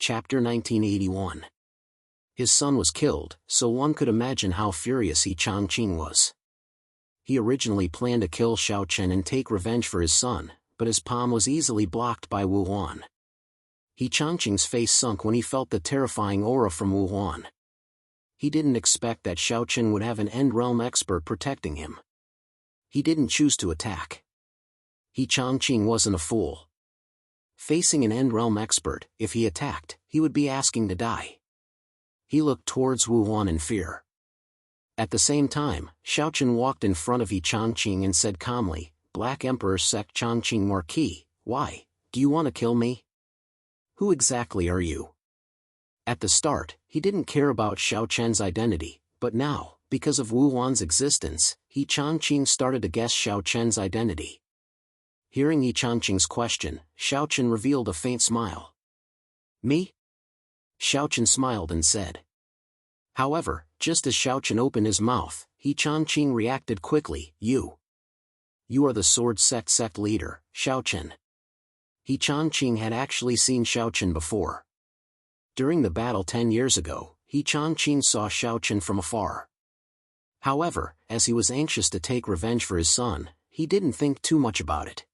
Chapter 1981. His son was killed, so one could imagine how furious He Changqing was. He originally planned to kill Xiao Chen and take revenge for his son, but his palm was easily blocked by Wu Huan. He Changqing's face sunk when he felt the terrifying aura from Wu Huan. He didn't expect that Xiao Chen would have an End Realm expert protecting him. He didn't choose to attack. He Changqing wasn't a fool. Facing an End Realm expert, if he attacked, he would be asking to die. He looked towards Wu Huan in fear. At the same time, Xiao Chen walked in front of He Changqing and said calmly, "Black Emperor Sect Changqing Marquis, why, do you want to kill me? Who exactly are you?" At the start, he didn't care about Xiao Chen's identity, but now, because of Wu Huan's existence, He Changqing started to guess Xiao Chen's identity. Hearing He Changqing's question, Xiao Chen revealed a faint smile. "Me?" Xiao Chen smiled and said. However, just as Xiao Chen opened his mouth, He Changqing reacted quickly, You are the Sword Sect leader, Xiao Chen." He Changqing had actually seen Xiao Chen before. During the battle 10 years ago, He Changqing saw Xiao Chen from afar. However, as he was anxious to take revenge for his son, he didn't think too much about it.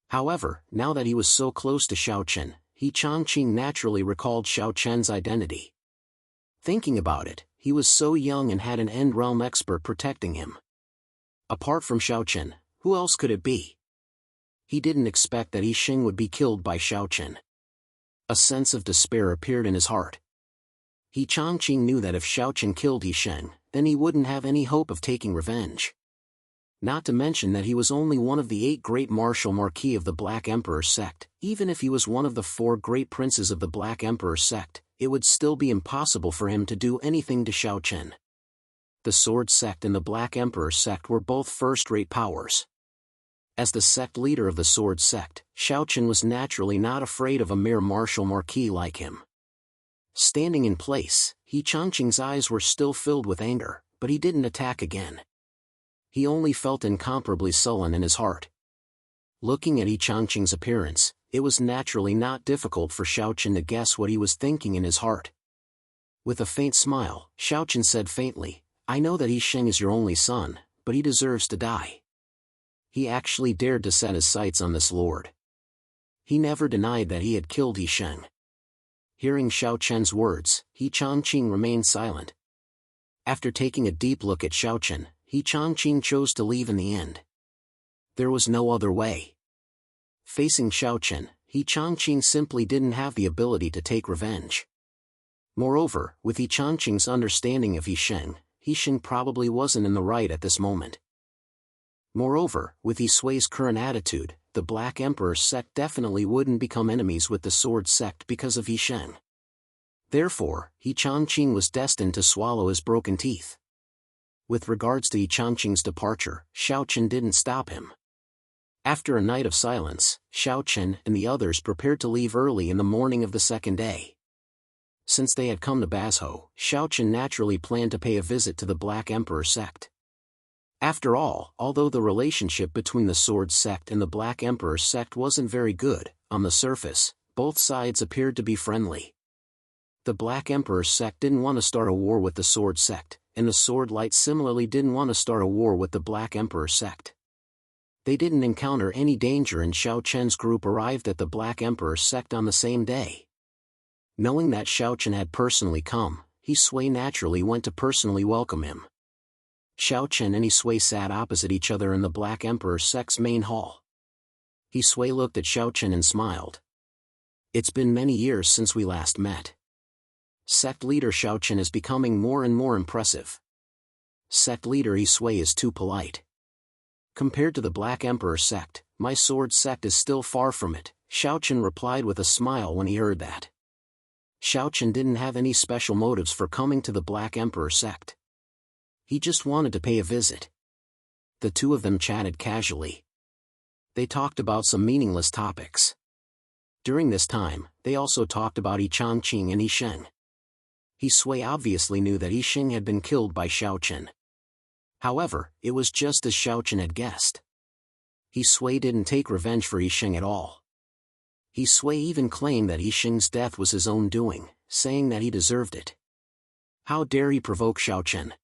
However, now that he was so close to Xiao Chen, He Changqing naturally recalled Xiao Chen's identity. Thinking about it, he was so young and had an End Realm expert protecting him. Apart from Xiao Chen, who else could it be? He didn't expect that Yi Xing would be killed by Xiao Chen. A sense of despair appeared in his heart. He Changqing knew that if Xiao Chen killed Yi Xing, then he wouldn't have any hope of taking revenge. Not to mention that he was only one of the 8 great martial marquis of the Black Emperor sect. Even if he was one of the 4 great princes of the Black Emperor sect, it would still be impossible for him to do anything to Xiao Chen. The Sword Sect and the Black Emperor sect were both first-rate powers. As the sect leader of the Sword Sect, Xiao Chen was naturally not afraid of a mere martial marquis like him. Standing in place, He Changqing's eyes were still filled with anger, but he didn't attack again. He only felt incomparably sullen in his heart. Looking at He Changqing's appearance, it was naturally not difficult for Xiao Chen to guess what he was thinking in his heart. With a faint smile, Xiao Chen said faintly, "I know that Yi Xing is your only son, but he deserves to die." He actually dared to set his sights on this lord. He never denied that he had killed Yi Xing. Hearing Xiao Chen's words, He Changqing remained silent. After taking a deep look at Xiao Chen, He Changqing chose to leave in the end. There was no other way. Facing Xiao Chen, He Changqing simply didn't have the ability to take revenge. Moreover, with He Changqing's understanding of Yi Xing probably wasn't in the right at this moment. Moreover, with Yi Sui's current attitude, the Black Emperor sect definitely wouldn't become enemies with the Sword Sect because of Yi Xing. Therefore, He Changqing was destined to swallow his broken teeth. With regards to Yi Changqing's departure, Xiao Chen didn't stop him. After a night of silence, Xiao Chen and the others prepared to leave early in the morning of the second day. Since they had come to Bazhou, Xiao Chen naturally planned to pay a visit to the Black Emperor sect. After all, although the relationship between the Sword Sect and the Black Emperor sect wasn't very good, on the surface, both sides appeared to be friendly. The Black Emperor sect didn't want to start a war with the Sword Sect, and the Sword Light similarly didn't want to start a war with the Black Emperor sect. They didn't encounter any danger and Xiao Chen's group arrived at the Black Emperor sect on the same day. Knowing that Xiao Chen had personally come, Yi Sui naturally went to personally welcome him. Xiao Chen and Yi Sui sat opposite each other in the Black Emperor sect's main hall. Yi Sui looked at Xiao Chen and smiled. "It's been many years since we last met. Sect leader Xiao Chen is becoming more and more impressive. Sect leader Yi Sui is too polite. Compared to the Black Emperor sect, my Sword Sect is still far from it," Xiao Chen replied with a smile when he heard that. Xiao Chen didn't have any special motives for coming to the Black Emperor sect. He just wanted to pay a visit. The two of them chatted casually. They talked about some meaningless topics. During this time, they also talked about Yi Changqing and Yi Xing. Yi Sui obviously knew that Yi Xing had been killed by Xiao Chen. However, it was just as Xiao Chen had guessed. Yi Sui didn't take revenge for Yi Xing at all. He Sui even claimed that He Xing's death was his own doing, saying that he deserved it. How dare he provoke Xiao Chen?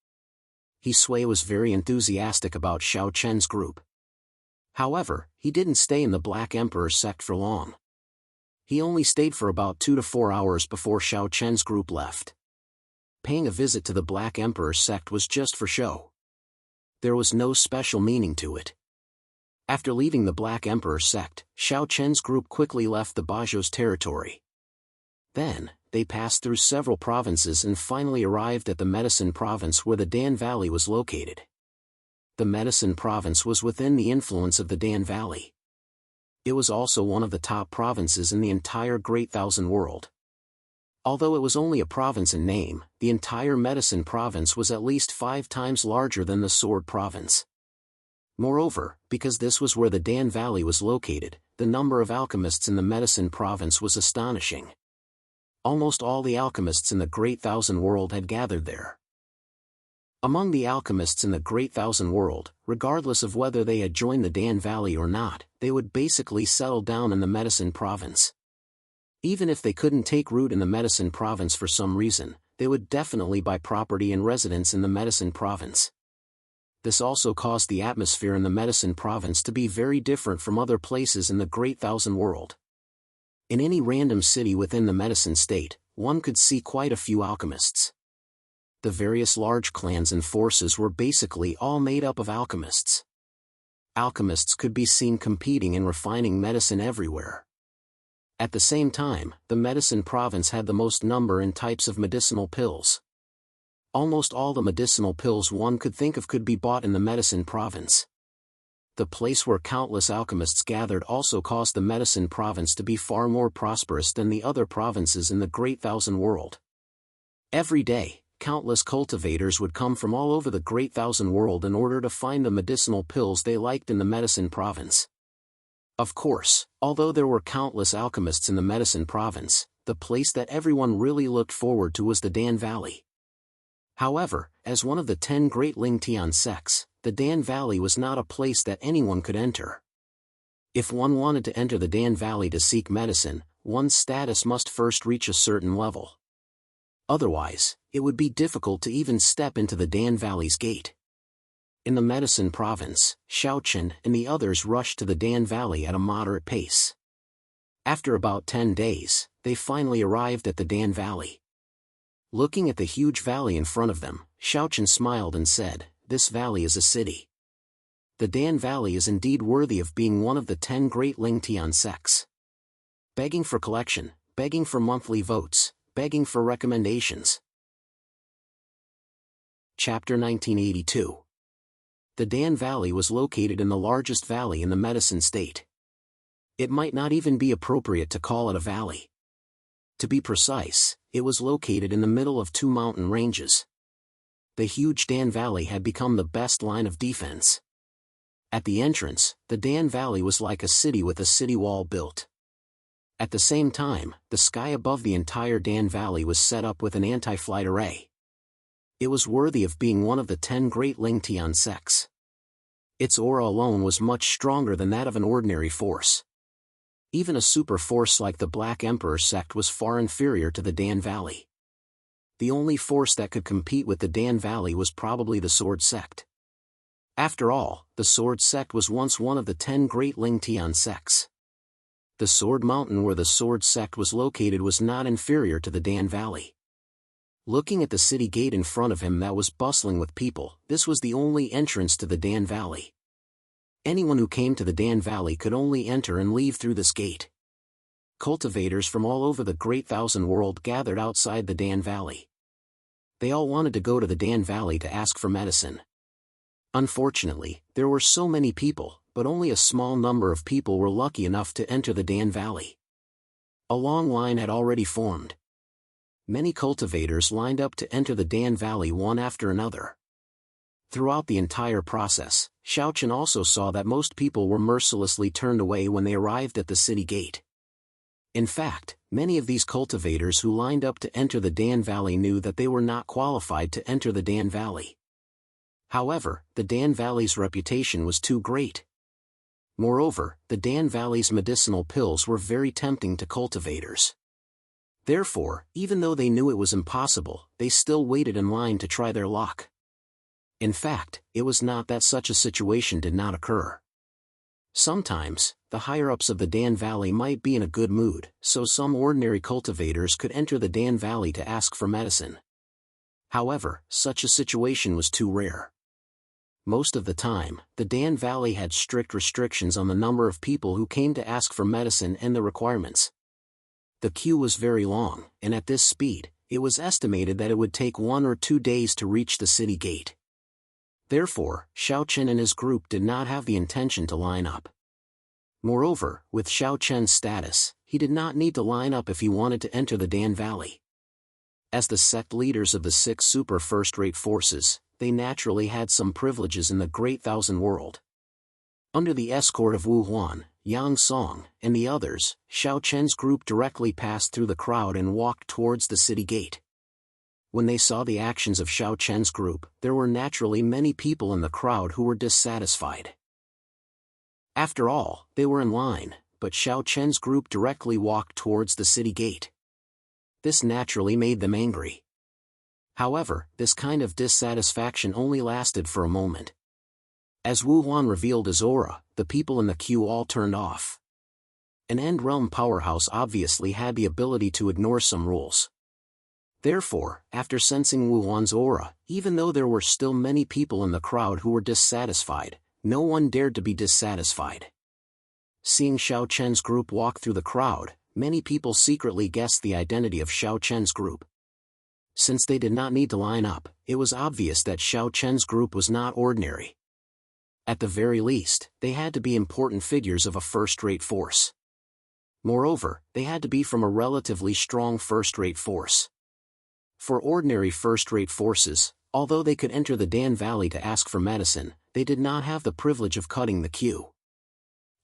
He Sui was very enthusiastic about Xiao Chen's group. However, he didn't stay in the Black Emperor sect for long. He only stayed for about 2 to 4 hours before Xiao Chen's group left. Paying a visit to the Black Emperor sect was just for show. There was no special meaning to it. After leaving the Black Emperor sect, Xiao Chen's group quickly left the Bajou's territory. Then, they passed through several provinces and finally arrived at the Medicine Province where the Dan Valley was located. The Medicine Province was within the influence of the Dan Valley. It was also one of the top provinces in the entire Great Thousand World. Although it was only a province in name, the entire Medicine Province was at least 5 times larger than the Sword Province. Moreover, because this was where the Dan Valley was located, the number of alchemists in the Medicine Province was astonishing. Almost all the alchemists in the Great Thousand World had gathered there. Among the alchemists in the Great Thousand World, regardless of whether they had joined the Dan Valley or not, they would basically settle down in the Medicine Province. Even if they couldn't take root in the Medicine Province for some reason, they would definitely buy property and residence in the Medicine Province. This also caused the atmosphere in the Medicine Province to be very different from other places in the Great Thousand World. In any random city within the Medicine State, one could see quite a few alchemists. The various large clans and forces were basically all made up of alchemists. Alchemists could be seen competing and refining medicine everywhere. At the same time, the Medicine Province had the most number and types of medicinal pills. Almost all the medicinal pills one could think of could be bought in the Medicine Province. The place where countless alchemists gathered also caused the Medicine Province to be far more prosperous than the other provinces in the Great Thousand World. Every day, countless cultivators would come from all over the Great Thousand World in order to find the medicinal pills they liked in the Medicine Province. Of course, although there were countless alchemists in the Medicine Province, the place that everyone really looked forward to was the Dan Valley. However, as one of the 10 great Lingtian sects, the Dan Valley was not a place that anyone could enter. If one wanted to enter the Dan Valley to seek medicine, one's status must first reach a certain level. Otherwise, it would be difficult to even step into the Dan Valley's gate. In the Medicine Province, Xiao Chen and the others rushed to the Dan Valley at a moderate pace. After about 10 days, they finally arrived at the Dan Valley. Looking at the huge valley in front of them, Xiao Chen smiled and said, "This valley is a city. The Dan Valley is indeed worthy of being one of the 10 great Lingtian sects. Begging for collection, begging for monthly votes, begging for recommendations." Chapter 1982. The Dan Valley was located in the largest valley in the Medicine State. It might not even be appropriate to call it a valley. To be precise, it was located in the middle of 2 mountain ranges. The huge Dan Valley had become the best line of defense. At the entrance, the Dan Valley was like a city with a city wall built. At the same time, the sky above the entire Dan Valley was set up with an anti-flight array. It was worthy of being one of the 10 great Lingtian sects. Its aura alone was much stronger than that of an ordinary force. Even a super force like the Black Emperor sect was far inferior to the Dan Valley. The only force that could compete with the Dan Valley was probably the Sword sect. After all, the Sword sect was once one of the 10 great Lingtian sects. The Sword Mountain where the Sword sect was located was not inferior to the Dan Valley. Looking at the city gate in front of him that was bustling with people, this was the only entrance to the Dan Valley. Anyone who came to the Dan Valley could only enter and leave through this gate. Cultivators from all over the Great Thousand World gathered outside the Dan Valley. They all wanted to go to the Dan Valley to ask for medicine. Unfortunately, there were so many people, but only a small number of people were lucky enough to enter the Dan Valley. A long line had already formed. Many cultivators lined up to enter the Dan Valley one after another. Throughout the entire process, Xiao Chen also saw that most people were mercilessly turned away when they arrived at the city gate. In fact, many of these cultivators who lined up to enter the Dan Valley knew that they were not qualified to enter the Dan Valley. However, the Dan Valley's reputation was too great. Moreover, the Dan Valley's medicinal pills were very tempting to cultivators. Therefore, even though they knew it was impossible, they still waited in line to try their luck. In fact, it was not that such a situation did not occur. Sometimes, the higher-ups of the Dan Valley might be in a good mood, so some ordinary cultivators could enter the Dan Valley to ask for medicine. However, such a situation was too rare. Most of the time, the Dan Valley had strict restrictions on the number of people who came to ask for medicine and the requirements. The queue was very long, and at this speed, it was estimated that it would take 1 or 2 days to reach the city gate. Therefore, Xiao Chen and his group did not have the intention to line up. Moreover, with Xiao Chen's status, he did not need to line up if he wanted to enter the Dan Valley. As the sect leaders of the 6 super first-rate forces, they naturally had some privileges in the Great Thousand World. Under the escort of Wu Huan, Yang Song, and the others, Xiao Chen's group directly passed through the crowd and walked towards the city gate. When they saw the actions of Xiao Chen's group, there were naturally many people in the crowd who were dissatisfied. After all, they were in line, but Xiao Chen's group directly walked towards the city gate. This naturally made them angry. However, this kind of dissatisfaction only lasted for a moment. As Wu Huan revealed his aura, the people in the queue all turned off. An End-Realm powerhouse obviously had the ability to ignore some rules. Therefore, after sensing Wu Huan's aura, even though there were still many people in the crowd who were dissatisfied, no one dared to be dissatisfied. Seeing Xiao Chen's group walk through the crowd, many people secretly guessed the identity of Xiao Chen's group. Since they did not need to line up, it was obvious that Xiao Chen's group was not ordinary. At the very least, they had to be important figures of a first-rate force. Moreover, they had to be from a relatively strong first-rate force. For ordinary first-rate forces, although they could enter the Dan Valley to ask for medicine, they did not have the privilege of cutting the queue.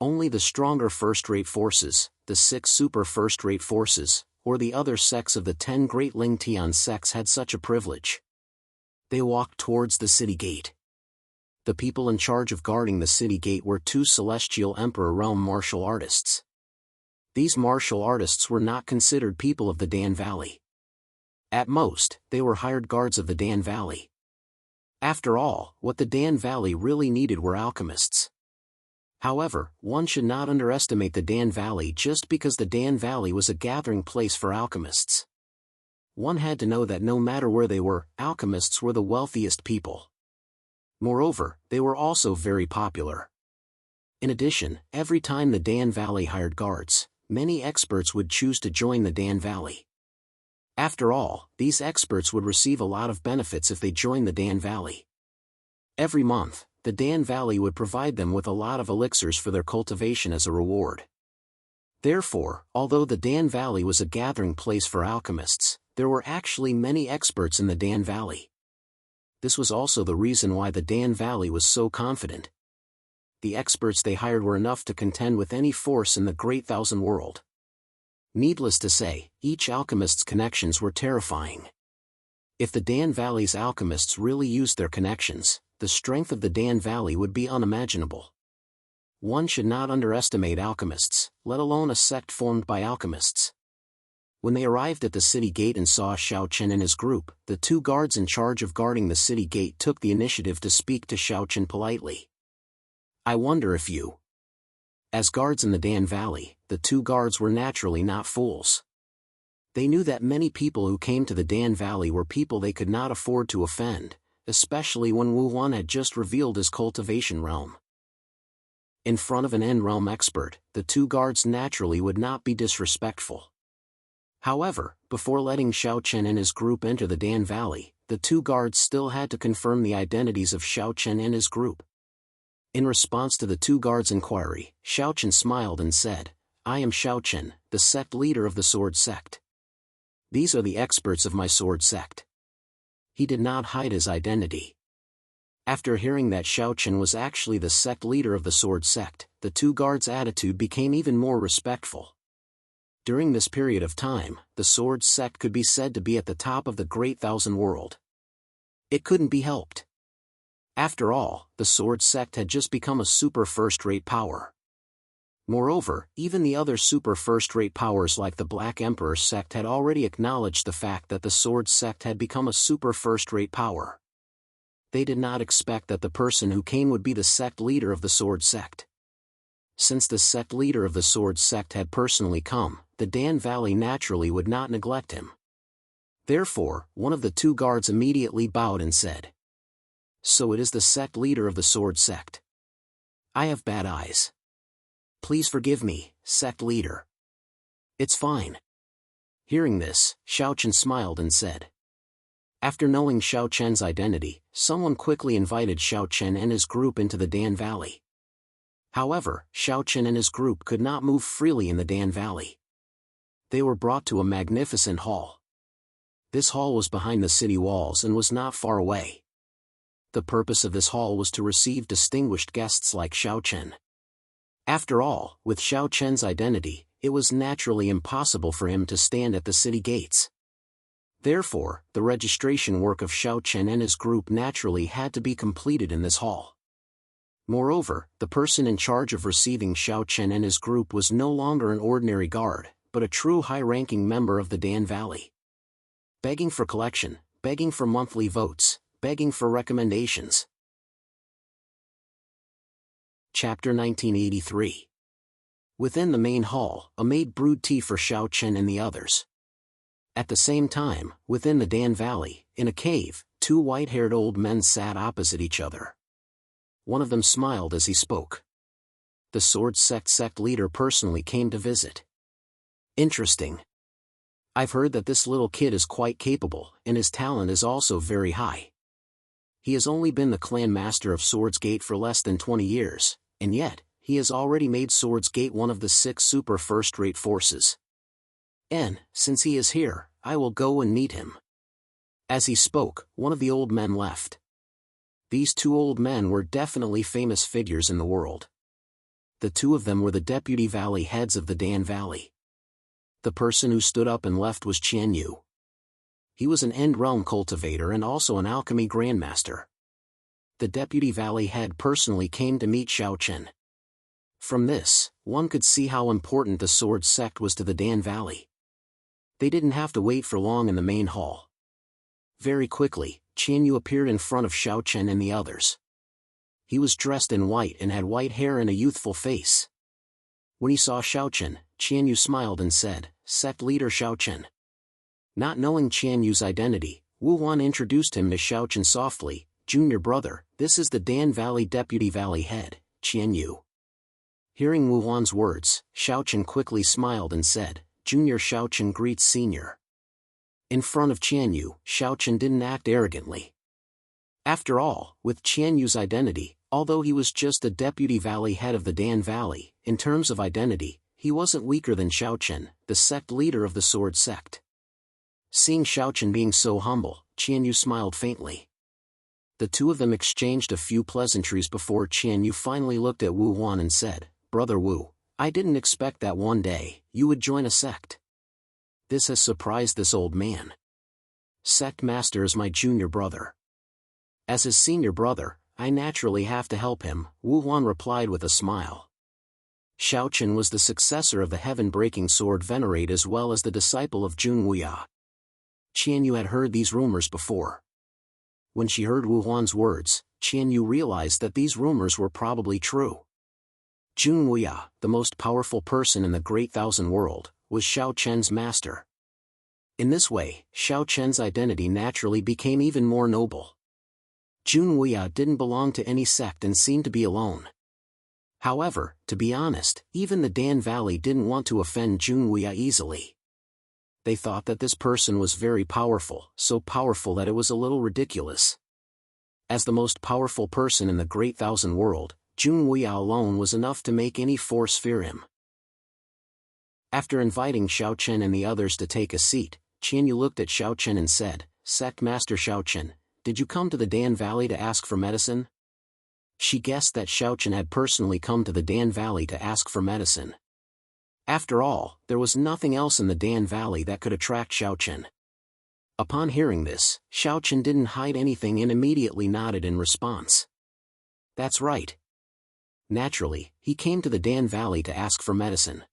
Only the stronger first-rate forces, the 6 super first-rate forces, or the other sects of the 10 great Ling Tian sects had such a privilege. They walked towards the city gate. The people in charge of guarding the city gate were 2 Celestial Emperor Realm martial artists. These martial artists were not considered people of the Dan Valley. At most, they were hired guards of the Dan Valley. After all, what the Dan Valley really needed were alchemists. However, one should not underestimate the Dan Valley just because the Dan Valley was a gathering place for alchemists. One had to know that no matter where they were, alchemists were the wealthiest people. Moreover, they were also very popular. In addition, every time the Dan Valley hired guards, many experts would choose to join the Dan Valley. After all, these experts would receive a lot of benefits if they joined the Dan Valley. Every month, the Dan Valley would provide them with a lot of elixirs for their cultivation as a reward. Therefore, although the Dan Valley was a gathering place for alchemists, there were actually many experts in the Dan Valley. This was also the reason why the Dan Valley was so confident. The experts they hired were enough to contend with any force in the Great Thousand World. Needless to say, each alchemist's connections were terrifying. If the Dan Valley's alchemists really used their connections, the strength of the Dan Valley would be unimaginable. One should not underestimate alchemists, let alone a sect formed by alchemists. When they arrived at the city gate and saw Xiao Chen and his group, the 2 guards in charge of guarding the city gate took the initiative to speak to Xiao Chen politely. I wonder if you... As guards in the Dan Valley, the 2 guards were naturally not fools. They knew that many people who came to the Dan Valley were people they could not afford to offend, especially when Wu Huan had just revealed his cultivation realm. In front of an End-Realm expert, the 2 guards naturally would not be disrespectful. However, before letting Xiao Chen and his group enter the Dan Valley, the 2 guards still had to confirm the identities of Xiao Chen and his group. In response to the 2 guards' inquiry, Xiao Chen smiled and said, I am Xiao Chen, the sect leader of the Sword Sect. These are the experts of my Sword Sect. He did not hide his identity. After hearing that Xiao Chen was actually the sect leader of the Sword Sect, the 2 guards' attitude became even more respectful. During this period of time, the Sword Sect could be said to be at the top of the Great Thousand World. It couldn't be helped. After all, the Sword Sect had just become a super first-rate power. Moreover, even the other super first-rate powers like the Black Emperor sect had already acknowledged the fact that the Sword sect had become a super first-rate power. They did not expect that the person who came would be the sect leader of the Sword sect. Since the sect leader of the Sword sect had personally come, the Dan Valley naturally would not neglect him. Therefore, one of the two guards immediately bowed and said, "So it is the sect leader of the Sword sect. I have bad eyes. Please forgive me, sect leader." "It's fine." Hearing this, Xiao Chen smiled and said. After knowing Xiao Chen's identity, someone quickly invited Xiao Chen and his group into the Dan Valley. However, Xiao Chen and his group could not move freely in the Dan Valley. They were brought to a magnificent hall. This hall was behind the city walls and was not far away. The purpose of this hall was to receive distinguished guests like Xiao Chen. After all, with Xiao Chen's identity, it was naturally impossible for him to stand at the city gates. Therefore, the registration work of Xiao Chen and his group naturally had to be completed in this hall. Moreover, the person in charge of receiving Xiao Chen and his group was no longer an ordinary guard, but a true high-ranking member of the Dan Valley. Begging for collection, begging for monthly votes, begging for recommendations. Chapter 1983. Within the main hall, a maid brewed tea for Xiao Chen and the others. At the same time, within the Dan Valley, in a cave, two white-haired old men sat opposite each other. One of them smiled as he spoke. The Sword sect leader personally came to visit. Interesting. I've heard that this little kid is quite capable, and his talent is also very high. He has only been the clan master of Swords Gate for less than 20 years, and yet, he has already made Swords Gate one of the 6 super first-rate forces. And, since he is here, I will go and meet him. As he spoke, one of the old men left. These two old men were definitely famous figures in the world. The two of them were the deputy valley heads of the Dan Valley. The person who stood up and left was Qian Yu. He was an End Realm cultivator and also an alchemy grandmaster. The deputy valley head personally came to meet Xiao Chen. From this, one could see how important the Sword sect was to the Dan Valley. They didn't have to wait for long in the main hall. Very quickly, Qian Yu appeared in front of Xiao Chen and the others. He was dressed in white and had white hair and a youthful face. When he saw Xiao Chen, Qian Yu smiled and said, "Sect leader Xiao Chen." Not knowing Qian Yu's identity, Wu Huan introduced him to Xiao Chen softly, "Junior brother, this is the Dan Valley deputy valley head, Qian Yu." Hearing Wu Huan's words, Xiao Chen quickly smiled and said, "Junior Xiao Chen greets senior." In front of Qian Yu, Xiao Chen didn't act arrogantly. After all, with Qian Yu's identity, although he was just the deputy valley head of the Dan Valley, in terms of identity, he wasn't weaker than Xiao Chen, the sect leader of the Sword sect. Seeing Xiao Chen being so humble, Qian Yu smiled faintly. The two of them exchanged a few pleasantries before Qian Yu finally looked at Wu Huan and said, "Brother Wu, I didn't expect that one day you would join a sect. This has surprised this old man. Sect master is my junior brother. As his senior brother, I naturally have to help him," Wu Huan replied with a smile. Xiao Chen was the successor of the heaven-breaking sword Venerate as well as the disciple of Jun Wuya. Qian Yu had heard these rumors before. When she heard Wu Huan's words, Qian Yu realized that these rumors were probably true. Jun Wuya, the most powerful person in the Great Thousand World, was Xiao Chen's master. In this way, Xiao Chen's identity naturally became even more noble. Jun Wuya didn't belong to any sect and seemed to be alone. However, to be honest, even the Dan Valley didn't want to offend Jun Wuya easily. They thought that this person was very powerful, so powerful that it was a little ridiculous. As the most powerful person in the Great Thousand World, Jun Wuya alone was enough to make any force fear him. After inviting Xiao Chen and the others to take a seat, Qian Yu looked at Xiao Chen and said, "Sect Master Xiao Chen, did you come to the Dan Valley to ask for medicine?" She guessed that Xiao Chen had personally come to the Dan Valley to ask for medicine. After all, there was nothing else in the Dan Valley that could attract Xiao Chen. Upon hearing this, Xiao Chen didn't hide anything and immediately nodded in response. "That's right. Naturally, he came to the Dan Valley to ask for medicine.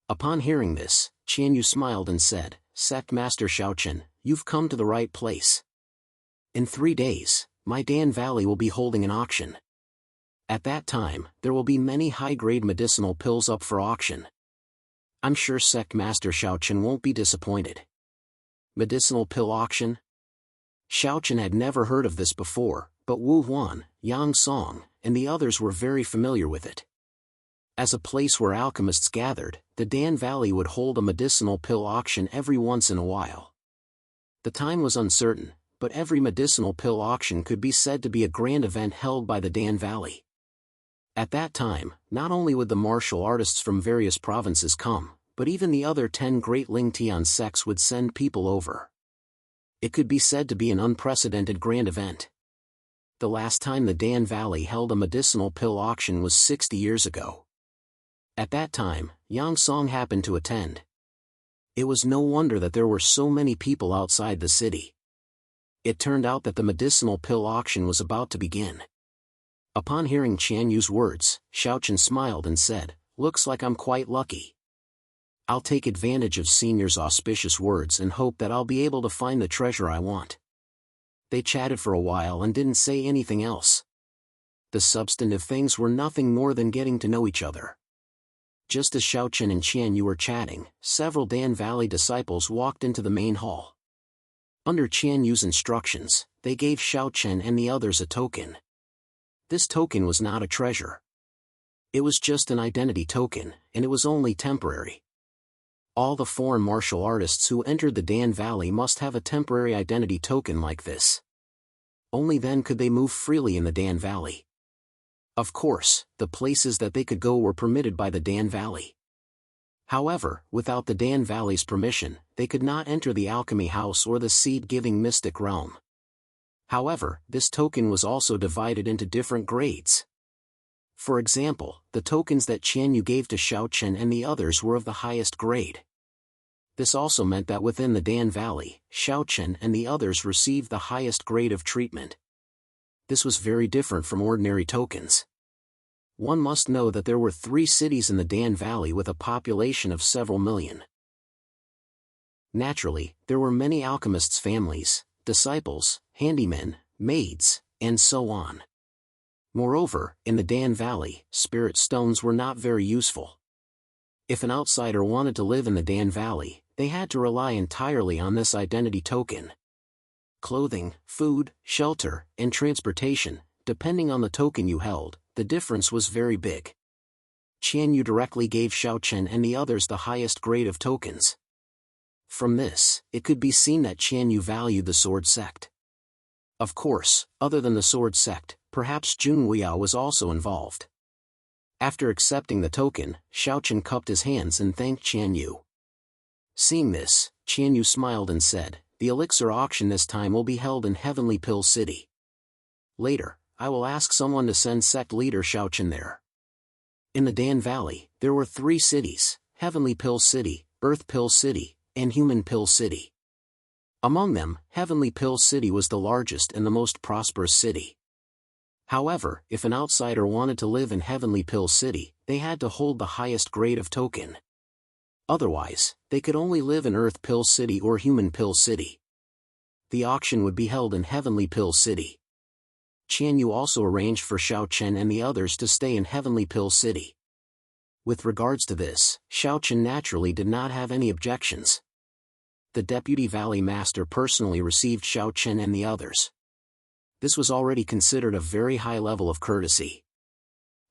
Upon hearing this, Qian Yu smiled and said, "Sect Master Xiaochen, you've come to the right place. In 3 days, my Dan Valley will be holding an auction. At that time, there will be many high-grade medicinal pills up for auction. I'm sure Sect Master Xiaochen won't be disappointed." Medicinal pill auction? Xiaochen had never heard of this before, but Wu Huan, Yang Song, and the others were very familiar with it. As a place where alchemists gathered, the Dan Valley would hold a medicinal pill auction every once in a while. The time was uncertain, but every medicinal pill auction could be said to be a grand event held by the Dan Valley. At that time, not only would the martial artists from various provinces come, but even the other 10 great Lingtian sects would send people over. It could be said to be an unprecedented grand event. The last time the Dan Valley held a medicinal pill auction was 60 years ago. At that time, Yang Song happened to attend. It was no wonder that there were so many people outside the city. It turned out that the medicinal pill auction was about to begin. Upon hearing Qian Yu's words, Xiaochen smiled and said, "Looks like I'm quite lucky. I'll take advantage of Senior's auspicious words and hope that I'll be able to find the treasure I want." They chatted for a while and didn't say anything else. The substantive things were nothing more than getting to know each other. Just as Xiaochen and Qian Yu were chatting, several Dan Valley disciples walked into the main hall. Under Qian Yu's instructions, they gave Xiaochen and the others a token. This token was not a treasure. It was just an identity token, and it was only temporary. All the foreign martial artists who entered the Dan Valley must have a temporary identity token like this. Only then could they move freely in the Dan Valley. Of course, the places that they could go were permitted by the Dan Valley. However, without the Dan Valley's permission, they could not enter the alchemy house or the seed-giving mystic realm. However, this token was also divided into different grades. For example, the tokens that Qian Yu gave to Xiaochen and the others were of the highest grade. This also meant that within the Dan Valley, Xiaochen and the others received the highest grade of treatment. This was very different from ordinary tokens. One must know that there were 3 cities in the Dan Valley with a population of several million. Naturally, there were many alchemists' families, disciples, handymen, maids, and so on. Moreover, in the Dan Valley, spirit stones were not very useful. If an outsider wanted to live in the Dan Valley, they had to rely entirely on this identity token. Clothing, food, shelter, and transportation, depending on the token you held, the difference was very big. Qian Yu directly gave Xiaochen and the others the highest grade of tokens. From this, it could be seen that Qian Yu valued the sword sect. Of course, other than the sword sect, perhaps Jun Weiyao was also involved. After accepting the token, Xiaochen cupped his hands and thanked Qian Yu. Seeing this, Qian Yu smiled and said, "The elixir auction this time will be held in Heavenly Pill City. Later, I will ask someone to send sect leader Xiaochen there." In the Dan Valley, there were 3 cities, Heavenly Pill City, Earth Pill City, and Human Pill City. Among them, Heavenly Pill City was the largest and the most prosperous city. However, if an outsider wanted to live in Heavenly Pill City, they had to hold the highest grade of token. Otherwise, they could only live in Earth Pill City or Human Pill City. The auction would be held in Heavenly Pill City. Qian Yu also arranged for Xiaochen and the others to stay in Heavenly Pill City. With regards to this, Xiaochen naturally did not have any objections. The Deputy Valley Master personally received Xiaochen and the others. This was already considered a very high level of courtesy.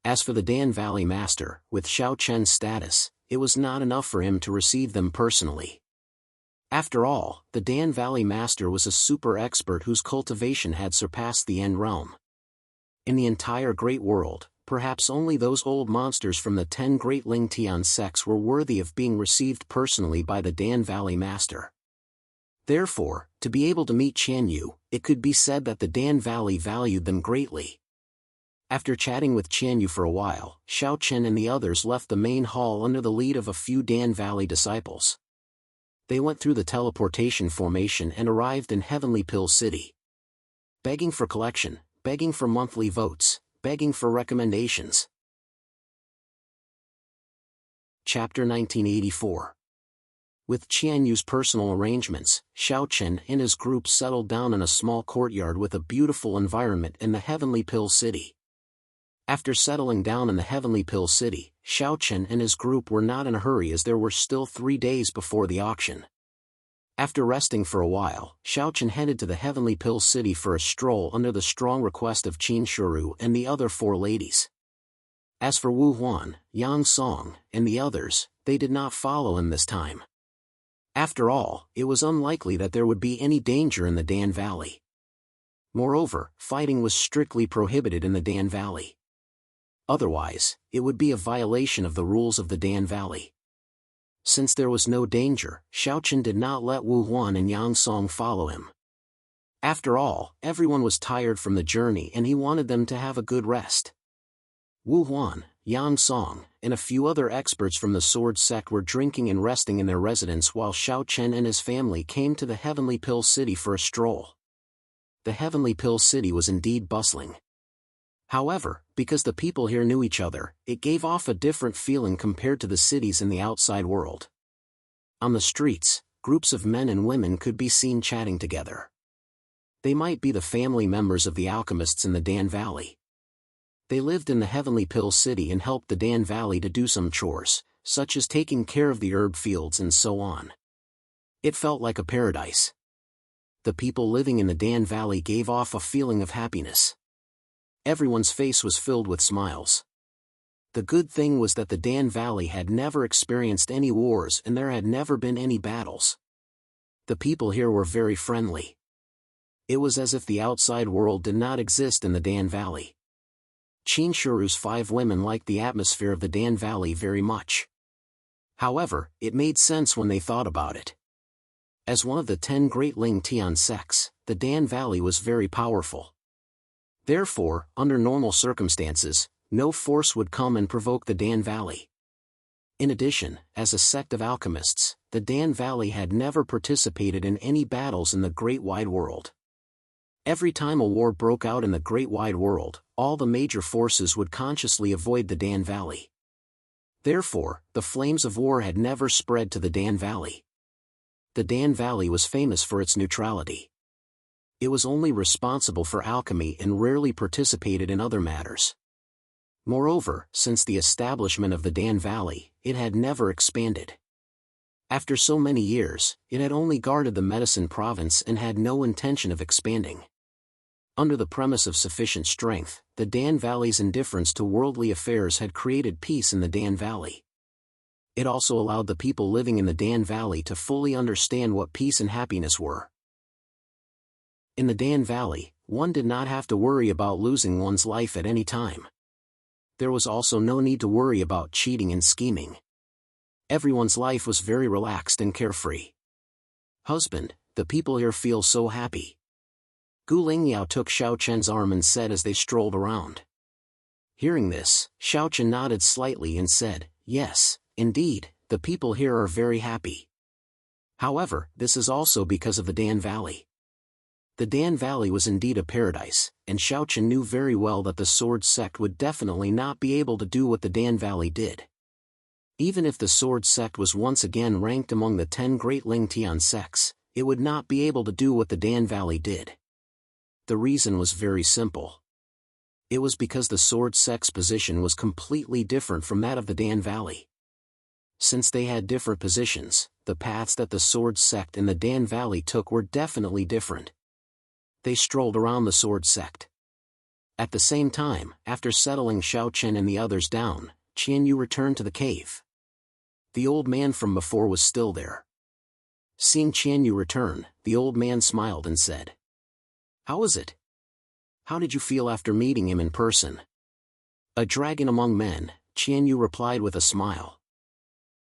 As for the Dan Valley Master, with Xiaochen's status, it was not enough for him to receive them personally. After all, the Dan Valley Master was a super expert whose cultivation had surpassed the End Realm. In the entire Great World, perhaps only those old monsters from the 10 great Lingtian sects were worthy of being received personally by the Dan Valley Master. Therefore, to be able to meet Qian Yu, it could be said that the Dan Valley valued them greatly. After chatting with Qian Yu for a while, Xiaochen and the others left the main hall under the lead of a few Dan Valley disciples. They went through the teleportation formation and arrived in Heavenly Pill City. Begging for collection, begging for monthly votes, begging for recommendations. Chapter 1984. With Qian Yu's personal arrangements, Xiao Chen and his group settled down in a small courtyard with a beautiful environment in the Heavenly Pill City. After settling down in the Heavenly Pill City, Xiao Chen and his group were not in a hurry as there were still 3 days before the auction. After resting for a while, Xiao Chen headed to the Heavenly Pill City for a stroll under the strong request of Qin Shuru and the other 4 ladies. As for Wu Huan, Yang Song, and the others, they did not follow him this time. After all, it was unlikely that there would be any danger in the Dan Valley. Moreover, fighting was strictly prohibited in the Dan Valley. Otherwise, it would be a violation of the rules of the Dan Valley. Since there was no danger, Xiao Chen did not let Wu Huan and Yang Song follow him. After all, everyone was tired from the journey and he wanted them to have a good rest. Wu Huan, Yang Song, and a few other experts from the sword sect were drinking and resting in their residence while Xiao Chen and his family came to the Heavenly Pill City for a stroll. The Heavenly Pill City was indeed bustling. However, because the people here knew each other, it gave off a different feeling compared to the cities in the outside world. On the streets, groups of men and women could be seen chatting together. They might be the family members of the alchemists in the Dan Valley. They lived in the Heavenly Pill City and helped the Dan Valley to do some chores, such as taking care of the herb fields and so on. It felt like a paradise. The people living in the Dan Valley gave off a feeling of happiness. Everyone's face was filled with smiles. The good thing was that the Dan Valley had never experienced any wars and there had never been any battles. The people here were very friendly. It was as if the outside world did not exist in the Dan Valley. Qin Shuru's 5 women liked the atmosphere of the Dan Valley very much. However, it made sense when they thought about it. As one of the 10 great Ling Tian sects, the Dan Valley was very powerful. Therefore, under normal circumstances, no force would come and provoke the Dan Valley. In addition, as a sect of alchemists, the Dan Valley had never participated in any battles in the Great Wide World. Every time a war broke out in the Great Wide World, all the major forces would consciously avoid the Dan Valley. Therefore, the flames of war had never spread to the Dan Valley. The Dan Valley was famous for its neutrality. It was only responsible for alchemy and rarely participated in other matters. Moreover, since the establishment of the Dan Valley, it had never expanded. After so many years, it had only guarded the medicine province and had no intention of expanding. Under the premise of sufficient strength, the Dan Valley's indifference to worldly affairs had created peace in the Dan Valley. It also allowed the people living in the Dan Valley to fully understand what peace and happiness were. In the Dan Valley, one did not have to worry about losing one's life at any time. There was also no need to worry about cheating and scheming. Everyone's life was very relaxed and carefree. Husband, the people here feel so happy. Gu Lingyao took Xiao Chen's arm and said as they strolled around. Hearing this, Xiao Chen nodded slightly and said, "Yes, indeed, the people here are very happy. However, this is also because of the Dan Valley." The Dan Valley was indeed a paradise, and Xiao Chen knew very well that the sword sect would definitely not be able to do what the Dan Valley did. Even if the sword sect was once again ranked among the 10 great Ling Tian sects, it would not be able to do what the Dan Valley did. The reason was very simple. It was because the sword sect's position was completely different from that of the Dan Valley. Since they had different positions, the paths that the sword sect and the Dan Valley took were definitely different. They strolled around the sword sect. At the same time, after settling Xiao Chen and the others down, Qian Yu returned to the cave. The old man from before was still there. Seeing Qian Yu return, the old man smiled and said, "How is it? How did you feel after meeting him in person?" "A dragon among men," Qian Yu replied with a smile.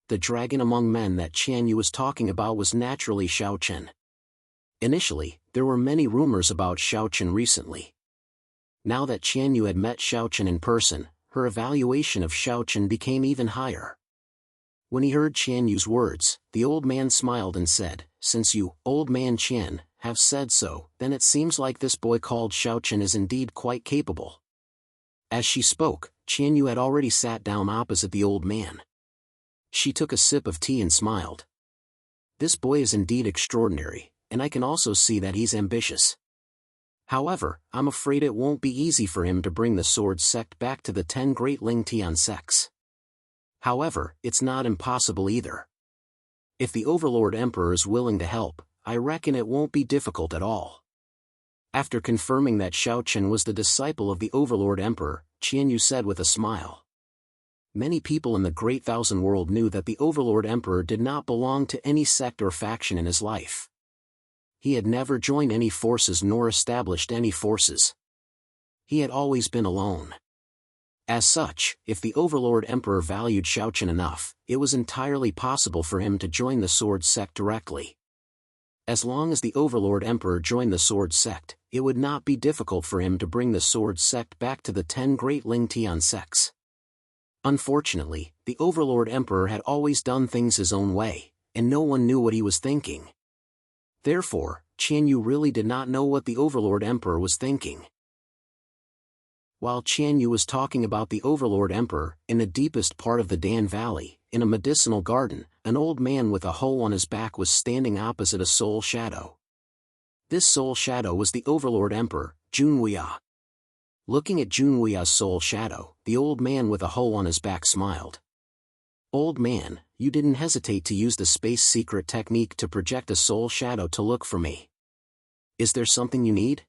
The dragon among men that Qian Yu was talking about was naturally Xiao Chen. Initially, there were many rumors about Xiao Chen recently. Now that Qian Yu had met Xiao Chen in person, her evaluation of Xiao Chen became even higher. When he heard Qian Yu's words, the old man smiled and said, "Since you, old man Qian, have said so, then it seems like this boy called Xiao Chen is indeed quite capable." As she spoke, Qian Yu had already sat down opposite the old man. She took a sip of tea and smiled. This boy is indeed extraordinary, and I can also see that he's ambitious. However, I'm afraid it won't be easy for him to bring the sword sect back to the 10 great Ling Tian sects. However, it's not impossible either. If the Overlord Emperor is willing to help, I reckon it won't be difficult at all. After confirming that Xiao Chen was the disciple of the Overlord Emperor, Qian Yu said with a smile. Many people in the Great Thousand World knew that the Overlord Emperor did not belong to any sect or faction in his life. He had never joined any forces nor established any forces. He had always been alone. As such, if the Overlord Emperor valued Xiao Chen enough, it was entirely possible for him to join the Sword Sect directly. As long as the Overlord Emperor joined the Sword Sect, it would not be difficult for him to bring the Sword Sect back to the 10 great Ling Tian sects. Unfortunately, the Overlord Emperor had always done things his own way, and no one knew what he was thinking. Therefore, Qian Yu really did not know what the Overlord Emperor was thinking. While Qian Yu was talking about the Overlord Emperor, in the deepest part of the Dan Valley, in a medicinal garden, an old man with a hoe on his back was standing opposite a soul shadow. This soul shadow was the Overlord Emperor, Junwuya. Looking at Junwuya's soul shadow, the old man with a hoe on his back smiled. Old man, you didn't hesitate to use the space secret technique to project a soul shadow to look for me. Is there something you need?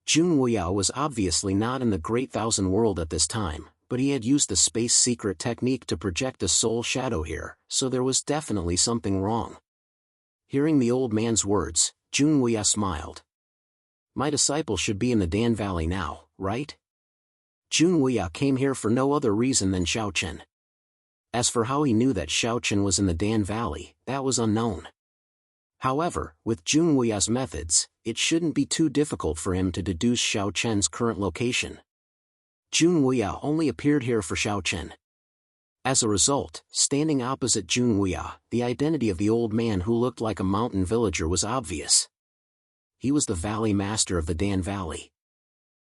Junwuya was obviously not in the Great Thousand World at this time, but he had used the space secret technique to project a soul shadow here, so there was definitely something wrong. Hearing the old man's words, Junwuya smiled. My disciple should be in the Dan Valley now, right? Junwuya came here for no other reason than Xiao Chen. As for how he knew that Xiao Chen was in the Dan Valley, that was unknown. However, with Junwuya's methods, it shouldn't be too difficult for him to deduce Xiao Chen's current location. Junwuya only appeared here for Xiao Chen. As a result, standing opposite Junwuya, the identity of the old man who looked like a mountain villager was obvious. He was the Valley Master of the Dan Valley.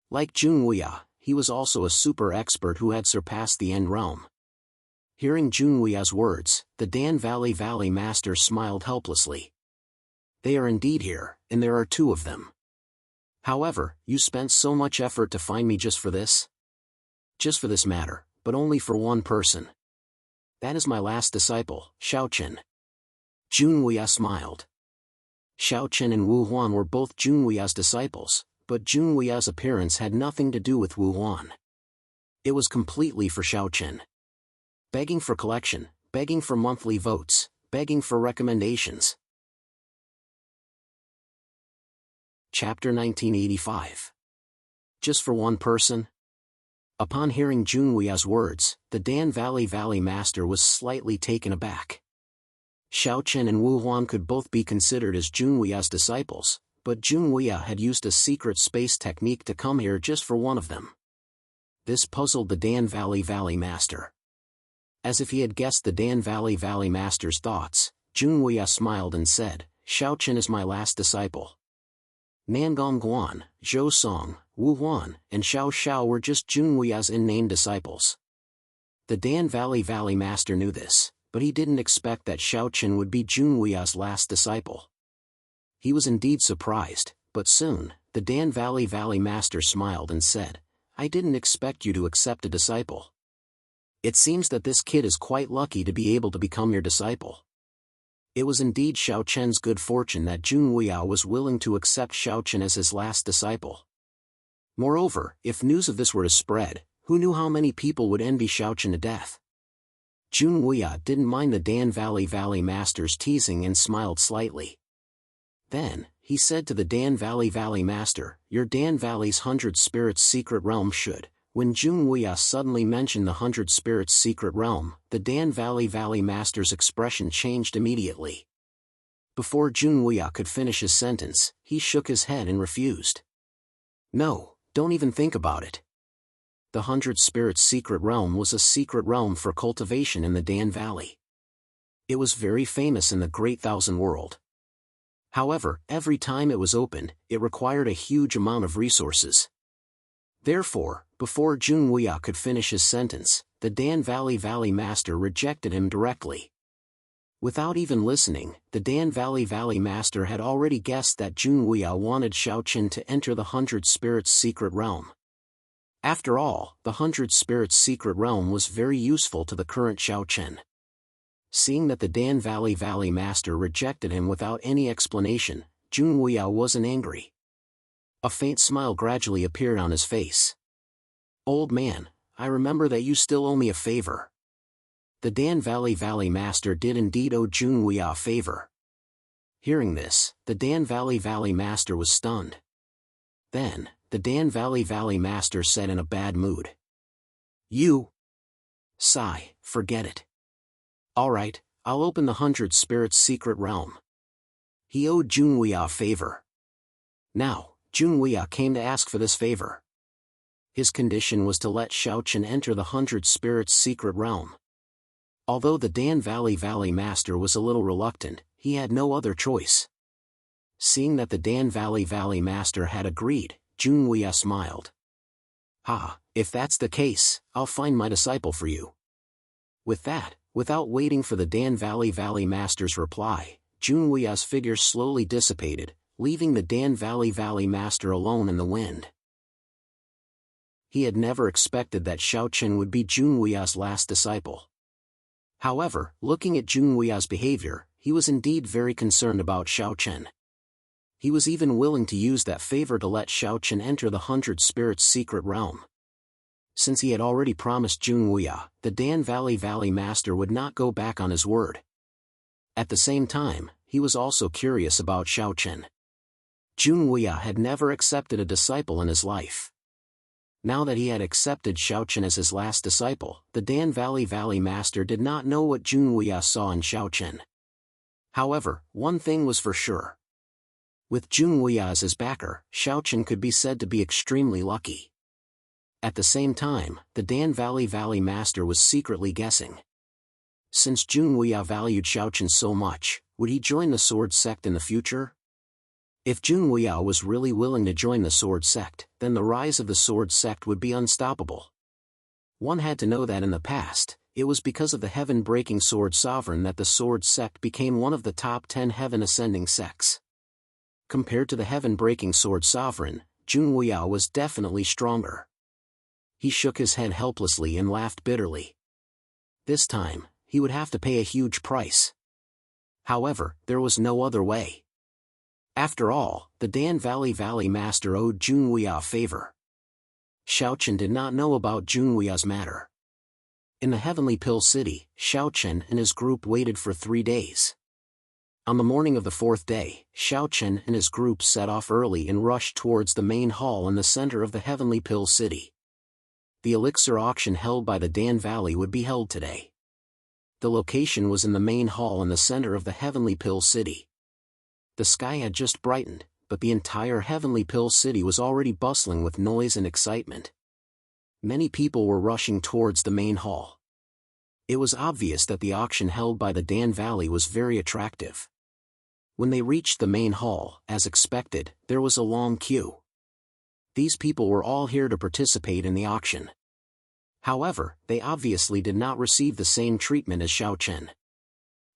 Like Junwuya, he was also a super expert who had surpassed the End Realm. Hearing Junwuya's words, the Dan Valley Master smiled helplessly. They are indeed here, and there are 2 of them. However, you spent so much effort to find me just for this? Just for this matter, but only for one person. That is my last disciple, Xiao Chen. Junwuya smiled. Xiao Chen and Wu Huan were both Junwuya's disciples, but Junwuya's appearance had nothing to do with Wu Huan. It was completely for Xiao Chen. Begging for collection, begging for monthly votes, begging for recommendations. Chapter 1985. Just for one person? Upon hearing Junwuya's words, the Dan Valley Master was slightly taken aback. Xiao Chen and Wu Huan could both be considered as Junwuya's disciples, but Junwuya had used a secret space technique to come here just for one of them. This puzzled the Dan Valley Master. As if he had guessed the Dan Valley Master's thoughts, Junwuya smiled and said, Xiao Chen is my last disciple. Nangong Guan, Zhou Song, Wu Huan, and Xiao Xiao were just Junwuya's in-name disciples. The Dan Valley Master knew this, but he didn't expect that Xiao Chen would be Junwuya's last disciple. He was indeed surprised, but soon, the Dan Valley Master smiled and said, I didn't expect you to accept a disciple. It seems that this kid is quite lucky to be able to become your disciple. It was indeed Xiao Chen's good fortune that Junwuya was willing to accept Xiao Chen as his last disciple. Moreover, if news of this were to spread, who knew how many people would envy Xiao Chen to death? Junwuya didn't mind the Dan Valley Master's teasing and smiled slightly. Then, he said to the Dan Valley Master, your Dan Valley's 100 Spirits Secret Realm should. When Junwuya suddenly mentioned the 100 Spirits Secret Realm, the Dan Valley Master's expression changed immediately. Before Junwuya could finish his sentence, he shook his head and refused. No, don't even think about it. The 100 Spirits Secret Realm was a secret realm for cultivation in the Dan Valley. It was very famous in the Great Thousand World. However, every time it was opened, it required a huge amount of resources. Therefore, Before Junwuya could finish his sentence, the Dan Valley Master rejected him directly. Without even listening, the Dan Valley Master had already guessed that Junwuya wanted Xiaoqin to enter the 100 Spirits secret realm. After all, the 100 Spirits secret realm was very useful to the current Xiaoqin. Seeing that the Dan Valley Master rejected him without any explanation, Junwuya wasn't angry. A faint smile gradually appeared on his face. "Old man, I remember that you still owe me a favor." The Dan Valley Master did indeed owe Junwuya a favor. Hearing this, the Dan Valley Master was stunned. Then, the Dan Valley Master said in a bad mood, "You? Sigh, forget it. Alright, I'll open the 100 Spirits secret realm." He owed Junwuya a favor. Now, Junwuya came to ask for this favor. His condition was to let Xiaoqin enter the 100 Spirits secret realm. Although the Dan Valley Master was a little reluctant, he had no other choice. Seeing that the Dan Valley Master had agreed, Junwuya smiled. "Ha, if that's the case, I'll find my disciple for you." With that, without waiting for the Dan Valley Master's reply, Junwuya's figure slowly dissipated, leaving the Dan Valley Master alone in the wind. He had never expected that Xiaoqin would be Junwuya's last disciple. However, looking at Junwuya's behavior, he was indeed very concerned about Xiaoqin. He was even willing to use that favor to let Xiaoqin enter the 100 Spirits secret realm. Since he had already promised Junwuya, the Dan Valley Master would not go back on his word. At the same time, he was also curious about Xiaoqin. Junwuya had never accepted a disciple in his life. Now that he had accepted Xiaoqin as his last disciple, the Dan Valley Master did not know what Junwuya saw in Xiaoqin. However, one thing was for sure. With Junwuya as his backer, Xiaoqin could be said to be extremely lucky. At the same time, the Dan Valley Master was secretly guessing. Since Junwuya valued Xiaoqin so much, would he join the Sword Sect in the future? If Junwuya was really willing to join the Sword Sect, then the rise of the Sword Sect would be unstoppable. One had to know that in the past, it was because of the heaven-breaking Sword Sovereign that the Sword Sect became one of the top 10 heaven-ascending sects. Compared to the heaven-breaking Sword Sovereign, Junwuya was definitely stronger. He shook his head helplessly and laughed bitterly. This time, he would have to pay a huge price. However, there was no other way. After all, the Dan Valley Master owed Junwuya a favor. Xiaoqin did not know about Junwuya's matter. In the Heavenly Pill City, Xiaoqin and his group waited for 3 days. On the morning of the 4th day, Xiaoqin and his group set off early and rushed towards the main hall in the center of the Heavenly Pill City. The elixir auction held by the Dan Valley would be held today. The location was in the main hall in the center of the Heavenly Pill City. The sky had just brightened, but the entire Heavenly Pill City was already bustling with noise and excitement. Many people were rushing towards the main hall. It was obvious that the auction held by the Dan Valley was very attractive. When they reached the main hall, as expected, there was a long queue. These people were all here to participate in the auction. However, they obviously did not receive the same treatment as Xiaoqin.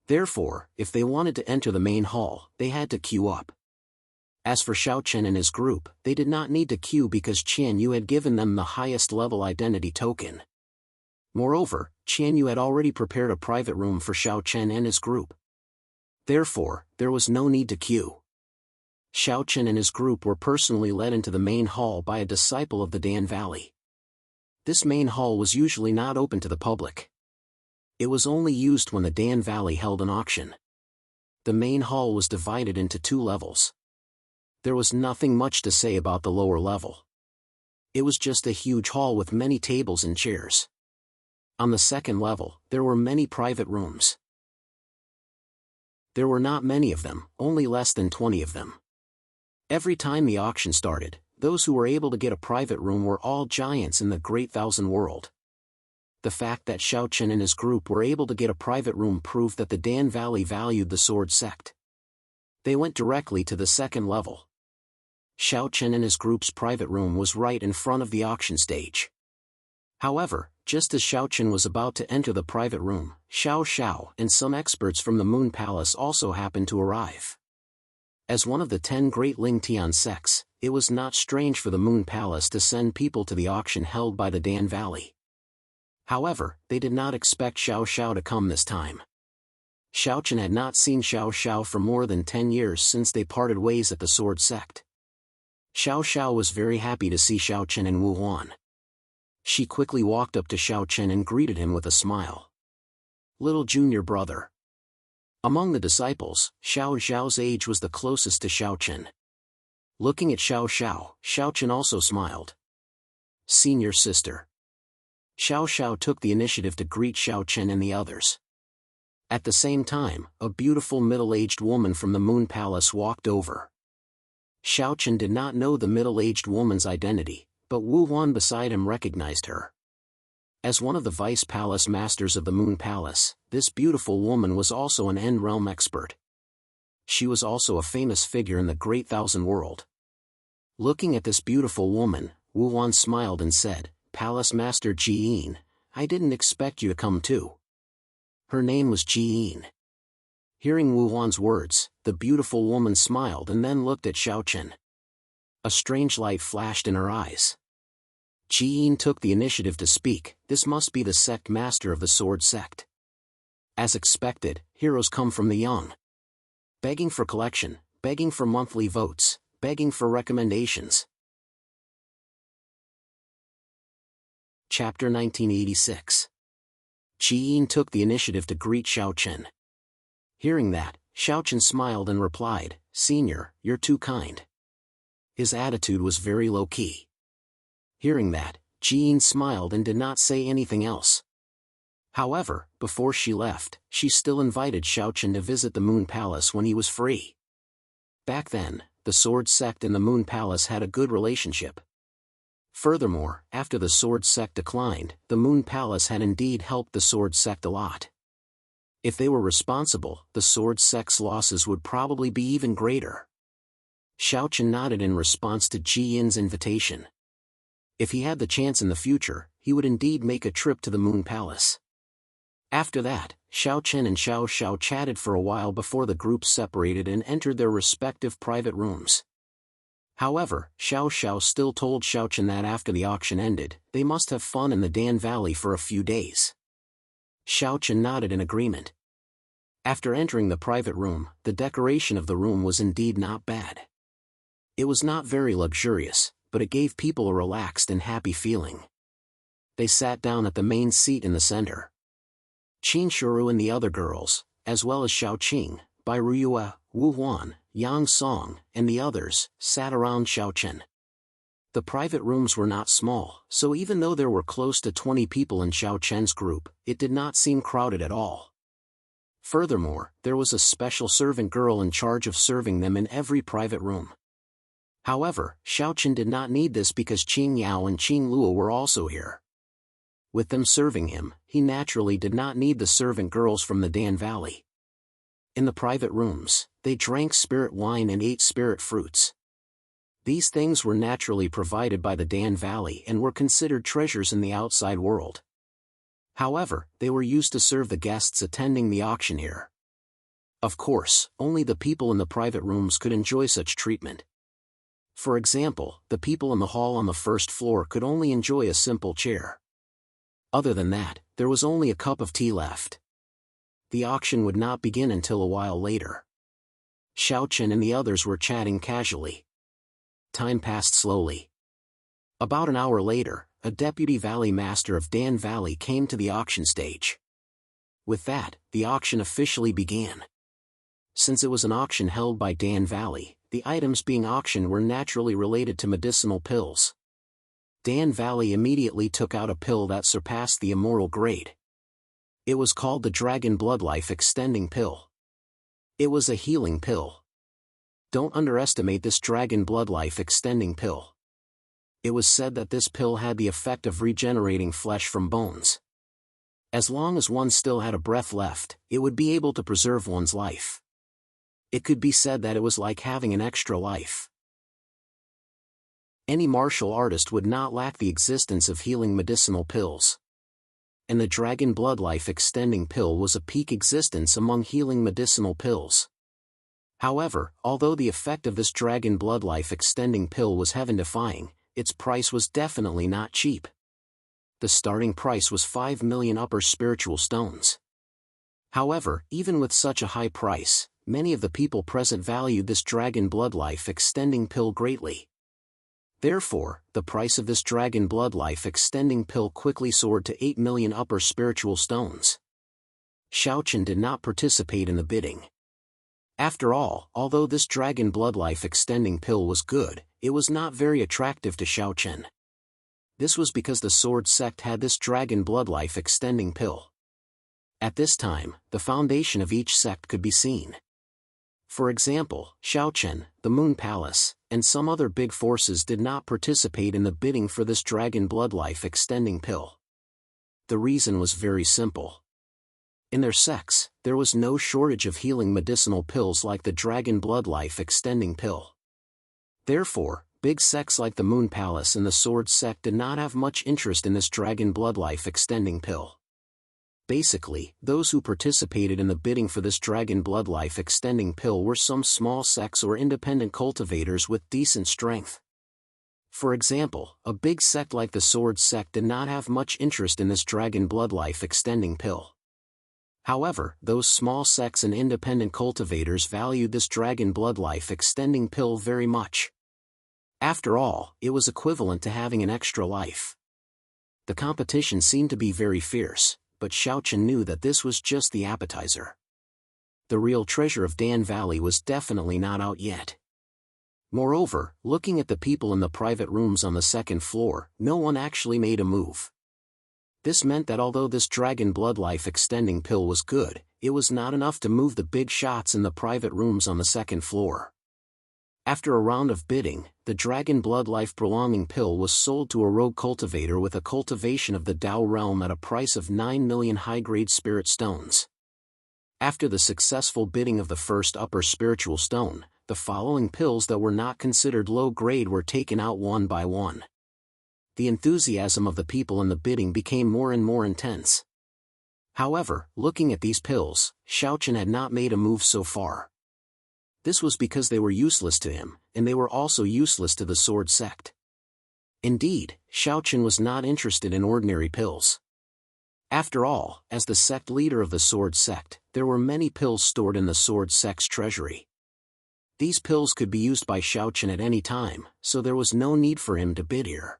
Therefore, if they wanted to enter the main hall, they had to queue up. As for Xiaoqin and his group, they did not need to queue because Qian Yu had given them the highest level identity token. Moreover, Qian Yu had already prepared a private room for Xiaoqin and his group. Therefore, there was no need to queue. Xiaoqin and his group were personally led into the main hall by a disciple of the Dan Valley. This main hall was usually not open to the public. It was only used when the Dan Valley held an auction. The main hall was divided into 2 levels. There was nothing much to say about the lower level. It was just a huge hall with many tables and chairs. On the second level, there were many private rooms. There were not many of them, only less than 20 of them. Every time the auction started, those who were able to get a private room were all giants in the Great Thousand World. The fact that Xiaoqin and his group were able to get a private room proved that the Dan Valley valued the Sword Sect. They went directly to the second level. Xiaoqin and his group's private room was right in front of the auction stage. However, just as Xiaochen was about to enter the private room, Xiao Xiao and some experts from the Moon Palace also happened to arrive. As one of the 10 great Ling Tian sects, it was not strange for the Moon Palace to send people to the auction held by the Dan Valley. However, they did not expect Xiao Xiao to come this time. Xiaochen had not seen Xiao Xiao for more than 10 years since they parted ways at the Sword Sect. Xiao Xiao was very happy to see Xiaochen and Wu Huan. She quickly walked up to Xiaochen and greeted him with a smile. Little junior brother. Among the disciples, Xiao Xiao's age was the closest to Xiaochen. Looking at Xiao Xiao, Xiaochen also smiled. Senior sister. Xiao Xiao took the initiative to greet Xiaochen and the others. At the same time, a beautiful middle-aged woman from the Moon Palace walked over. Xiaochen did not know the middle-aged woman's identity, but Wu Huan beside him recognized her. As one of the vice palace masters of the Moon Palace, this beautiful woman was also an End Realm expert. She was also a famous figure in the Great Thousand World. Looking at this beautiful woman, Wu Huan smiled and said, Palace Master Jiyin, I didn't expect you to come too. Her name was Jiyin. Hearing Wu Huan's words, the beautiful woman smiled and then looked at Xiaochen. A strange light flashed in her eyes. Jiyin took the initiative to speak, this must be the sect master of the Sword Sect. As expected, heroes come from the young. Begging for collection, begging for monthly votes, begging for recommendations. Chapter 1986. Jiyin took the initiative to greet Xiaochen. Hearing that, Xiaochen smiled and replied, Senior, you're too kind. His attitude was very low-key. Hearing that, Jiyin smiled and did not say anything else. However, before she left, she still invited Xiaochen to visit the Moon Palace when he was free. Back then, the Sword Sect and the Moon Palace had a good relationship. Furthermore, after the Sword Sect declined, the Moon Palace had indeed helped the Sword Sect a lot. If they were responsible, the Sword Sect's losses would probably be even greater. Xiaochen nodded in response to Jiyin's invitation. If he had the chance in the future, he would indeed make a trip to the Moon Palace. After that, Xiaochen and Xiao Xiao chatted for a while before the groups separated and entered their respective private rooms. However, Xiao Xiao still told Xiaochen that after the auction ended, they must have fun in the Dan Valley for a few days. Xiaochen nodded in agreement. After entering the private room, the decoration of the room was indeed not bad. It was not very luxurious, but it gave people a relaxed and happy feeling. They sat down at the main seat in the center. Qin Shuru and the other girls, as well as Xiao Qing, Bai Ruyue, Wu Huan, Yang Song, and the others, sat around Xiaochen. The private rooms were not small, so even though there were close to 20 people in Xiaochen's group, it did not seem crowded at all. Furthermore, there was a special servant girl in charge of serving them in every private room. However, Xiaochen did not need this because Qin Yao and Qin Luo were also here. With them serving him, he naturally did not need the servant girls from the Dan Valley. In the private rooms, they drank spirit wine and ate spirit fruits. These things were naturally provided by the Dan Valley and were considered treasures in the outside world. However, they were used to serve the guests attending the auction here. Of course, only the people in the private rooms could enjoy such treatment. For example, the people in the hall on the first floor could only enjoy a simple chair. Other than that, there was only a cup of tea left. The auction would not begin until a while later. Xiaochen and the others were chatting casually. Time passed slowly. About an hour later, a deputy valley master of Dan Valley came to the auction stage. With that, the auction officially began. Since it was an auction held by Dan Valley, the items being auctioned were naturally related to medicinal pills. Dan Valley immediately took out a pill that surpassed the immoral grade. It was called the Dragon Blood Life Extending Pill. It was a healing pill. Don't underestimate this Dragon Blood Life Extending Pill. It was said that this pill had the effect of regenerating flesh from bones. As long as one still had a breath left, it would be able to preserve one's life. It could be said that it was like having an extra life. Any martial artist would not lack the existence of healing medicinal pills. And the Dragon Blood Life Extending Pill was a peak existence among healing medicinal pills. However, although the effect of this Dragon Blood Life Extending Pill was heaven-defying, its price was definitely not cheap. The starting price was 5 million upper spiritual stones. However, even with such a high price, many of the people present valued this Dragon Blood Life Extending Pill greatly. Therefore, the price of this Dragon Blood Life Extending Pill quickly soared to 8 million upper spiritual stones. Xiaochen did not participate in the bidding. After all, although this Dragon Blood Life Extending Pill was good, it was not very attractive to Xiaochen. This was because the Sword Sect had this Dragon Blood Life Extending Pill. At this time, the foundation of each sect could be seen. For example, Xiaochen, the Moon Palace, and some other big forces did not participate in the bidding for this Dragon Blood Life Extending Pill. The reason was very simple. In their sects, there was no shortage of healing medicinal pills like the Dragon Blood Life Extending Pill. Therefore, big sects like the Moon Palace and the Sword Sect did not have much interest in this Dragon Blood Life Extending Pill. Basically, those who participated in the bidding for this Dragon Blood Life Extending Pill were some small sects or independent cultivators with decent strength. For example, a big sect like the Sword Sect did not have much interest in this Dragon Blood Life Extending Pill. However, those small sects and independent cultivators valued this Dragon Blood Life Extending Pill very much. After all, it was equivalent to having an extra life. The competition seemed to be very fierce, but Xiaochen knew that this was just the appetizer. The real treasure of Dan Valley was definitely not out yet. Moreover, looking at the people in the private rooms on the second floor, no one actually made a move. This meant that although this Dragon Blood Life Extending Pill was good, it was not enough to move the big shots in the private rooms on the second floor. After a round of bidding, the Dragon Blood Life Prolonging Pill was sold to a rogue cultivator with a cultivation of the Dao realm at a price of 9 million high-grade spirit stones. After the successful bidding of the first upper spiritual stone, the following pills that were not considered low-grade were taken out one by one. The enthusiasm of the people in the bidding became more and more intense. However, looking at these pills, Xiaochen had not made a move so far. This was because they were useless to him, and they were also useless to the Sword Sect. Indeed, Xiaochen was not interested in ordinary pills. After all, as the sect leader of the Sword Sect, there were many pills stored in the Sword Sect's treasury. These pills could be used by Xiaochen at any time, so there was no need for him to bid here.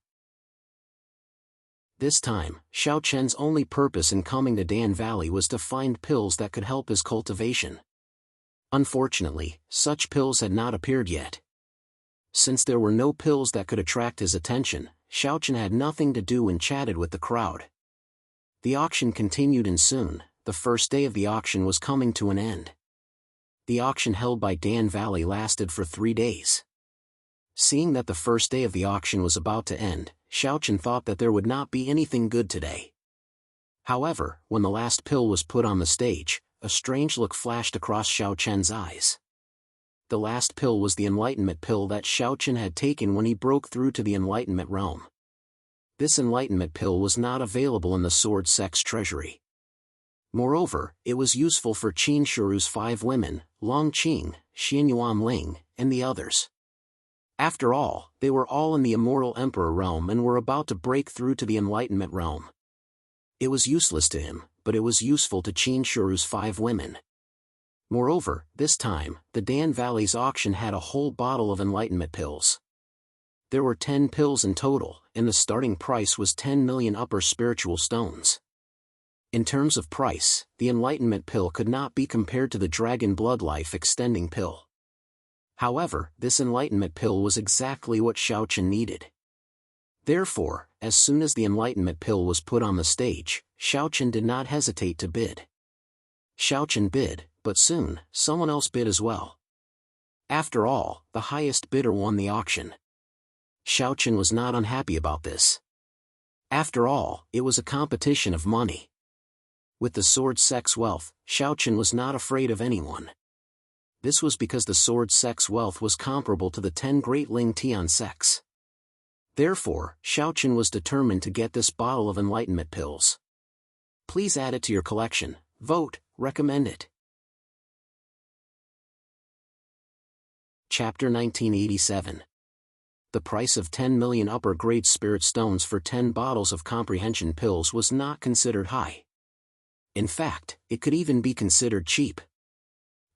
This time, Xiaochen's only purpose in coming to Dan Valley was to find pills that could help his cultivation. Unfortunately, such pills had not appeared yet. Since there were no pills that could attract his attention, Xiaochen had nothing to do and chatted with the crowd. The auction continued and soon, the first day of the auction was coming to an end. The auction held by Dan Valley lasted for 3 days. Seeing that the first day of the auction was about to end, Xiaochen thought that there would not be anything good today. However, when the last pill was put on the stage, a strange look flashed across Xiaochen's eyes. The last pill was the Enlightenment pill that Xiaochen had taken when he broke through to the Enlightenment realm. This Enlightenment pill was not available in the Sword Sect's treasury. Moreover, it was useful for Qin Shiru's 5 women, Long Qing, Xianyuan Ling, and the others. After all, they were all in the Immortal Emperor realm and were about to break through to the Enlightenment realm. It was useless to him, but it was useful to Qin Shiru's 5 women. Moreover, this time, the Dan Valley's auction had a whole bottle of Enlightenment pills. There were 10 pills in total, and the starting price was 10 million upper spiritual stones. In terms of price, the Enlightenment pill could not be compared to the Dragon Blood Life Extending Pill. However, this Enlightenment pill was exactly what Xiaochen needed. Therefore, as soon as the Enlightenment pill was put on the stage, Xiaochen did not hesitate to bid. Xiaochen bid, but soon, someone else bid as well. After all, the highest bidder won the auction. Xiaochen was not unhappy about this. After all, it was a competition of money. With the Sword Sect's wealth, Xiaochen was not afraid of anyone. This was because the Sword Sect's wealth was comparable to the 10 great Ling Tian sects. Therefore, Xiaochen was determined to get this bottle of enlightenment pills. Please add it to your collection. Vote, recommend it. Chapter 1987. The price of 10 million upper-grade spirit stones for 10 bottles of comprehension pills was not considered high. In fact, it could even be considered cheap.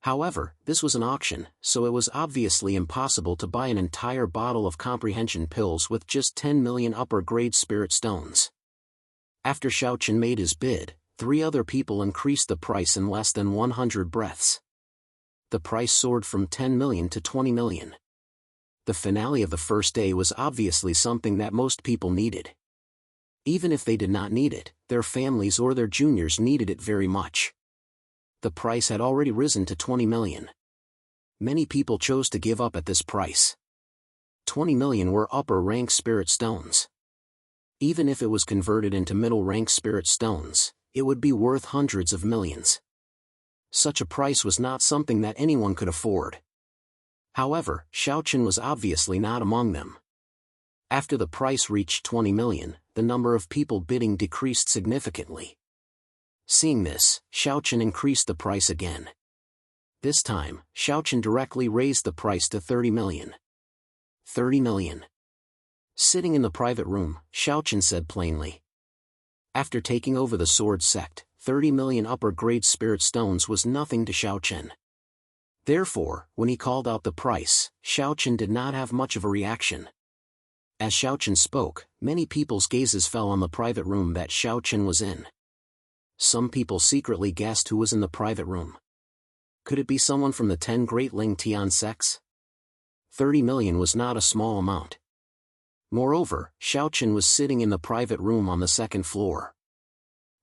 However, this was an auction, so it was obviously impossible to buy an entire bottle of comprehension pills with just 10 million upper-grade spirit stones. After Xiaochen made his bid, 3 other people increased the price in less than 100 breaths. The price soared from 10 million to 20 million. The finale of the first day was obviously something that most people needed. Even if they did not need it, their families or their juniors needed it very much. The price had already risen to 20 million. Many people chose to give up at this price. 20 million were upper-rank spirit stones. Even if it was converted into middle-rank spirit stones, it would be worth hundreds of millions. Such a price was not something that anyone could afford. However, Xiaochen was obviously not among them. After the price reached 20 million, the number of people bidding decreased significantly. Seeing this, Xiaochen increased the price again. This time, Xiaochen directly raised the price to 30 million. 30 million. Sitting in the private room, Xiaochen said plainly. After taking over the sword sect, 30 million upper-grade spirit stones was nothing to Xiaochen. Therefore, when he called out the price, Xiaochen did not have much of a reaction. As Xiaochen spoke, many people's gazes fell on the private room that Xiaochen was in. Some people secretly guessed who was in the private room. Could it be someone from the 10 Great Ling Tian sects? 30 million was not a small amount. Moreover, Xiaochen was sitting in the private room on the 2nd floor.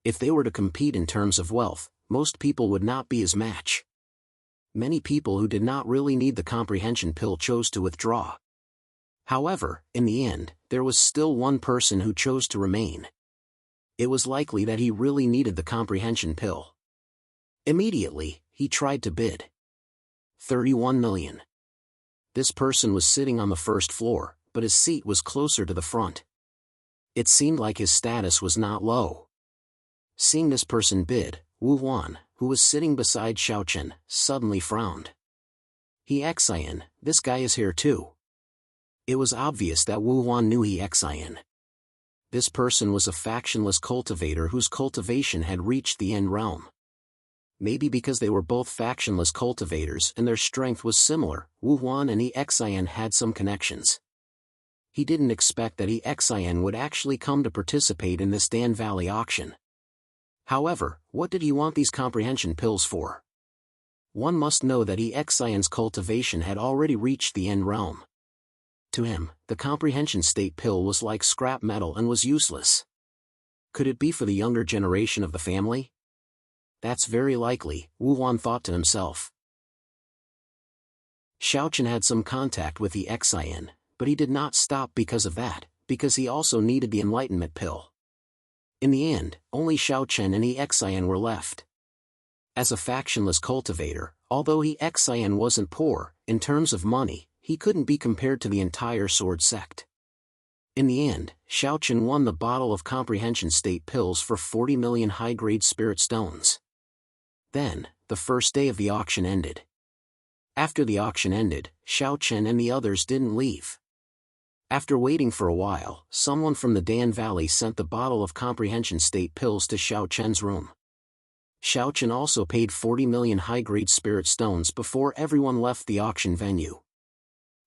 If they were to compete in terms of wealth, most people would not be his match. Many people who did not really need the comprehension pill chose to withdraw. However, in the end, there was still one person who chose to remain. It was likely that he really needed the comprehension pill. Immediately, he tried to bid. 31 million. This person was sitting on the 1st floor, but his seat was closer to the front. It seemed like his status was not low. Seeing this person bid, Wu Huan, who was sitting beside Xiaochen, suddenly frowned. He Xian, this guy is here too. It was obvious that Wu Huan knew he Xian. This person was a factionless cultivator whose cultivation had reached the end realm. Maybe because they were both factionless cultivators and their strength was similar, Wu Huan and Xian had some connections. He didn't expect that Xian would actually come to participate in this Dan Valley auction. However, what did he want these comprehension pills for? One must know that Xian's cultivation had already reached the end realm. To him, the comprehension state pill was like scrap metal and was useless. Could it be for the younger generation of the family? That's very likely, Wu Huan thought to himself. Xiaochen had some contact with Xian, but he did not stop because of that, because he also needed the enlightenment pill. In the end, only Xiaochen and Xian were left. As a factionless cultivator, although Xian wasn't poor, in terms of money, he couldn't be compared to the entire sword sect. In the end, Xiaochen won the bottle of comprehension state pills for 40 million high-grade spirit stones. Then, the first day of the auction ended. After the auction ended, Xiaochen and the others didn't leave. After waiting for a while, someone from the Dan Valley sent the bottle of comprehension state pills to Xiaochen's room. Xiaochen also paid 40 million high-grade spirit stones before everyone left the auction venue.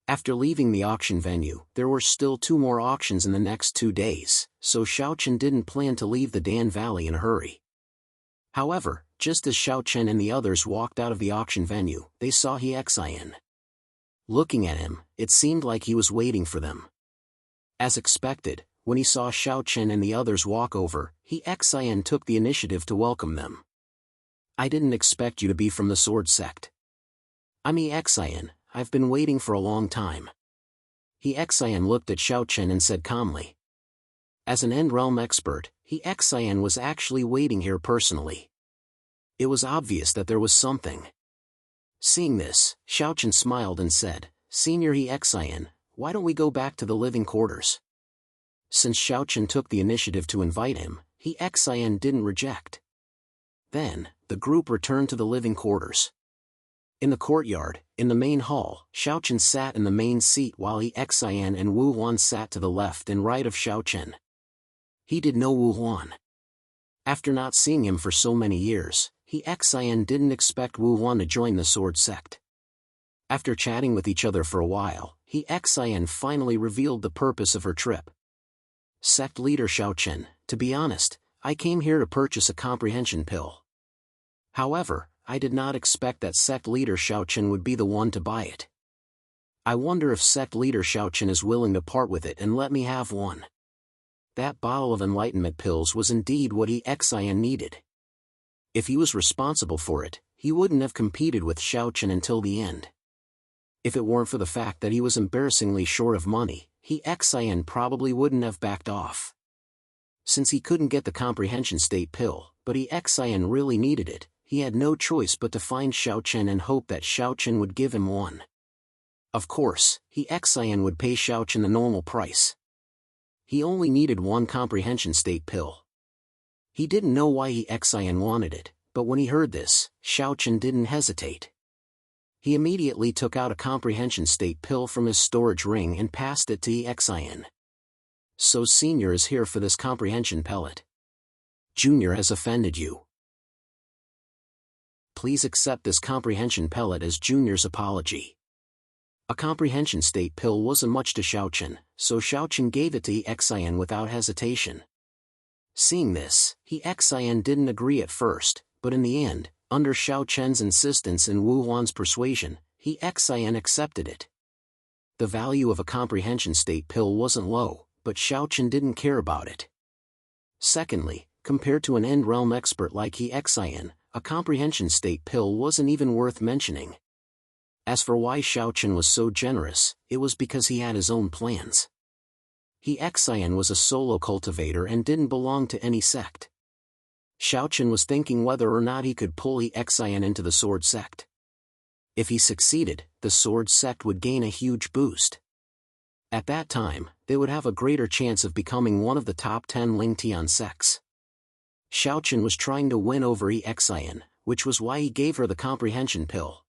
After leaving the auction venue, there were still 2 more auctions in the next 2 days, so Xiaochen didn't plan to leave the Dan Valley in a hurry. However, just as Xiaochen and the others walked out of the auction venue, they saw Xian. Looking at him, it seemed like he was waiting for them. As expected, when he saw Xiaochen and the others walk over, Xian took the initiative to welcome them. I didn't expect you to be from the sword sect. I'm Xian. I've been waiting for a long time. Xian looked at Xiaochen and said calmly. As an End Realm expert, Xian was actually waiting here personally. It was obvious that there was something. Seeing this, Xiaochen smiled and said, Senior Xian, why don't we go back to the living quarters? Since Xiaochen took the initiative to invite him, he Xian didn't reject. Then, the group returned to the living quarters. In the courtyard, in the main hall, Xiaochen sat in the main seat while he Xian and Wu Huan sat to the left and right of Xiaochen. He did know Wu Huan. After not seeing him for so many years, he Xian didn't expect Wu Huan to join the sword sect. After chatting with each other for a while, he Xian finally revealed the purpose of her trip. Sect leader Xiaochen, to be honest, I came here to purchase a comprehension pill. However, I did not expect that sect leader Xiaochen would be the one to buy it. I wonder if sect leader Xiaochen is willing to part with it and let me have one. That bottle of enlightenment pills was indeed what he Xian needed. If he was responsible for it, he wouldn't have competed with Xiaochen until the end. If it weren't for the fact that he was embarrassingly short of money, he Xian probably wouldn't have backed off. Since he couldn't get the comprehension state pill, but he Xian really needed it, he had no choice but to find Xiaochen and hope that Xiaochen would give him one. Of course, he Xian would pay Xiaochen the normal price. He only needed one comprehension state pill. He didn't know why he Xian wanted it, but when he heard this, Xiaochen didn't hesitate. He immediately took out a comprehension state pill from his storage ring and passed it to Xian. So Senior is here for this comprehension pellet. Junior has offended you. Please accept this comprehension pellet as Junior's apology. A comprehension state pill wasn't much to Xiaochen, so Xiaochen gave it to Xian without hesitation. Seeing this, Xian didn't agree at first, but in the end, under Xiaochen's insistence and Wu Huan's persuasion, Xian accepted it. The value of a comprehension state pill wasn't low, but Xiaochen didn't care about it. Secondly, compared to an end realm expert like Xian, a comprehension state pill wasn't even worth mentioning. As for why Xiaochen was so generous, it was because he had his own plans. Xian was a solo cultivator and didn't belong to any sect. Xiaochen was thinking whether or not he could pull Xian into the sword sect. If he succeeded, the sword sect would gain a huge boost. At that time, they would have a greater chance of becoming one of the top 10 Lingtian sects. Xiaochen was trying to win over Xian, which was why he gave her the comprehension pill.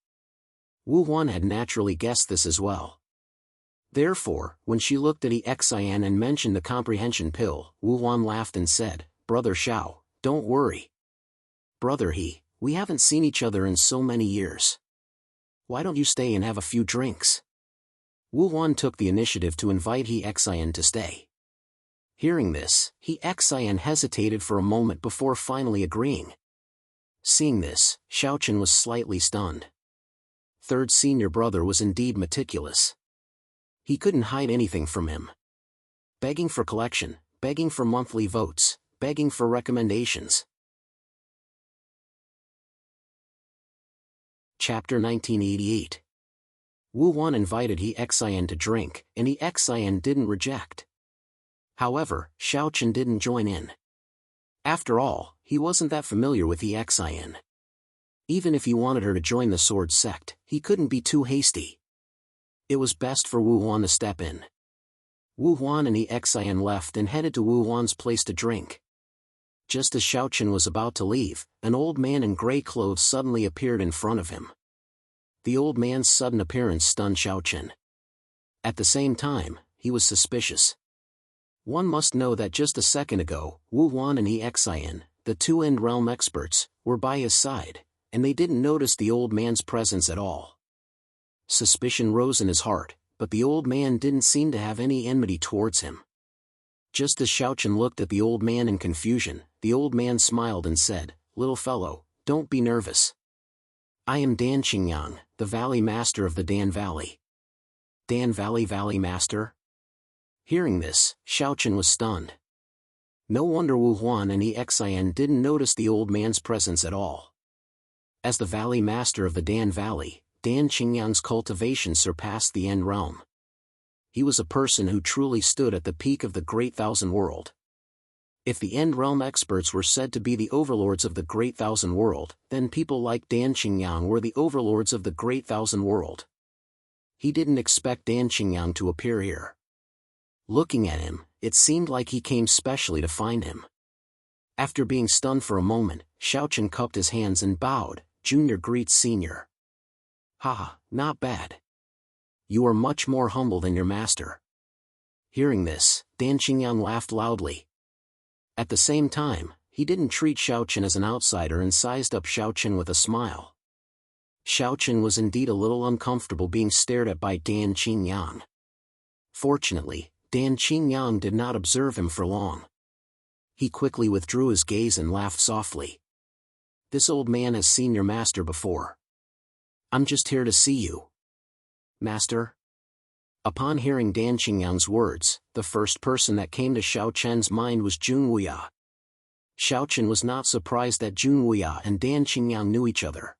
Wu Huan had naturally guessed this as well. Therefore, when she looked at Xian and mentioned the comprehension pill, Wu Huan laughed and said, "Brother Xiao, don't worry. Brother we haven't seen each other in so many years. Why don't you stay and have a few drinks?" Wu Huan took the initiative to invite Xian to stay. Hearing this, Xian hesitated for a moment before finally agreeing. Seeing this, Xiaochen was slightly stunned. Third senior brother was indeed meticulous. He couldn't hide anything from him. Begging for collection, begging for monthly votes, begging for recommendations. Chapter 1988. Wu Huan invited Xian to drink, and Xian didn't reject. However, Xiaochen didn't join in. After all, he wasn't that familiar with Xian. Even if he wanted her to join the sword sect, he couldn't be too hasty. It was best for Wu Huan to step in. Wu Huan and Xian left and headed to Wu Huan's place to drink. Just as Xiaochen was about to leave, an old man in gray clothes suddenly appeared in front of him. The old man's sudden appearance stunned Xiaochen. At the same time, he was suspicious. One must know that just a second ago, Wu Huan and Xian, the two end realm experts, were by his side, and they didn't notice the old man's presence at all. Suspicion rose in his heart, but the old man didn't seem to have any enmity towards him. Just as Xiaochen looked at the old man in confusion, the old man smiled and said, "Little fellow, don't be nervous. I am Dan Qingyang, the Valley Master of the Dan Valley." Dan Valley Master? Hearing this, Xiaochen was stunned. No wonder Wu Huan and Xian didn't notice the old man's presence at all. As the Valley Master of the Dan Valley, Dan Qingyang's cultivation surpassed the end realm. He was a person who truly stood at the peak of the Great Thousand World. If the end realm experts were said to be the overlords of the Great Thousand World, then people like Dan Qingyang were the overlords of the Great Thousand World. He didn't expect Dan Qingyang to appear here. Looking at him, It seemed like he came specially to find him. After being stunned for a moment, Xiaochen cupped his hands and bowed. Junior greets senior. Haha, not bad. You are much more humble than your master. Hearing this, Dan Qingyang laughed loudly. At the same time, he didn't treat Xiaochen as an outsider and sized up Xiaochen with a smile. Xiaochen was indeed a little uncomfortable being stared at by Dan Qingyang. Fortunately, Dan Qingyang did not observe him for long. He quickly withdrew his gaze and laughed softly. This old man has seen your master before. I'm just here to see you. Master? Upon hearing Dan Qingyang's words, the first person that came to Xiaochen's mind was Jun Wuya. Xiaochen was not surprised that Jun Wuya and Dan Qingyang knew each other.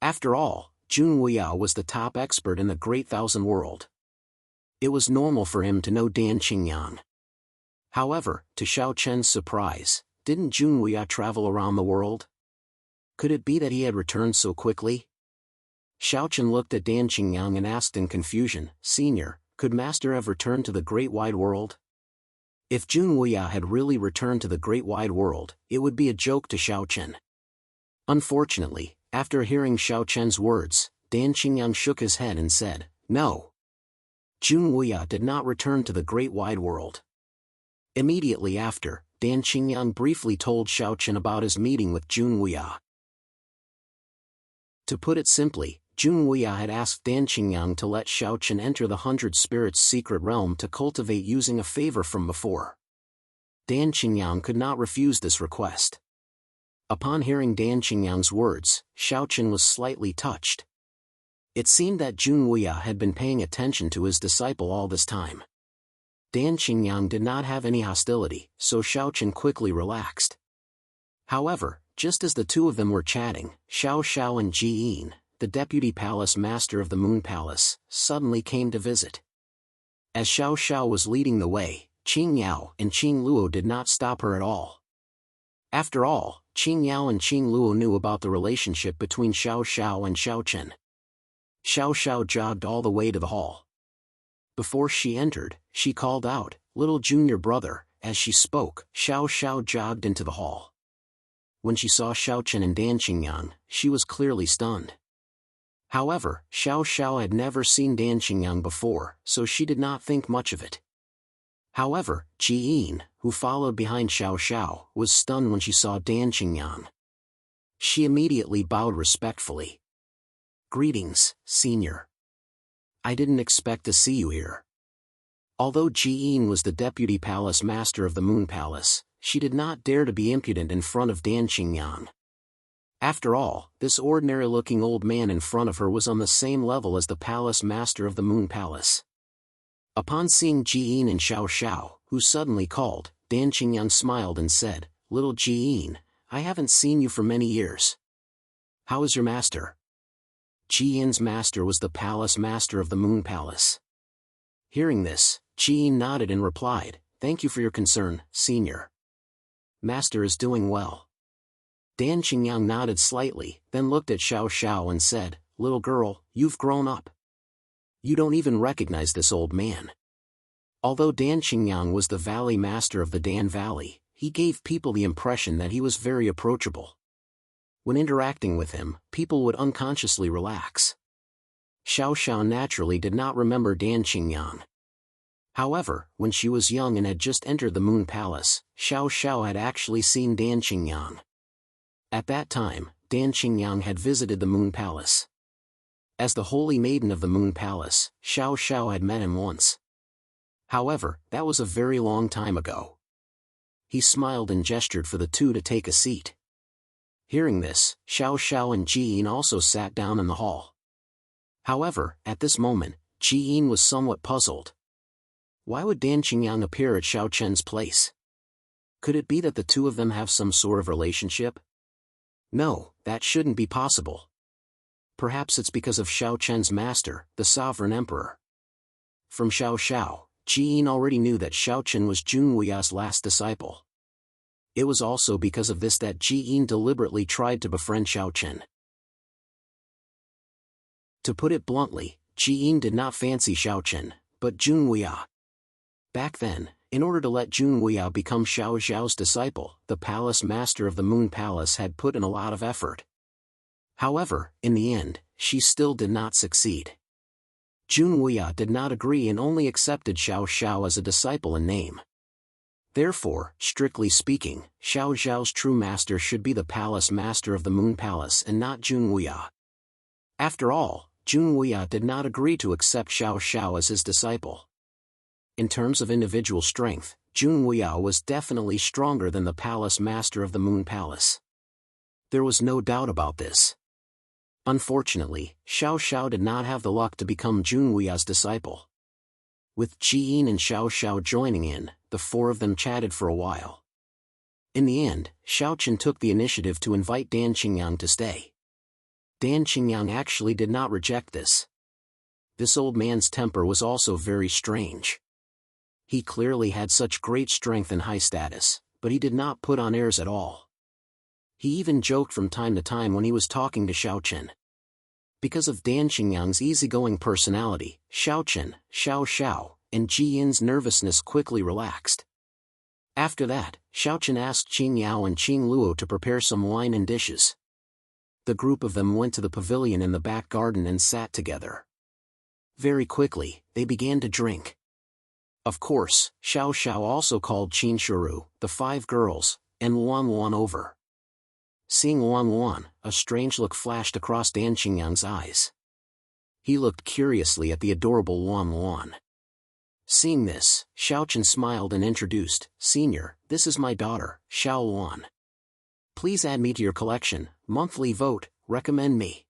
After all, Jun Wuya was the top expert in the Great Thousand World. It was normal for him to know Dan Qingyang. However, to Xiaochen's surprise, didn't Jun Wuya travel around the world? Could it be that he had returned so quickly? Xiaochen looked at Dan Qingyang and asked in confusion, Senior, could Master have returned to the Great Wide World? If Jun Wuya had really returned to the Great Wide World, it would be a joke to Xiaochen. Unfortunately, after hearing Xiaochen's words, Dan Qingyang shook his head and said, No. Jun Wuya did not return to the Great Wide World. Immediately after, Dan Qingyang briefly told Xiaochen about his meeting with Jun Wuya. To put it simply, Jun Wuya had asked Dan Qingyang to let Xiaochen enter the 100 Spirits' secret realm to cultivate using a favor from before. Dan Qingyang could not refuse this request. Upon hearing Dan Qingyang's words, Xiaochen was slightly touched. It seemed that Jun Wuya had been paying attention to his disciple all this time. Dan Qingyang did not have any hostility, so Xiaochen quickly relaxed. However, just as the two of them were chatting, Xiao Xiao and Ji Yin, the deputy palace master of the Moon Palace, suddenly came to visit. As Xiao Xiao was leading the way, Qing Yao and Qing Luo did not stop her at all. After all, Qing Yao and Qing Luo knew about the relationship between Xiao Xiao and Xiaochen. Xiao Xiao jogged all the way to the hall. Before she entered, she called out, Little junior brother. As she spoke, Xiao Xiao jogged into the hall. When she saw Xiaochen and Dan Qingyang, she was clearly stunned. However, Xiao Xiao had never seen Dan Qingyang before, so she did not think much of it. However, Ji Yin, who followed behind Xiao Xiao, was stunned when she saw Dan Qingyang. She immediately bowed respectfully. Greetings, senior. I didn't expect to see you here. Although Ji Yin was the deputy palace master of the Moon Palace, she did not dare to be impudent in front of Dan Qingyang. After all, this ordinary-looking old man in front of her was on the same level as the palace master of the Moon Palace. Upon seeing Ji Yin and Xiao Xiao, who suddenly called, Dan Qingyang smiled and said, Little Ji Yin, I haven't seen you for many years. How is your master? Ji Yin's master was the palace master of the Moon Palace. Hearing this, Ji Yin nodded and replied, Thank you for your concern, senior. Master is doing well. Dan Qingyang nodded slightly, then looked at Xiao Xiao and said, Little girl, you've grown up. You don't even recognize this old man. Although Dan Qingyang was the valley master of the Dan Valley, he gave people the impression that he was very approachable. When interacting with him, people would unconsciously relax. Xiao Xiao naturally did not remember Dan Qingyang. However, when she was young and had just entered the Moon Palace, Xiao Xiao had actually seen Dan Qingyang. At that time, Dan Qingyang had visited the Moon Palace. As the Holy Maiden of the Moon Palace, Xiao Xiao had met him once. However, that was a very long time ago. He smiled and gestured for the two to take a seat. Hearing this, Xiao Xiao and Ji Yin also sat down in the hall. However, at this moment, Ji Yin was somewhat puzzled. Why would Dan Qingyang appear at Xiaochen's place? Could it be that the two of them have some sort of relationship? No, that shouldn't be possible. Perhaps it's because of Xiaochen's master, the Sovereign Emperor. From Xiao Xiao, Ji Yin already knew that Xiaochen was Jun Wuya's last disciple. It was also because of this that Ji Yin deliberately tried to befriend Xiaochen. To put it bluntly, Ji Yin did not fancy Xiaochen, but Jun Wuya. Back then, In order to let Jun Wuya become Xiao Zhao's disciple, the palace master of the Moon Palace had put in a lot of effort. However, in the end, she still did not succeed. Jun Wuya did not agree and only accepted Xiao Zhao as a disciple in name. Therefore, strictly speaking, Xiao Zhao's true master should be the palace master of the Moon Palace and not Jun Wuya. After all, Jun Wuya did not agree to accept Xiao Zhao as his disciple. In terms of individual strength, Jun Wuya was definitely stronger than the palace master of the Moon Palace. There was no doubt about this. Unfortunately, Xiao Zhao did not have the luck to become Jun Wuya's disciple. With Jiyin and Xiao Zhao joining in, the four of them chatted for a while. In the end, Xiaochen took the initiative to invite Dan Qingyang to stay. Dan Qingyang actually did not reject this. This old man's temper was also very strange. He clearly had such great strength and high status, but he did not put on airs at all. He even joked from time to time when he was talking to Xiaochen. Because of Dan Qingyang's easygoing personality, Xiaochen, Xiao Xiao, and Jiyin's nervousness quickly relaxed. After that, Xiaochen asked Qing Yao and Qing Luo to prepare some wine and dishes. The group of them went to the pavilion in the back garden and sat together. Very quickly, they began to drink. Of course, Xiao Xiao also called Qin Shuru, the 5 girls, and Luan Luan over. Seeing Luan Luan, a strange look flashed across Dan Qingyang's eyes. He looked curiously at the adorable Luan Luan. Seeing this, Xiaochen smiled and introduced, "Senior, this is my daughter, Xiao Luan. Please add me to your collection, monthly vote, recommend me."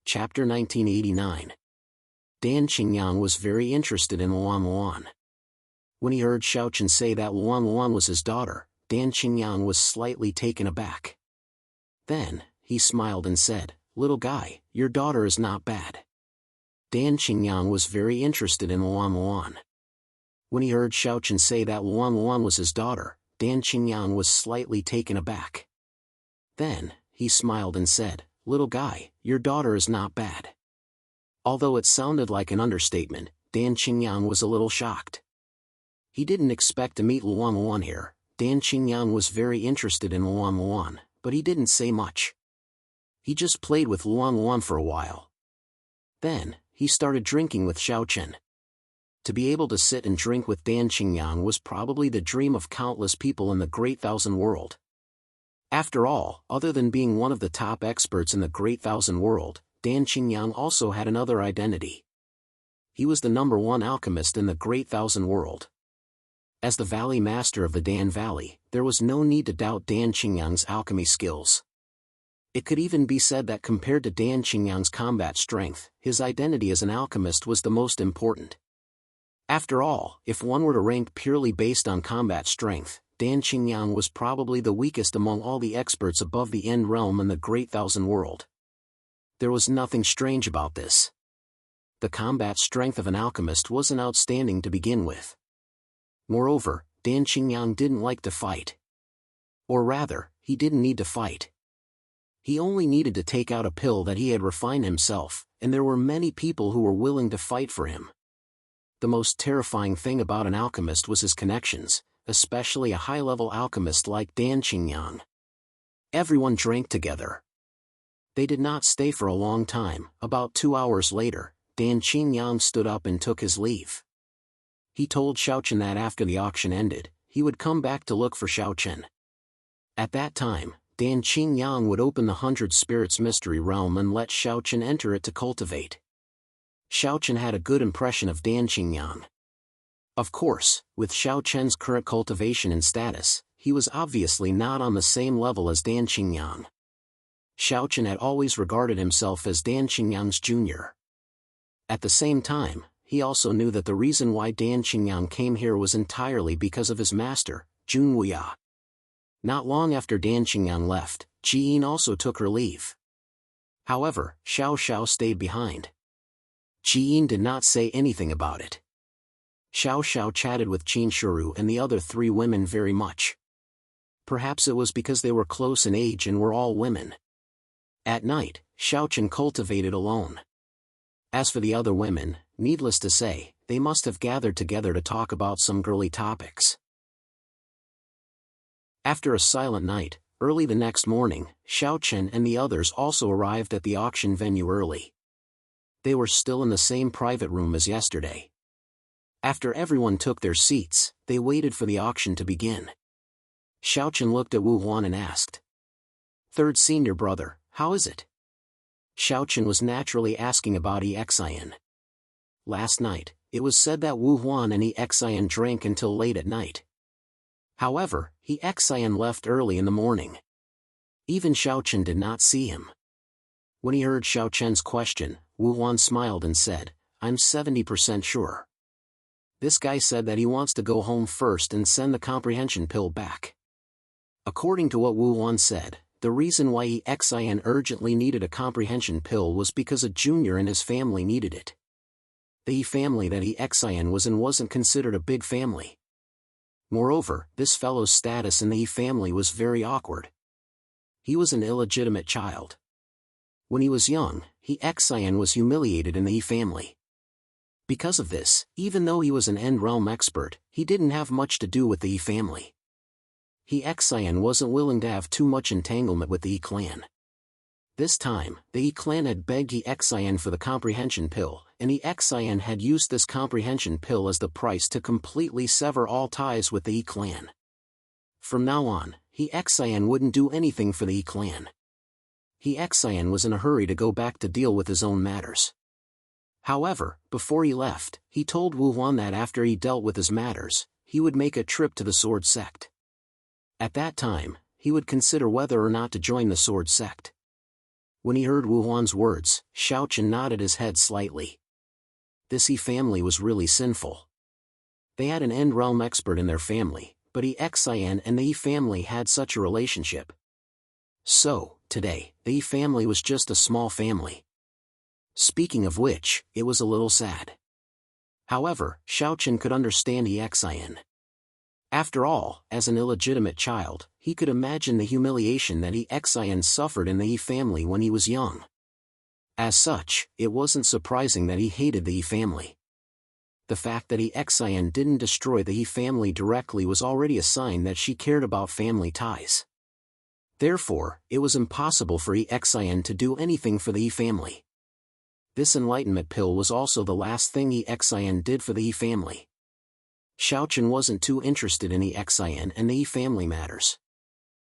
Chapter 1989. Dan Qingyang was very interested in Luan Luan. When he heard Xiaochen say that Luan Luan was his daughter, Dan Qingyang was slightly taken aback. Then, he smiled and said, "Little guy, your daughter is not bad." Dan Qingyang was very interested in Luan Luan. When he heard Xiaochen say that Luan Luan was his daughter, Dan Qingyang was slightly taken aback. Then, he smiled and said, "Little guy, your daughter is not bad." Although it sounded like an understatement, Dan Qingyang was a little shocked. He didn't expect to meet Luan Luan here. Dan Qingyang was very interested in Luan Luan, but he didn't say much. He just played with Luan Luan for a while. Then, he started drinking with Xiaochen. To be able to sit and drink with Dan Qingyang was probably the dream of countless people in the Great Thousand World. After all, other than being one of the top experts in the Great Thousand World, Dan Qingyang also had another identity. He was the #1 alchemist in the Great Thousand World. As the Valley Master of the Dan Valley, there was no need to doubt Dan Qingyang's alchemy skills. It could even be said that compared to Dan Qingyang's combat strength, his identity as an alchemist was the most important. After all, if one were to rank purely based on combat strength, Dan Qingyang was probably the weakest among all the experts above the End Realm in the Great Thousand World. There was nothing strange about this. The combat strength of an alchemist wasn't outstanding to begin with. Moreover, Dan Qingyang didn't like to fight. Or rather, he didn't need to fight. He only needed to take out a pill that he had refined himself, and there were many people who were willing to fight for him. The most terrifying thing about an alchemist was his connections, especially a high-level alchemist like Dan Qingyang. Everyone drank together. They did not stay for a long time. About 2 hours later, Dan Qingyang stood up and took his leave. He told Xiaochen that after the auction ended, he would come back to look for Xiaochen. At that time, Dan Qingyang would open the 100 Spirits Mystery Realm and let Xiaochen enter it to cultivate. Xiaochen had a good impression of Dan Qingyang. Of course, with Xiaochen's current cultivation and status, he was obviously not on the same level as Dan Qingyang. Xiaochen had always regarded himself as Dan Qingyang's junior. At the same time, he also knew that the reason why Dan Qingyang came here was entirely because of his master, Jun Wuya. Not long after Dan Qingyang left, Jiyin also took her leave. However, Xiao Xiao stayed behind. Jiyin did not say anything about it. Xiao Xiao chatted with Qin Shuru and the other 3 women very much. Perhaps it was because they were close in age and were all women. At night, Xiaochen cultivated alone. As for the other women, needless to say, they must have gathered together to talk about some girly topics. After a silent night, early the next morning, Xiao Chen and the others also arrived at the auction venue early. They were still in the same private room as yesterday. After everyone took their seats, they waited for the auction to begin. Xiao Chen looked at Wu Huan and asked, "Third senior brother, how is it?" Xiao Chen was naturally asking about Exian. Last night, it was said that Wu Huan and Exian drank until late at night. However, Exian left early in the morning. Even Xiao Chen did not see him. When he heard Xiao Chen's question, Wu Huan smiled and said, "I'm 70% sure. This guy said that he wants to go home first and send the comprehension pill back." According to what Wu Huan said, the reason why Exian urgently needed a comprehension pill was because a junior in his family needed it. The family that Exian was in wasn't considered a big family. Moreover, this fellow's status in the family was very awkward. He was an illegitimate child. When he was young, Exian was humiliated in the family. Because of this, even though he was an End Realm expert, he didn't have much to do with the family. Exian wasn't willing to have too much entanglement with the clan. This time, the clan had begged Exian for the comprehension pill, and Exian had used this comprehension pill as the price to completely sever all ties with the clan. From now on, Exian wouldn't do anything for the clan. Exian was in a hurry to go back to deal with his own matters. However, before he left, he told Wu Huan that after he dealt with his matters, he would make a trip to the Sword Sect. At that time, he would consider whether or not to join the Sword Sect. When he heard Wu Huan's words, Xiao Chen nodded his head slightly. This family was really sinful. They had an End Realm expert in their family, but Exian and the family had such a relationship. So, today, the family was just a small family. Speaking of which, it was a little sad. However, Xiao Chen could understand Exian. After all, as an illegitimate child, he could imagine the humiliation that Exian suffered in the family when he was young. As such, it wasn't surprising that he hated the family. The fact that Exian didn't destroy the family directly was already a sign that she cared about family ties. Therefore, it was impossible for Exian to do anything for the family. This enlightenment pill was also the last thing Exian did for the family. Xiao Chen wasn't too interested in Exian and the family matters.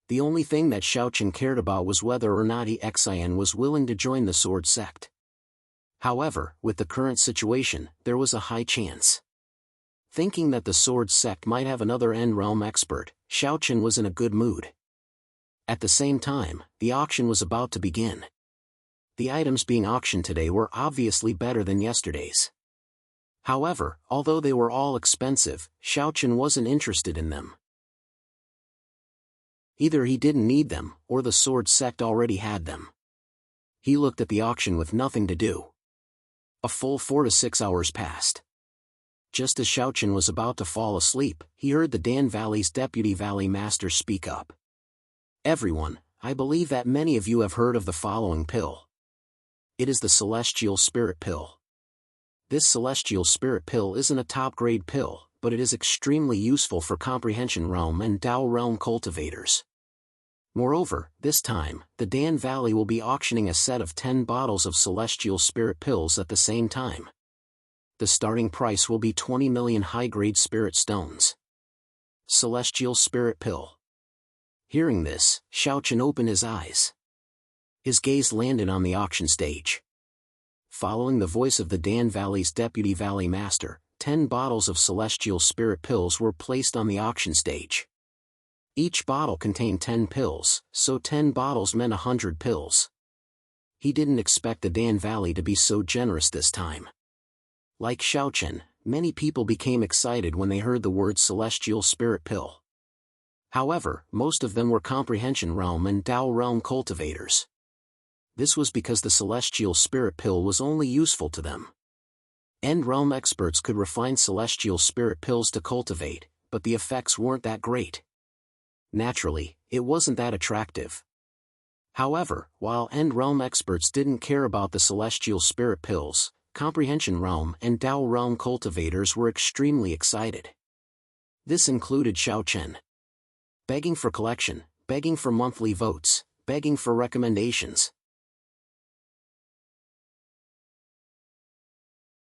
The only thing that Xiao Chen cared about was whether or not Exian was willing to join the Sword Sect. However, with the current situation, there was a high chance. Thinking that the Sword Sect might have another End Realm expert, Xiao Chen was in a good mood. At the same time, the auction was about to begin. The items being auctioned today were obviously better than yesterday's. However, although they were all expensive, Xiao Chen wasn't interested in them. Either he didn't need them, or the Sword Sect already had them. He looked at the auction with nothing to do. A full 4 to 6 hours passed. Just as Xiao Chen was about to fall asleep, he heard the Dan Valley's Deputy Valley Master speak up. "Everyone, I believe that many of you have heard of the following pill. It is the Celestial Spirit Pill. This Celestial Spirit Pill isn't a top-grade pill, but it is extremely useful for Comprehension Realm and Dao Realm cultivators. Moreover, this time, the Dan Valley will be auctioning a set of 10 bottles of Celestial Spirit Pills at the same time. The starting price will be 20 million high-grade Spirit Stones. Celestial Spirit Pill." Hearing this, Xiao Chen opened his eyes. His gaze landed on the auction stage. Following the voice of the Dan Valley's Deputy Valley Master, 10 bottles of Celestial Spirit Pills were placed on the auction stage. Each bottle contained 10 pills, so 10 bottles meant 100 pills. He didn't expect the Dan Valley to be so generous this time. Like Xiao Chen, many people became excited when they heard the word Celestial Spirit Pill. However, most of them were Comprehension Realm and Dao Realm cultivators. This was because the Celestial Spirit Pill was only useful to them. End Realm experts could refine Celestial Spirit Pills to cultivate, but the effects weren't that great. Naturally, it wasn't that attractive. However, while End Realm experts didn't care about the Celestial Spirit Pills, Comprehension Realm and Dao Realm cultivators were extremely excited. This included Xiaochen. Begging for collection, begging for monthly votes, begging for recommendations.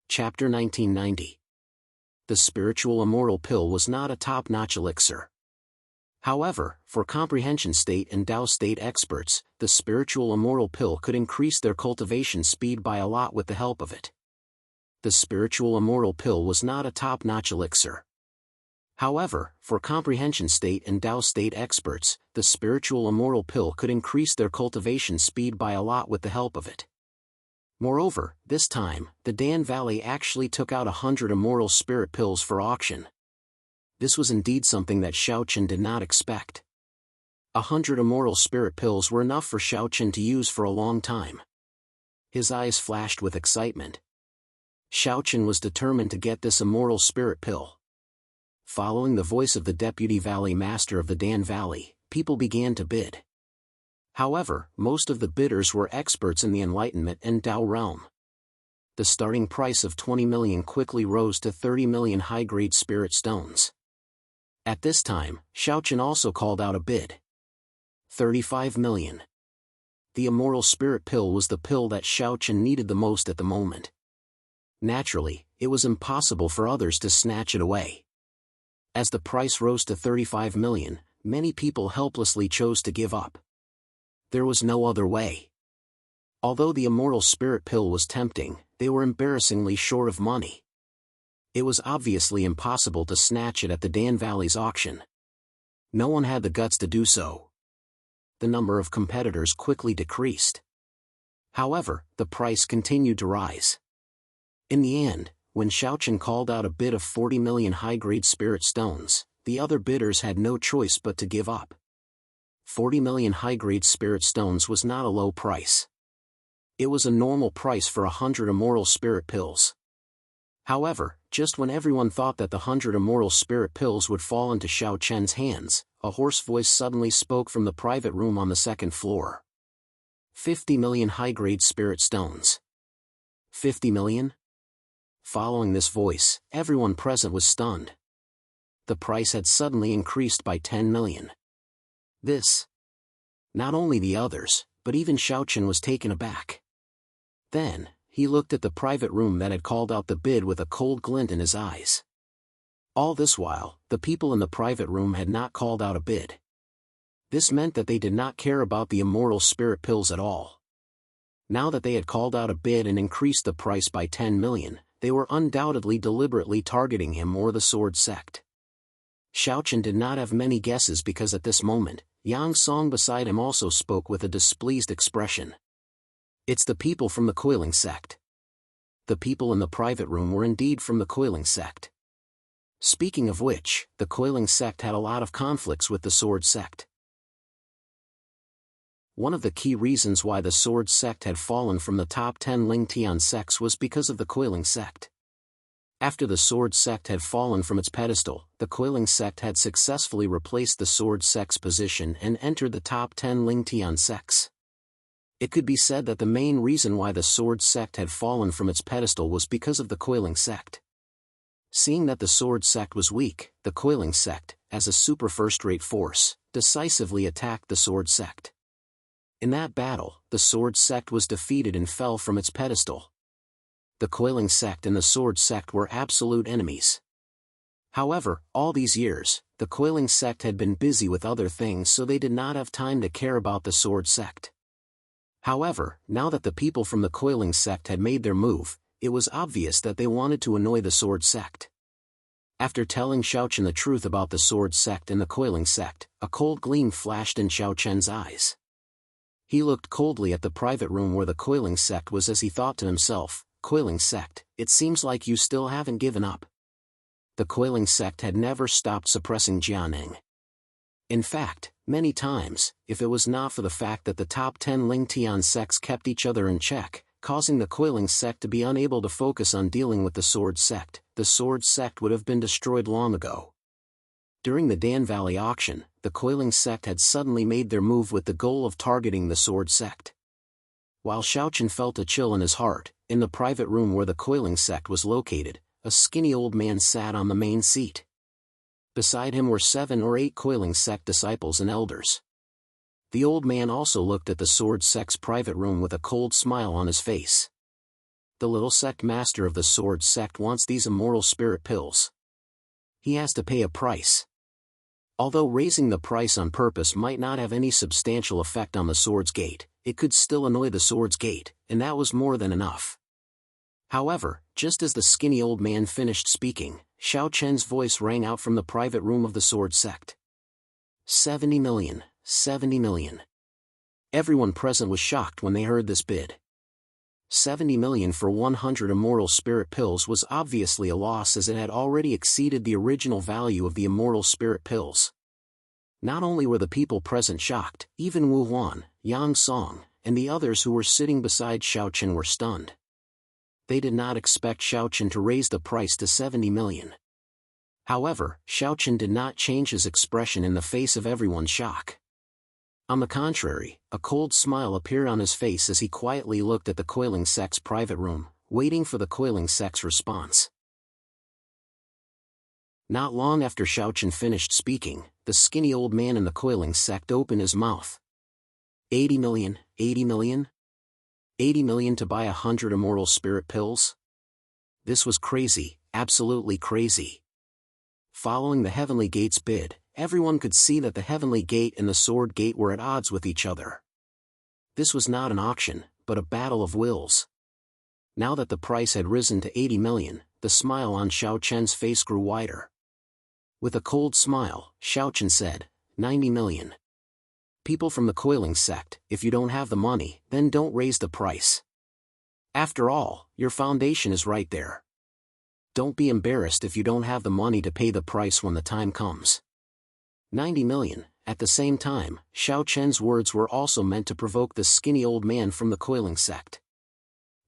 Chapter 1990. The spiritual immortal pill was not a top-notch elixir. However, for comprehension state and Dao state experts, the spiritual immortal pill could increase their cultivation speed by a lot with the help of it. The spiritual immortal pill was not a top-notch elixir. However, for comprehension state and Dao state experts, the spiritual immortal pill could increase their cultivation speed by a lot with the help of it. Moreover, this time, the Dan Valley actually took out 100 immortal spirit pills for auction. This was indeed something that Xiaochen did not expect. 100 immortal spirit pills were enough for Xiaochen to use for a long time. His eyes flashed with excitement. Xiaochen was determined to get this immortal spirit pill. Following the voice of the Deputy Valley Master of the Dan Valley, people began to bid. However, most of the bidders were experts in the Enlightenment and Dao realm. The starting price of 20 million quickly rose to 30 million high-grade spirit stones. At this time, Xiaochen also called out a bid. 35 million. The immortal spirit pill was the pill that Xiaochen needed the most at the moment. Naturally, it was impossible for others to snatch it away. As the price rose to 35 million, many people helplessly chose to give up. There was no other way. Although the immortal spirit pill was tempting, they were embarrassingly short of money. It was obviously impossible to snatch it at the Dan Valley's auction. No one had the guts to do so. The number of competitors quickly decreased. However, the price continued to rise. In the end, when Xiaochen called out a bid of 40 million high-grade spirit stones, the other bidders had no choice but to give up. 40 million high-grade spirit stones was not a low price. It was a normal price for 100 immortal spirit pills. However, just when everyone thought that the 100 immortal spirit pills would fall into Xiaochen's hands, a hoarse voice suddenly spoke from the private room on the second floor. 50 million high-grade spirit stones. 50 million? Following this voice, everyone present was stunned. The price had suddenly increased by 10 million. This. Not only the others, but even Xiaochen was taken aback. Then, he looked at the private room that had called out the bid with a cold glint in his eyes. All this while, the people in the private room had not called out a bid. This meant that they did not care about the immortal spirit pills at all. Now that they had called out a bid and increased the price by 10 million, they were undoubtedly deliberately targeting him or the Sword Sect. Xiaochen did not have many guesses because at this moment, Yang Song beside him also spoke with a displeased expression. It's the people from the Coiling Sect. The people in the private room were indeed from the Coiling Sect. Speaking of which, the Coiling Sect had a lot of conflicts with the Sword Sect. One of the key reasons why the Sword Sect had fallen from the top 10 Ling Tian sects was because of the Coiling Sect. After the Sword Sect had fallen from its pedestal, the Coiling Sect had successfully replaced the Sword Sect's position and entered the top 10 Ling Tian sects. It could be said that the main reason why the Sword Sect had fallen from its pedestal was because of the Coiling Sect. Seeing that the Sword Sect was weak, the Coiling Sect, as a super first-rate force, decisively attacked the Sword Sect. In that battle, the Sword Sect was defeated and fell from its pedestal. The Coiling Sect and the Sword Sect were absolute enemies. However, all these years, the Coiling Sect had been busy with other things, so they did not have time to care about the Sword Sect. However, now that the people from the Coiling Sect had made their move, it was obvious that they wanted to annoy the Sword Sect. After telling Xiaochen the truth about the Sword Sect and the Coiling Sect, a cold gleam flashed in Xiaochen's eyes. He looked coldly at the private room where the Coiling Sect was as he thought to himself, Coiling Sect, it seems like you still haven't given up. The Coiling Sect had never stopped suppressing Jianing. In fact, many times, if it was not for the fact that the top 10 Ling Tian sects kept each other in check, causing the Coiling Sect to be unable to focus on dealing with the Sword Sect, the Sword Sect would have been destroyed long ago. During the Dan Valley auction, the Coiling Sect had suddenly made their move with the goal of targeting the Sword Sect. While Xiaochen felt a chill in his heart, in the private room where the coiling sect was located, a skinny old man sat on the main seat. Beside him were 7 or 8 coiling sect disciples and elders. The old man also looked at the sword sect's private room with a cold smile on his face. The little sect master of the sword sect wants these immoral spirit pills. He has to pay a price. Although raising the price on purpose might not have any substantial effect on the sword's gate, it could still annoy the sword's gate, and that was more than enough. However, just as the skinny old man finished speaking, Xiaochen's voice rang out from the private room of the sword sect. 70 million, 70 million. Everyone present was shocked when they heard this bid. 70 million for 100 immortal spirit pills was obviously a loss, as it had already exceeded the original value of the immortal spirit pills. Not only were the people present shocked, even Wu Huan, Yang Song, and the others who were sitting beside Xiaochen were stunned. They did not expect Xiaochen to raise the price to 70 million. However, Xiaochen did not change his expression in the face of everyone's shock. On the contrary, a cold smile appeared on his face as he quietly looked at the coiling sect's private room, waiting for the coiling sect's response. Not long after Xiaochen finished speaking, the skinny old man in the coiling sect opened his mouth. 80 million, 80 million? 80 million to buy 100 immortal spirit pills? This was crazy, absolutely crazy. Following the Heavenly Gate's bid, everyone could see that the Heavenly Gate and the Sword Gate were at odds with each other. This was not an auction, but a battle of wills. Now that the price had risen to 80 million, the smile on Xiaochen's face grew wider. With a cold smile, Xiaochen said, 90 million. People from the coiling sect, if you don't have the money, then don't raise the price. After all, your foundation is right there. Don't be embarrassed if you don't have the money to pay the price when the time comes. 90 million. At the same time, Xiaochen's words were also meant to provoke the skinny old man from the coiling sect.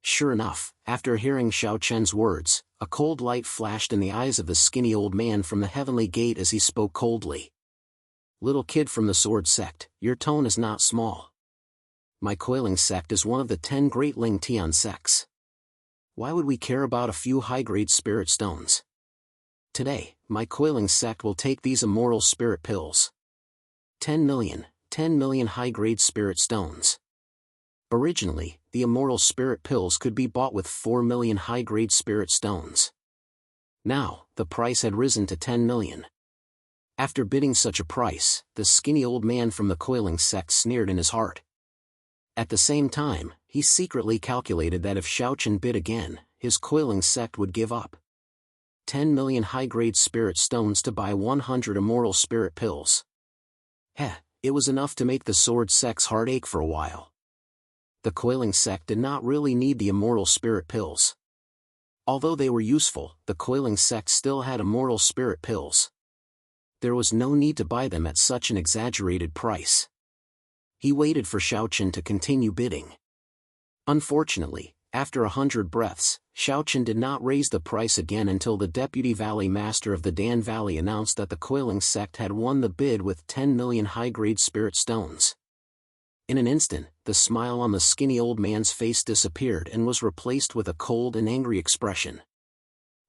Sure enough, after hearing Xiaochen's words, a cold light flashed in the eyes of the skinny old man from the Heavenly Gate as he spoke coldly. Little kid from the sword sect, your tone is not small. My coiling sect is one of the 10 great Ling Tian sects. Why would we care about a few high-grade spirit stones? Today, my coiling sect will take these immortal spirit pills. 10 million high-grade spirit stones. Originally, the immortal spirit pills could be bought with 4 million high-grade spirit stones. Now, the price had risen to 10 million. After bidding such a price, the skinny old man from the coiling sect sneered in his heart. At the same time, he secretly calculated that if Xiaochen bid again, his coiling sect would give up. 10 million high-grade spirit stones to buy 100 immortal spirit pills. It was enough to make the sword sect's heart ache for a while. The coiling sect did not really need the immortal spirit pills. Although they were useful, the coiling sect still had immortal spirit pills. There was no need to buy them at such an exaggerated price. He waited for Xiaochen to continue bidding. Unfortunately, after 100 breaths, Xiaochen did not raise the price again until the Deputy Valley Master of the Dan Valley announced that the coiling sect had won the bid with 10 million high-grade spirit stones. In an instant, the smile on the skinny old man's face disappeared and was replaced with a cold and angry expression.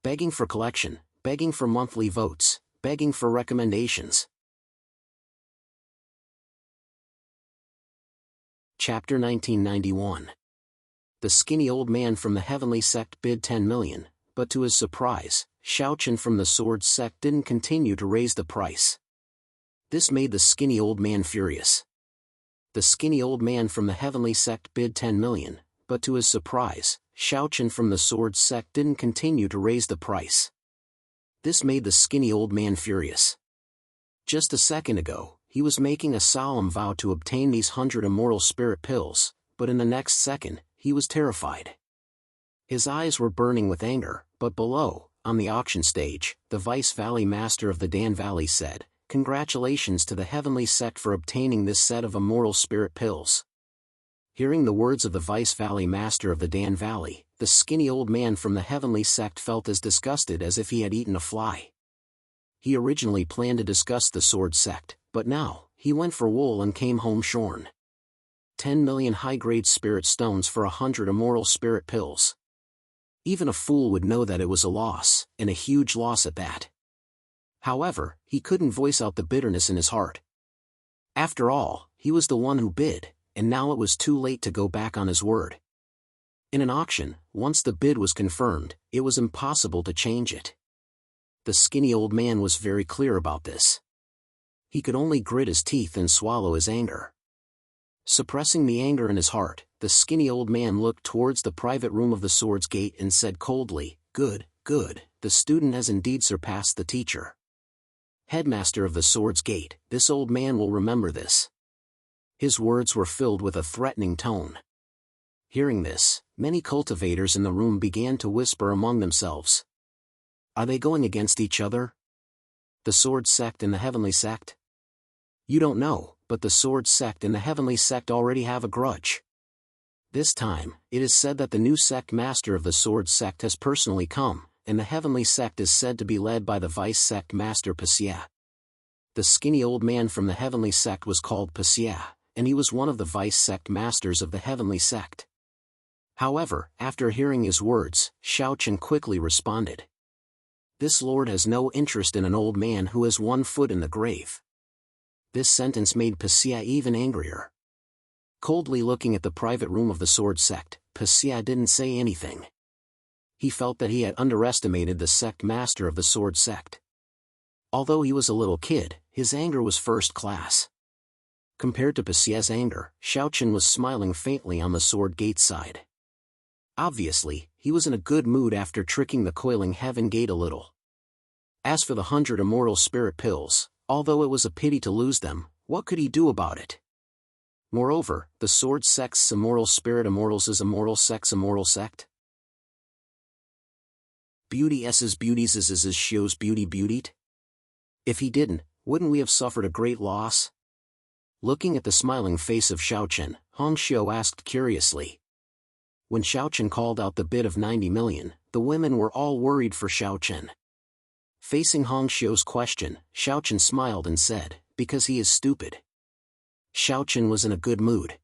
Begging for collection, begging for monthly votes, begging for recommendations. Chapter 1991. The skinny old man from the Heavenly Sect bid 10 million, but to his surprise, Xiaochen from the Sword Sect didn't continue to raise the price. This made the skinny old man furious. The skinny old man from the Heavenly Sect bid 10 million, but to his surprise, Xiaochen from the Sword Sect didn't continue to raise the price. This made the skinny old man furious. Just a second ago, he was making a solemn vow to obtain these 100 immortal spirit pills, but in the next second, he was terrified. His eyes were burning with anger, but below, on the auction stage, the Vice Valley Master of the Dan Valley said, "Congratulations to the Heavenly Sect for obtaining this set of immortal spirit pills." Hearing the words of the Vice Valley Master of the Dan Valley, the skinny old man from the Heavenly Sect felt as disgusted as if he had eaten a fly. He originally planned to discuss the Sword Sect, but now, he went for wool and came home shorn. 10 million high-grade spirit stones for 100 immoral spirit pills. Even a fool would know that it was a loss, and a huge loss at that. However, he couldn't voice out the bitterness in his heart. After all, he was the one who bid, and now it was too late to go back on his word. In an auction, once the bid was confirmed, it was impossible to change it. The skinny old man was very clear about this. He could only grit his teeth and swallow his anger. Suppressing the anger in his heart, the skinny old man looked towards the private room of the Sword's Gate and said coldly, "Good, good, the student has indeed surpassed the teacher. Headmaster of the Sword's Gate, this old man will remember this." His words were filled with a threatening tone. Hearing this, many cultivators in the room began to whisper among themselves. Are they going against each other? The Sword Sect and the Heavenly Sect? You don't know, but the Sword Sect and the Heavenly Sect already have a grudge. This time, it is said that the new sect master of the Sword Sect has personally come, and the Heavenly Sect is said to be led by the vice sect master Passia. The skinny old man from the Heavenly Sect was called Passia, and he was one of the vice sect masters of the Heavenly Sect. However, after hearing his words, Shaochen quickly responded. This lord has no interest in an old man who has one foot in the grave. This sentence made Passia even angrier. Coldly looking at the private room of the Sword Sect, Passia didn't say anything. He felt that he had underestimated the sect master of the Sword Sect. Although he was a little kid, his anger was first class. Compared to Passia's anger, Shaochen was smiling faintly on the Sword Gate side. Obviously, he was in a good mood after tricking the coiling heaven gate a little. As for the 100 immortal spirit pills, although it was a pity to lose them, what could he do about it? Moreover, the Sword Sect's immoral spirit immortals is immoral sect's immoral sect. Beauty s's beauties is shows beauty beautied? If he didn't, wouldn't we have suffered a great loss? Looking at the smiling face of Shaochen, Hongxiu asked curiously. When Shaochen called out the bid of 90 million, the women were all worried for Shaochen. Facing Hongxiu's question, Shaochen smiled and said, because he is stupid. Shaochen was in a good mood.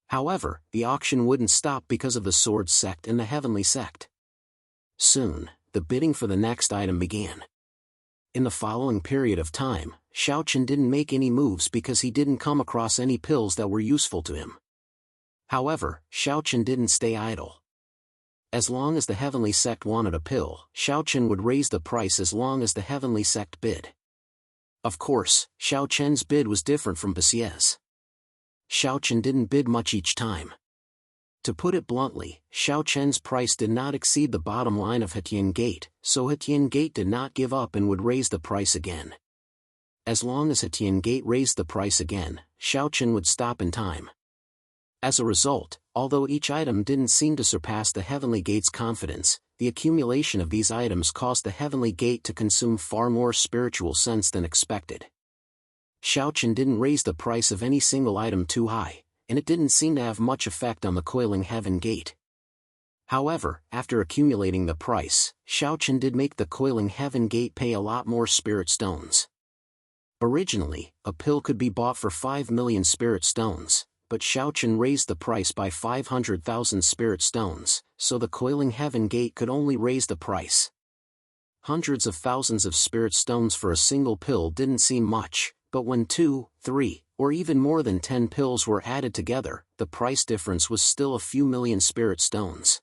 However, the auction wouldn't stop because of the Sword Sect and the Heavenly Sect. Soon, the bidding for the next item began. In the following period of time, Shaochen didn't make any moves because he didn't come across any pills that were useful to him. However, Shaochen didn't stay idle. As long as the Heavenly Sect wanted a pill, Shaochen would raise the price as long as the Heavenly Sect bid. Of course, Shaochen's bid was different from Passia's. Shaochen didn't bid much each time. To put it bluntly, Shaochen's price did not exceed the bottom line of Hetian Gate, so Hetian Gate did not give up and would raise the price again. As long as Hetian Gate raised the price again, Shaochen would stop in time. As a result, although each item didn't seem to surpass the Heavenly Gate's confidence, the accumulation of these items caused the Heavenly Gate to consume far more spiritual sense than expected. Shaochen didn't raise the price of any single item too high, and it didn't seem to have much effect on the coiling Heaven Gate. However, after accumulating the price, Shaochen did make the coiling Heaven Gate pay a lot more spirit stones. Originally, a pill could be bought for 5 million spirit stones, but Shaochen raised the price by 500,000 spirit stones, so the coiling Heaven Gate could only raise the price. Hundreds of thousands of spirit stones for a single pill didn't seem much, but when 2, 3, or even more than 10 pills were added together, the price difference was still a few million spirit stones.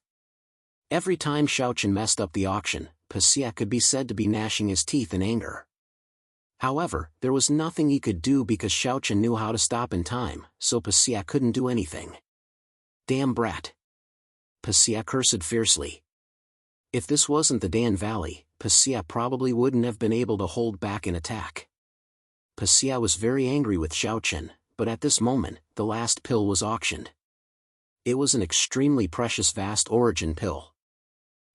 Every time Shaochen messed up the auction, Passia could be said to be gnashing his teeth in anger. However, there was nothing he could do because Shaochen knew how to stop in time, so Passia couldn't do anything. Damn brat! Passia cursed fiercely. If this wasn't the Dan Valley, Passia probably wouldn't have been able to hold back an attack. Passia was very angry with Shaochen, but at this moment, the last pill was auctioned. It was an extremely precious vast origin pill.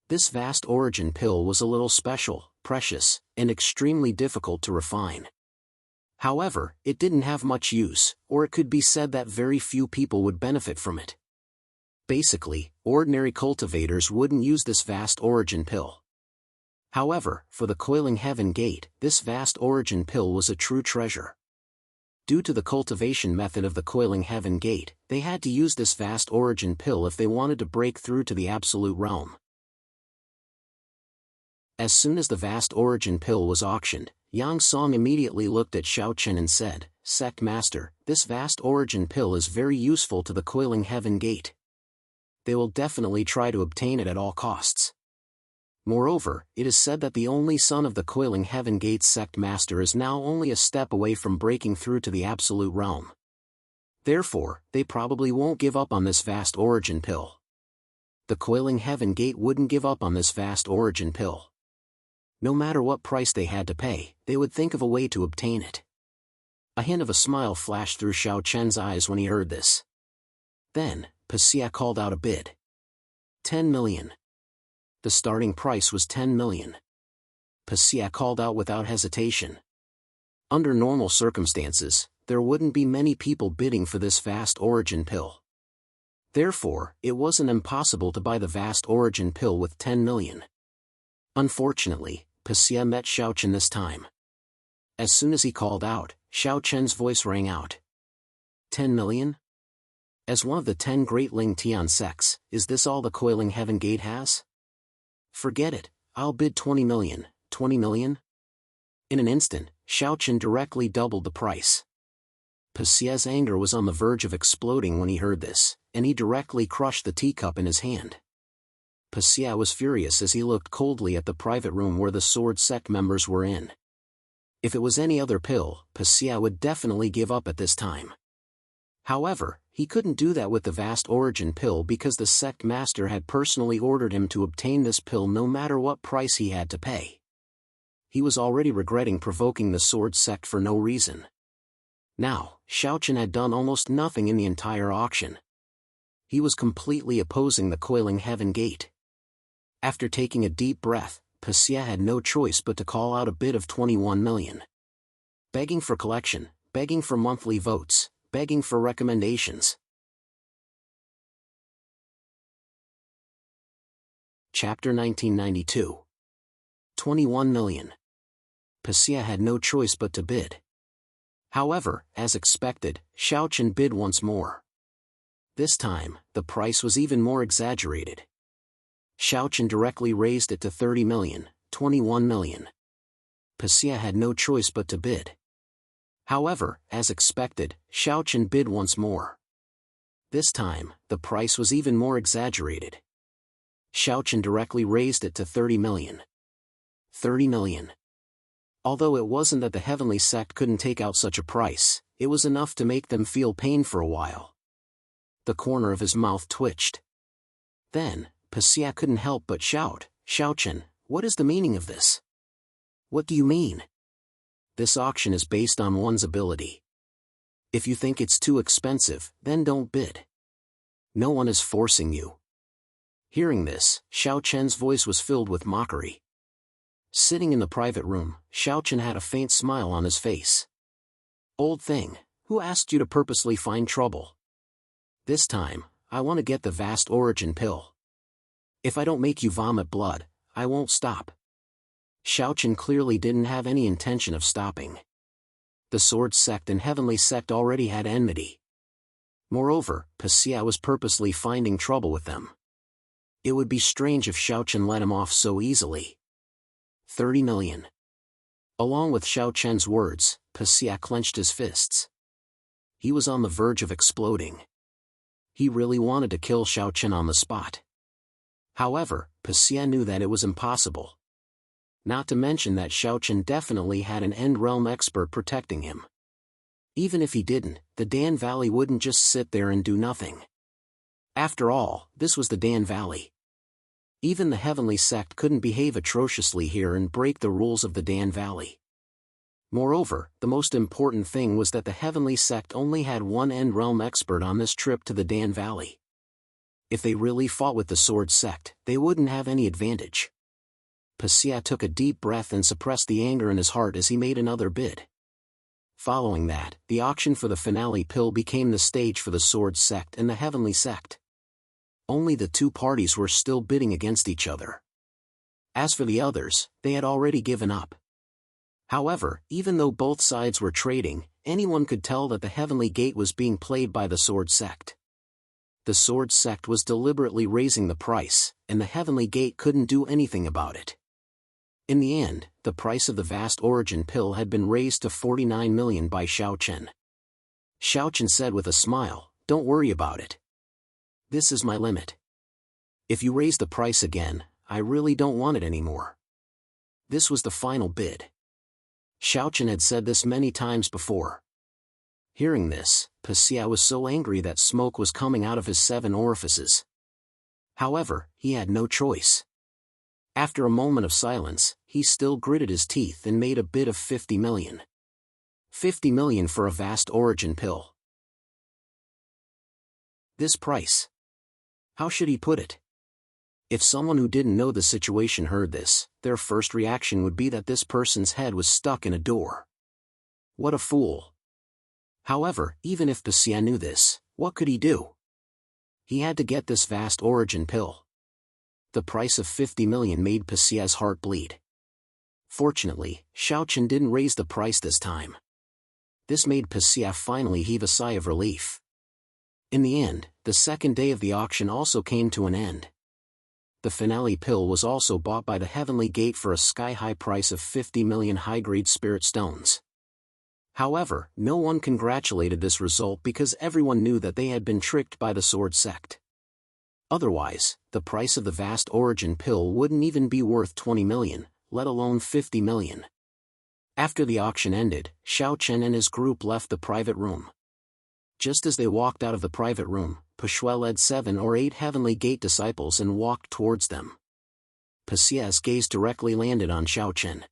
This vast origin pill was a little special, precious, and extremely difficult to refine. However, it didn't have much use, or it could be said that very few people would benefit from it. Basically, ordinary cultivators wouldn't use this vast origin pill. However, for the coiling Heaven Gate, this vast origin pill was a true treasure. Due to the cultivation method of the coiling heaven gate, they had to use this vast origin pill if they wanted to break through to the absolute realm. As soon as the vast origin pill was auctioned, Yang Song immediately looked at Xiao Chen and said, "Sect Master, this vast origin pill is very useful to the coiling heaven gate. They will definitely try to obtain it at all costs. Moreover, it is said that the only son of the coiling heaven gate's sect master is now only a step away from breaking through to the absolute realm. Therefore, they probably won't give up on this vast origin pill. The coiling heaven gate wouldn't give up on this vast origin pill. No matter what price they had to pay, they would think of a way to obtain it." A hint of a smile flashed through Xiao Chen's eyes when he heard this. Then, Pasia called out a bid. 10 million. The starting price was 10 million. Pasia called out without hesitation. Under normal circumstances, there wouldn't be many people bidding for this vast origin pill. Therefore, it wasn't impossible to buy the vast origin pill with 10 million. Unfortunately, Pasia met Xiao Chen this time. As soon as he called out, Xiao Chen's voice rang out. 10 million? As one of the 10 great Ling Tian sects, is this all the coiling heaven gate has? Forget it, I'll bid 20 million, 20 million? In an instant, Xiao Chen directly doubled the price. Pasia's anger was on the verge of exploding when he heard this, and he directly crushed the teacup in his hand. Pasia was furious as he looked coldly at the private room where the sword sect members were in. If it was any other pill, Pasia would definitely give up at this time. However, he couldn't do that with the vast origin pill because the sect master had personally ordered him to obtain this pill no matter what price he had to pay. He was already regretting provoking the sword sect for no reason. Now, Xiao Chen had done almost nothing in the entire auction. He was completely opposing the coiling heaven gate. After taking a deep breath, Pasia had no choice but to call out a bid of 21 million. Begging for collection, begging for monthly votes, begging for recommendations. Chapter 1992. 21 million. Pasia had no choice but to bid. However, as expected, Xiao Chen bid once more. This time, the price was even more exaggerated. Xiao Chen directly raised it to 30 million, 21 million. Pasia had no choice but to bid. However, as expected, Xiao Chen bid once more. This time, the price was even more exaggerated. Xiao Chen directly raised it to 30 million. 30 million. Although it wasn't that the heavenly sect couldn't take out such a price, it was enough to make them feel pain for a while. The corner of his mouth twitched. Then, Pasia couldn't help but shout, "Xiao Chen, what is the meaning of this? What do you mean? This auction is based on one's ability. If you think it's too expensive, then don't bid. No one is forcing you." Hearing this, Xiao Chen's voice was filled with mockery. Sitting in the private room, Xiao Chen had a faint smile on his face. "Old thing, who asked you to purposely find trouble? This time, I want to get the vast origin pill. If I don't make you vomit blood, I won't stop." Xiao Chen clearly didn't have any intention of stopping. The sword sect and heavenly sect already had enmity. Moreover, Pasia was purposely finding trouble with them. It would be strange if Xiao Chen let him off so easily. 30 million. Along with Xiao Chen's words, Pasia clenched his fists. He was on the verge of exploding. He really wanted to kill Xiao Chen on the spot. However, Pasia knew that it was impossible. Not to mention that Xiao Chen definitely had an End Realm expert protecting him. Even if he didn't, the Dan Valley wouldn't just sit there and do nothing. After all, this was the Dan Valley. Even the heavenly sect couldn't behave atrociously here and break the rules of the Dan Valley. Moreover, the most important thing was that the heavenly sect only had one End Realm expert on this trip to the Dan Valley. If they really fought with the sword sect, they wouldn't have any advantage. Pasia took a deep breath and suppressed the anger in his heart as he made another bid. Following that, the auction for the finale pill became the stage for the sword sect and the heavenly sect. Only the two parties were still bidding against each other. As for the others, they had already given up. However, even though both sides were trading, anyone could tell that the Heavenly Gate was being played by the Sword Sect. The Sword Sect was deliberately raising the price, and the Heavenly Gate couldn't do anything about it. In the end, the price of the vast origin pill had been raised to 49 million by Xiao Chen. Xiao Chen said with a smile, "Don't worry about it. This is my limit. If you raise the price again, I really don't want it anymore." This was the final bid. Xiao Chen had said this many times before. Hearing this, Passia was so angry that smoke was coming out of his 7 orifices. However, he had no choice. After a moment of silence, he still gritted his teeth and made a bid of 50 million. 50 million for a vast origin pill. This price. How should he put it? If someone who didn't know the situation heard this, their first reaction would be that this person's head was stuck in a door. What a fool. However, even if Passia knew this, what could he do? He had to get this vast origin pill. The price of 50 million made Passia's heart bleed. Fortunately, Xiao Chen didn't raise the price this time. This made Passia finally heave a sigh of relief. In the end, the second day of the auction also came to an end. The finale pill was also bought by the Heavenly Gate for a sky-high price of 50 million high-grade spirit stones. However, no one congratulated this result because everyone knew that they had been tricked by the Sword Sect. Otherwise, the price of the vast origin pill wouldn't even be worth 20 million, let alone 50 million. After the auction ended, Xiao Chen and his group left the private room. Just as they walked out of the private room, Passia led 7 or 8 Heavenly Gate disciples and walked towards them. Passia's gaze directly landed on Xiao Chen.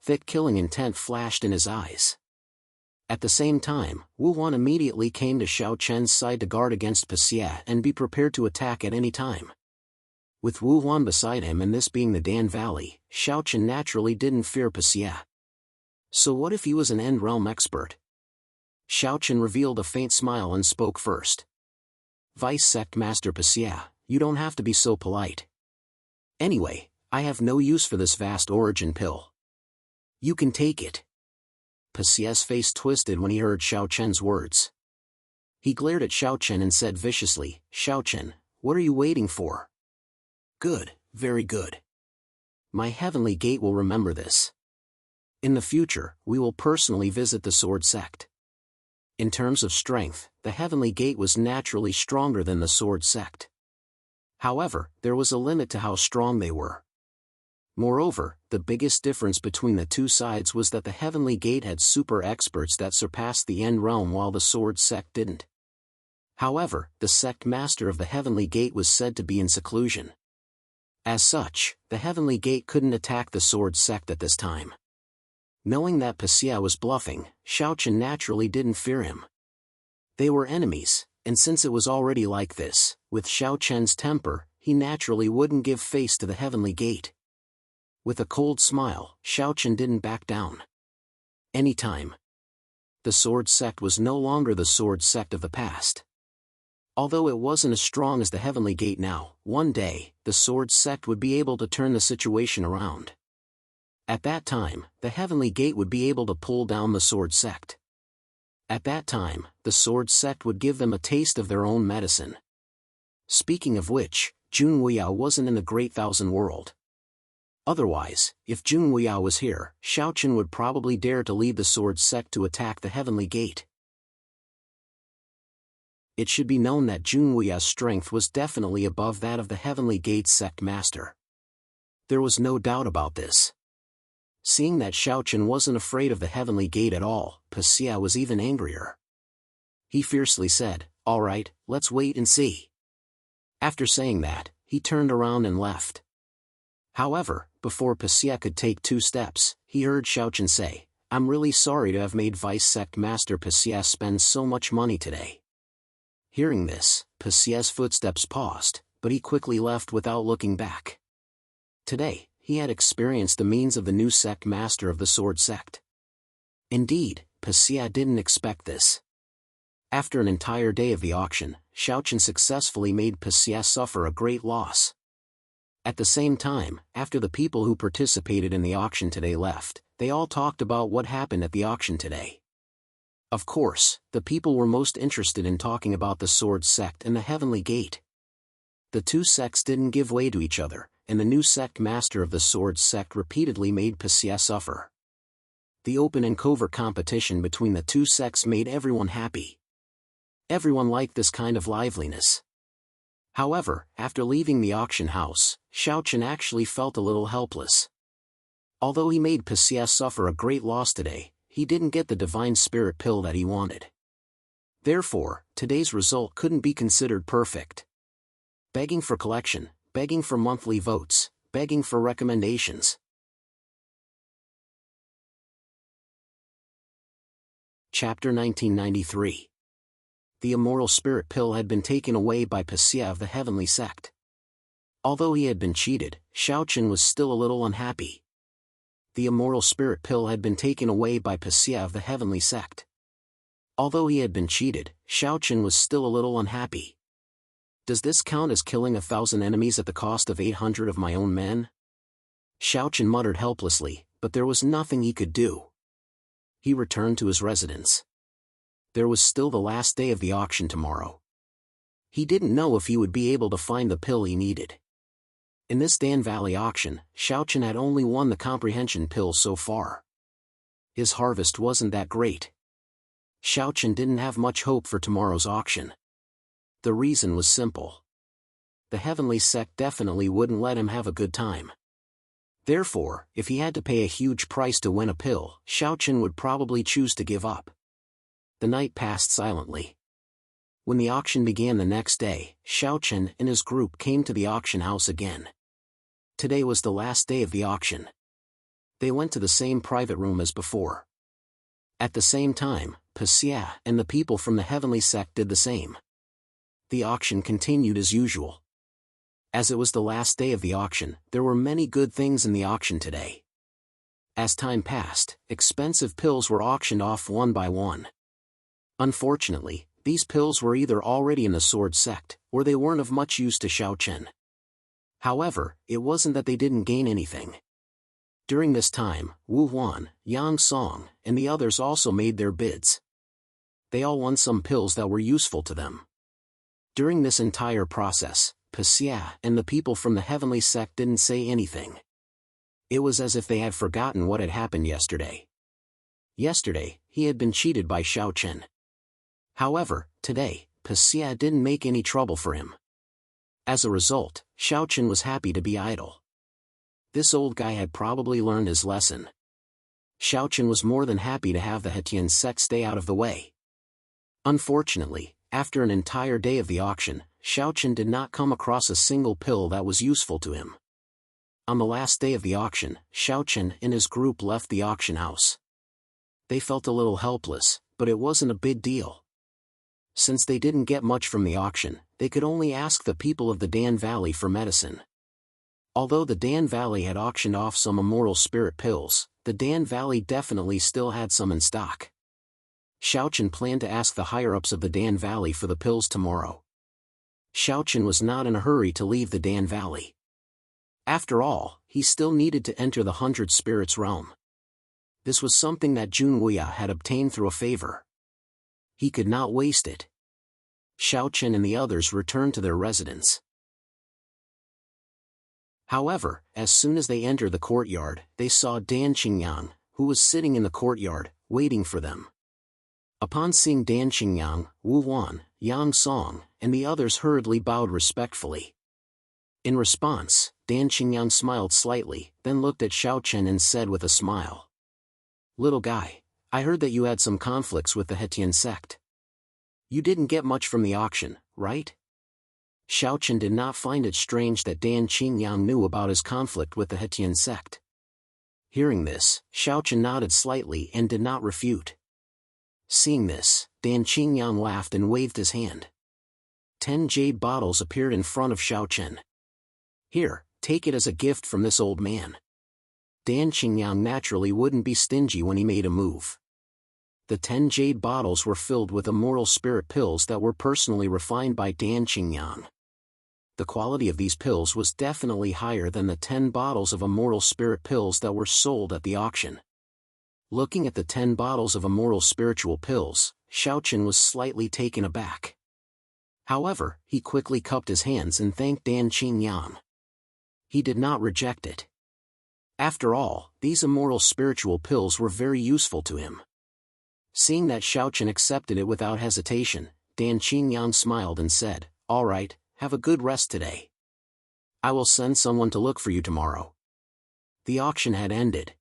Thick killing intent flashed in his eyes. At the same time, Wu Huan immediately came to Xiao Chen's side to guard against Passia and be prepared to attack at any time. With Wu Huan beside him and this being the Dan Valley, Xiao Chen naturally didn't fear Passia. So what if he was an End Realm expert? Xiao Chen revealed a faint smile and spoke first. "Vice Sect Master Passia, you don't have to be so polite. Anyway, I have no use for this vast origin pill. You can take it." Passia's face twisted when he heard Xiao Chen's words. He glared at Xiao Chen and said viciously, "Xiao Chen, what are you waiting for?" "Good, very good. My Heavenly Gate will remember this. In the future, we will personally visit the Sword Sect." In terms of strength, the Heavenly Gate was naturally stronger than the Sword Sect. However, there was a limit to how strong they were. Moreover, the biggest difference between the two sides was that the Heavenly Gate had super experts that surpassed the End Realm while the Sword Sect didn't. However, the sect master of the Heavenly Gate was said to be in seclusion. As such, the Heavenly Gate couldn't attack the Sword Sect at this time. Knowing that Passia was bluffing, Xiao Chen naturally didn't fear him. They were enemies, and since it was already like this, with Xiao Chen's temper, he naturally wouldn't give face to the Heavenly Gate. With a cold smile, Xiao Chen didn't back down. Anytime. The Sword Sect was no longer the Sword Sect of the past. Although it wasn't as strong as the Heavenly Gate now, one day, the Sword Sect would be able to turn the situation around. At that time, the Heavenly Gate would be able to pull down the Sword Sect. At that time, the Sword Sect would give them a taste of their own medicine. Speaking of which, Jun Wuya wasn't in the Great Thousand World. Otherwise, if Jun Wuya was here, Xiao Chen would probably dare to lead the Sword Sect to attack the Heavenly Gate. It should be known that Jun Wuya's strength was definitely above that of the Heavenly Gate's sect master. There was no doubt about this. Seeing that Xiao Chen wasn't afraid of the Heavenly Gate at all, Passia was even angrier. He fiercely said, "All right, let's wait and see." After saying that, he turned around and left. However, before Passia could take 2 steps, he heard Xiao Chen say, "I'm really sorry to have made Vice Sect Master Passia spend so much money today." Hearing this, Passia's footsteps paused, but he quickly left without looking back. Today, he had experienced the means of the new sect master of the Sword Sect. Indeed, Passia didn't expect this. After an entire day of the auction, Xiao Chen successfully made Passia suffer a great loss. At the same time, after the people who participated in the auction today left, they all talked about what happened at the auction today. Of course, the people were most interested in talking about the Sword Sect and the Heavenly Gate. The two sects didn't give way to each other, and the new sect master of the Sword Sect repeatedly made Passia suffer. The open and covert competition between the two sects made everyone happy. Everyone liked this kind of liveliness. However, after leaving the auction house, Xiaochen actually felt a little helpless. Although he made Passia suffer a great loss today, he didn't get the divine spirit pill that he wanted. Therefore, today's result couldn't be considered perfect. Begging for collection, begging for monthly votes, begging for recommendations. Chapter 1993. The immoral spirit pill had been taken away by Passia of the Heavenly Sect. Although he had been cheated, Xiaochen was still a little unhappy. The immoral spirit pill had been taken away by Passia of the Heavenly Sect. Although he had been cheated, Xiaochen was still a little unhappy. Does this count as killing 1,000 enemies at the cost of 800 of my own men? Xiaochen muttered helplessly, but there was nothing he could do. He returned to his residence. There was still the last day of the auction tomorrow. He didn't know if he would be able to find the pill he needed. In this Dan Valley auction, Xiaochen had only won the comprehension pill so far. His harvest wasn't that great. Xiaochen didn't have much hope for tomorrow's auction. The reason was simple. The Heavenly Sect definitely wouldn't let him have a good time. Therefore, if he had to pay a huge price to win a pill, Xiaochen would probably choose to give up. The night passed silently. When the auction began the next day, Xiaochen and his group came to the auction house again. Today was the last day of the auction. They went to the same private room as before. At the same time, Passia and the people from the Heavenly Sect did the same. The auction continued as usual. As it was the last day of the auction, there were many good things in the auction today. As time passed, expensive pills were auctioned off one by one. Unfortunately, these pills were either already in the Sword Sect, or they weren't of much use to Xiaochen. However, it wasn't that they didn't gain anything. During this time, Wu Huan, Yang Song, and the others also made their bids. They all won some pills that were useful to them. During this entire process, Passia and the people from the Heavenly Sect didn't say anything. It was as if they had forgotten what had happened yesterday. Yesterday, he had been cheated by Xiaochen. However, today, Passia didn't make any trouble for him. As a result, Xiaochen was happy to be idle. This old guy had probably learned his lesson. Xiaochen was more than happy to have the Hetian sect stay out of the way. Unfortunately, after an entire day of the auction, Xiaochen did not come across a single pill that was useful to him. On the last day of the auction, Xiaochen and his group left the auction house. They felt a little helpless, but it wasn't a big deal. Since they didn't get much from the auction, they could only ask the people of the Dan Valley for medicine. Although the Dan Valley had auctioned off some immoral spirit pills, the Dan Valley definitely still had some in stock. Xiaochen planned to ask the higher-ups of the Dan Valley for the pills tomorrow. Xiaochen was not in a hurry to leave the Dan Valley. After all, he still needed to enter the 100 Spirits realm. This was something that Jun Wuya had obtained through a favor. He could not waste it. Xiaochen and the others returned to their residence. However, as soon as they entered the courtyard, they saw Dan Qingyang, who was sitting in the courtyard, waiting for them. Upon seeing Dan Qingyang, Wu Huan, Yang Song, and the others hurriedly bowed respectfully. In response, Dan Qingyang smiled slightly, then looked at Xiaochen and said with a smile, "Little guy, I heard that you had some conflicts with the Hetian sect. You didn't get much from the auction, right?" Xiaochen did not find it strange that Dan Qingyang knew about his conflict with the Hetian sect. Hearing this, Xiaochen nodded slightly and did not refute. Seeing this, Dan Qingyang laughed and waved his hand. 10 jade bottles appeared in front of Xiaochen. "Here, take it as a gift from this old man." Dan Qingyang naturally wouldn't be stingy when he made a move. The 10 jade bottles were filled with immoral spirit pills that were personally refined by Dan Qingyang. The quality of these pills was definitely higher than the 10 bottles of immoral spirit pills that were sold at the auction. Looking at the 10 bottles of immortal spiritual pills, Xiaochen was slightly taken aback. However, he quickly cupped his hands and thanked Dan Qingyang. He did not reject it. After all, these immortal spiritual pills were very useful to him. Seeing that Xiaochen accepted it without hesitation, Dan Qingyang smiled and said, "All right, have a good rest today. I will send someone to look for you tomorrow." The auction had ended.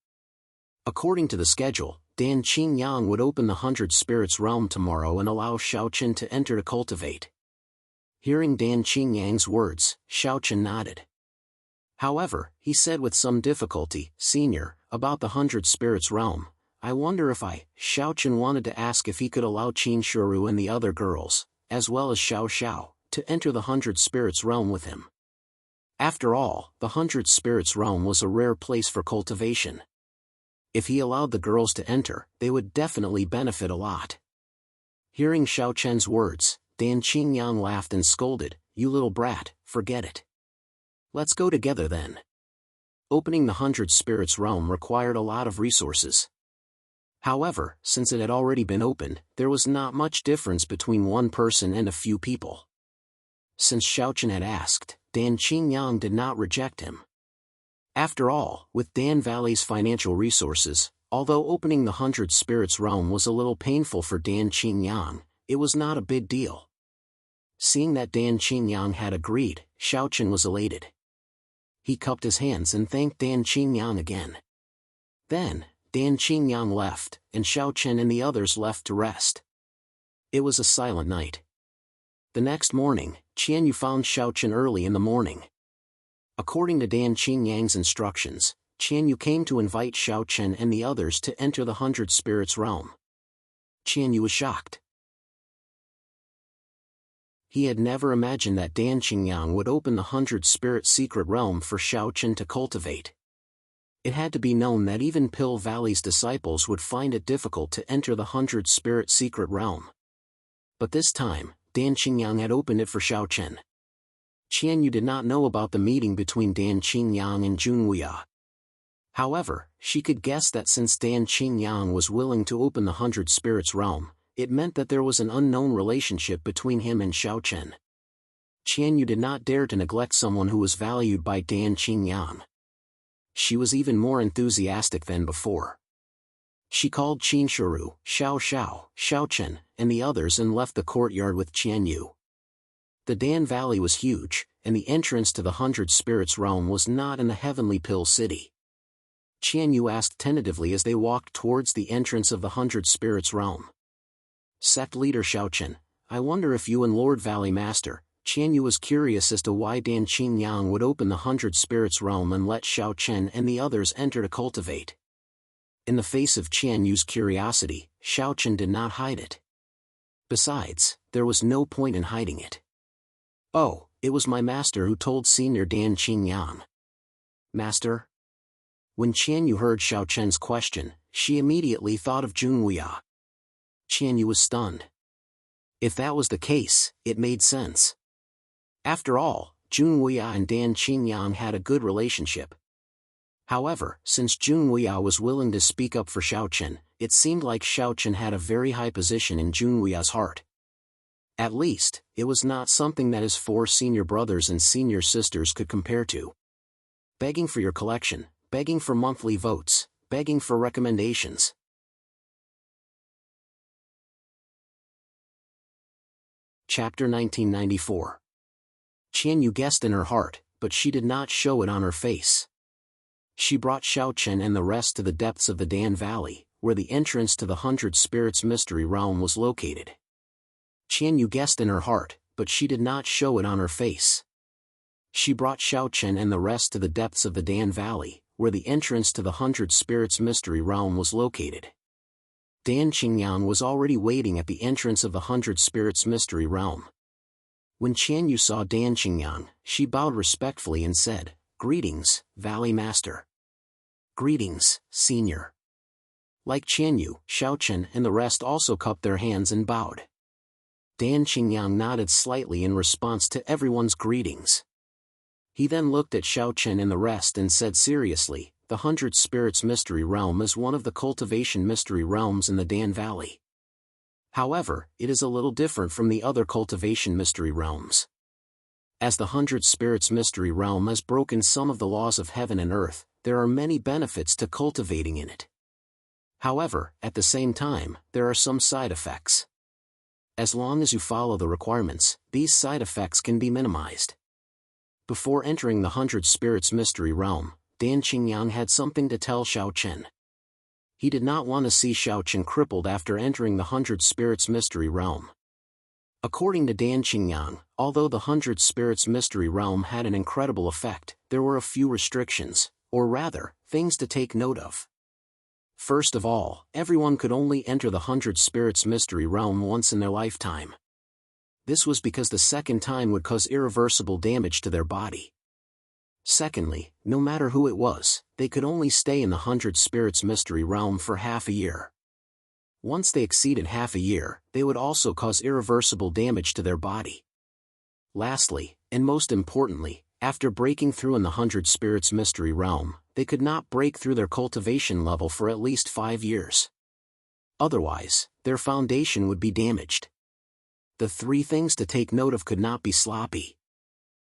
According to the schedule, Dan Qingyang would open the 100 Spirits realm tomorrow and allow Xiaochen to enter to cultivate. Hearing Dan Qingyang's words, Xiaochen nodded. However, he said with some difficulty, "Senior, about the 100 Spirits realm, I wonder if Xiaochen wanted to ask if he could allow Qin Shuru and the other girls, as well as Xiao Xiao, to enter the 100 Spirits realm with him. After all, the 100 Spirits realm was a rare place for cultivation. If he allowed the girls to enter, they would definitely benefit a lot." Hearing Xiaochen's words, Dan Qingyang laughed and scolded, "You little brat, forget it. Let's go together then." Opening the 100 Spirits realm required a lot of resources. However, since it had already been opened, there was not much difference between one person and a few people. Since Xiaochen had asked, Dan Qingyang did not reject him. After all, with Dan Valley's financial resources, although opening the 100 Spirits realm was a little painful for Dan Qingyang, it was not a big deal. Seeing that Dan Qingyang had agreed, Xiaochen was elated. He cupped his hands and thanked Dan Qingyang again. Then, Dan Qingyang left, and Xiaochen and the others left to rest. It was a silent night. The next morning, Qianyu found Xiaochen early in the morning. According to Dan Qingyang's instructions, Qianyu came to invite Xiaochen and the others to enter the 100 Spirits realm. Qianyu was shocked. He had never imagined that Dan Qingyang would open the 100 Spirit secret realm for Xiaochen to cultivate. It had to be known that even Pill Valley's disciples would find it difficult to enter the 100 Spirit secret realm. But this time, Dan Qingyang had opened it for Xiaochen. Qianyu did not know about the meeting between Dan Qingyang and Junwuya. However, she could guess that since Dan Qingyang was willing to open the 100 Spirits realm, it meant that there was an unknown relationship between him and Xiaochen. Qianyu did not dare to neglect someone who was valued by Dan Qingyang. She was even more enthusiastic than before. She called Qin Shuru, Xiao Xiao, Xiaochen, and the others and left the courtyard with Qianyu. The Dan Valley was huge, and the entrance to the 100 Spirits realm was not in the Heavenly Pill City. Qianyu asked tentatively as they walked towards the entrance of the 100 Spirits realm. Sect leader Xiaochen, I wonder if you and Lord Valley Master. Qianyu was curious as to why Dan Qingyang would open the 100 Spirits realm and let Xiaochen and the others enter to cultivate. In the face of Qianyu's curiosity, Xiaochen did not hide it. Besides, there was no point in hiding it. "Oh, it was my master who told Senior Dan Qingyang." "Master?" When Qianyu heard Xiaochen's question, she immediately thought of Junwuya. Qianyu was stunned. If that was the case, it made sense. After all, Junwuya and Dan Qingyang had a good relationship. However, since Junwuya was willing to speak up for Xiaochen, it seemed like Xiaochen had a very high position in Junwuya's heart. At least, it was not something that his 4 senior brothers and senior sisters could compare to. Begging for your collection, begging for monthly votes, begging for recommendations. Chapter 1994. Qianyu guessed in her heart, but she did not show it on her face. She brought Xiaochen and the rest to the depths of the Dan Valley, where the entrance to the 100 Spirits mystery realm was located. Qianyu guessed in her heart, but she did not show it on her face. She brought Xiaochen and the rest to the depths of the Dan Valley, where the entrance to the 100 Spirits mystery realm was located. Dan Qingyang was already waiting at the entrance of the 100 Spirits mystery realm. When Qianyu saw Dan Qingyang, she bowed respectfully and said, "Greetings, Valley Master." "Greetings, Senior." Like Qianyu, Xiaochen and the rest also cupped their hands and bowed. Dan Qingyang nodded slightly in response to everyone's greetings. He then looked at Xiaochen and the rest and said seriously, the Hundred Spirits Mystery Realm is one of the cultivation mystery realms in the Dan Valley. However, it is a little different from the other cultivation mystery realms. As the Hundred Spirits Mystery Realm has broken some of the laws of heaven and earth, there are many benefits to cultivating in it. However, at the same time, there are some side effects. As long as you follow the requirements, these side effects can be minimized. Before entering the Hundred Spirits Mystery Realm, Dan Qingyang had something to tell Xiao Chen. He did not want to see Xiao Chen crippled after entering the Hundred Spirits Mystery Realm. According to Dan Qingyang, although the Hundred Spirits Mystery Realm had an incredible effect, there were a few restrictions, or rather, things to take note of. First of all, everyone could only enter the Hundred Spirits Mystery Realm once in their lifetime. This was because the second time would cause irreversible damage to their body. Secondly, no matter who it was, they could only stay in the Hundred Spirits Mystery Realm for half a year. Once they exceeded half a year, they would also cause irreversible damage to their body. Lastly, and most importantly, after breaking through in the Hundred Spirits Mystery Realm, they could not break through their cultivation level for at least 5 years. Otherwise, their foundation would be damaged. The 3 things to take note of could not be sloppy.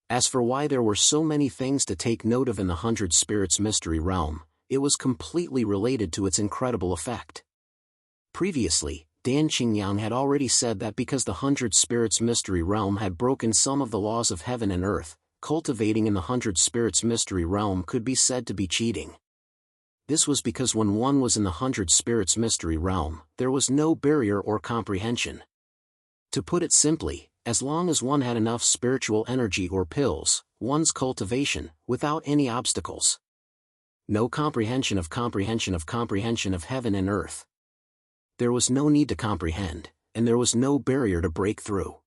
As for why there were so many things to take note of in the Hundred Spirits Mystery Realm, it was completely related to its incredible effect. Previously, Dan Qingyang had already said that because the Hundred Spirits Mystery Realm had broken some of the laws of heaven and earth, cultivating in the Hundred Spirits Mystery Realm could be said to be cheating. This was because when one was in the Hundred Spirits Mystery Realm, there was no barrier or comprehension. To put it simply, as long as one had enough spiritual energy or pills, one's cultivation, without any obstacles. No comprehension of heaven and earth. There was no need to comprehend, and there was no barrier to break through.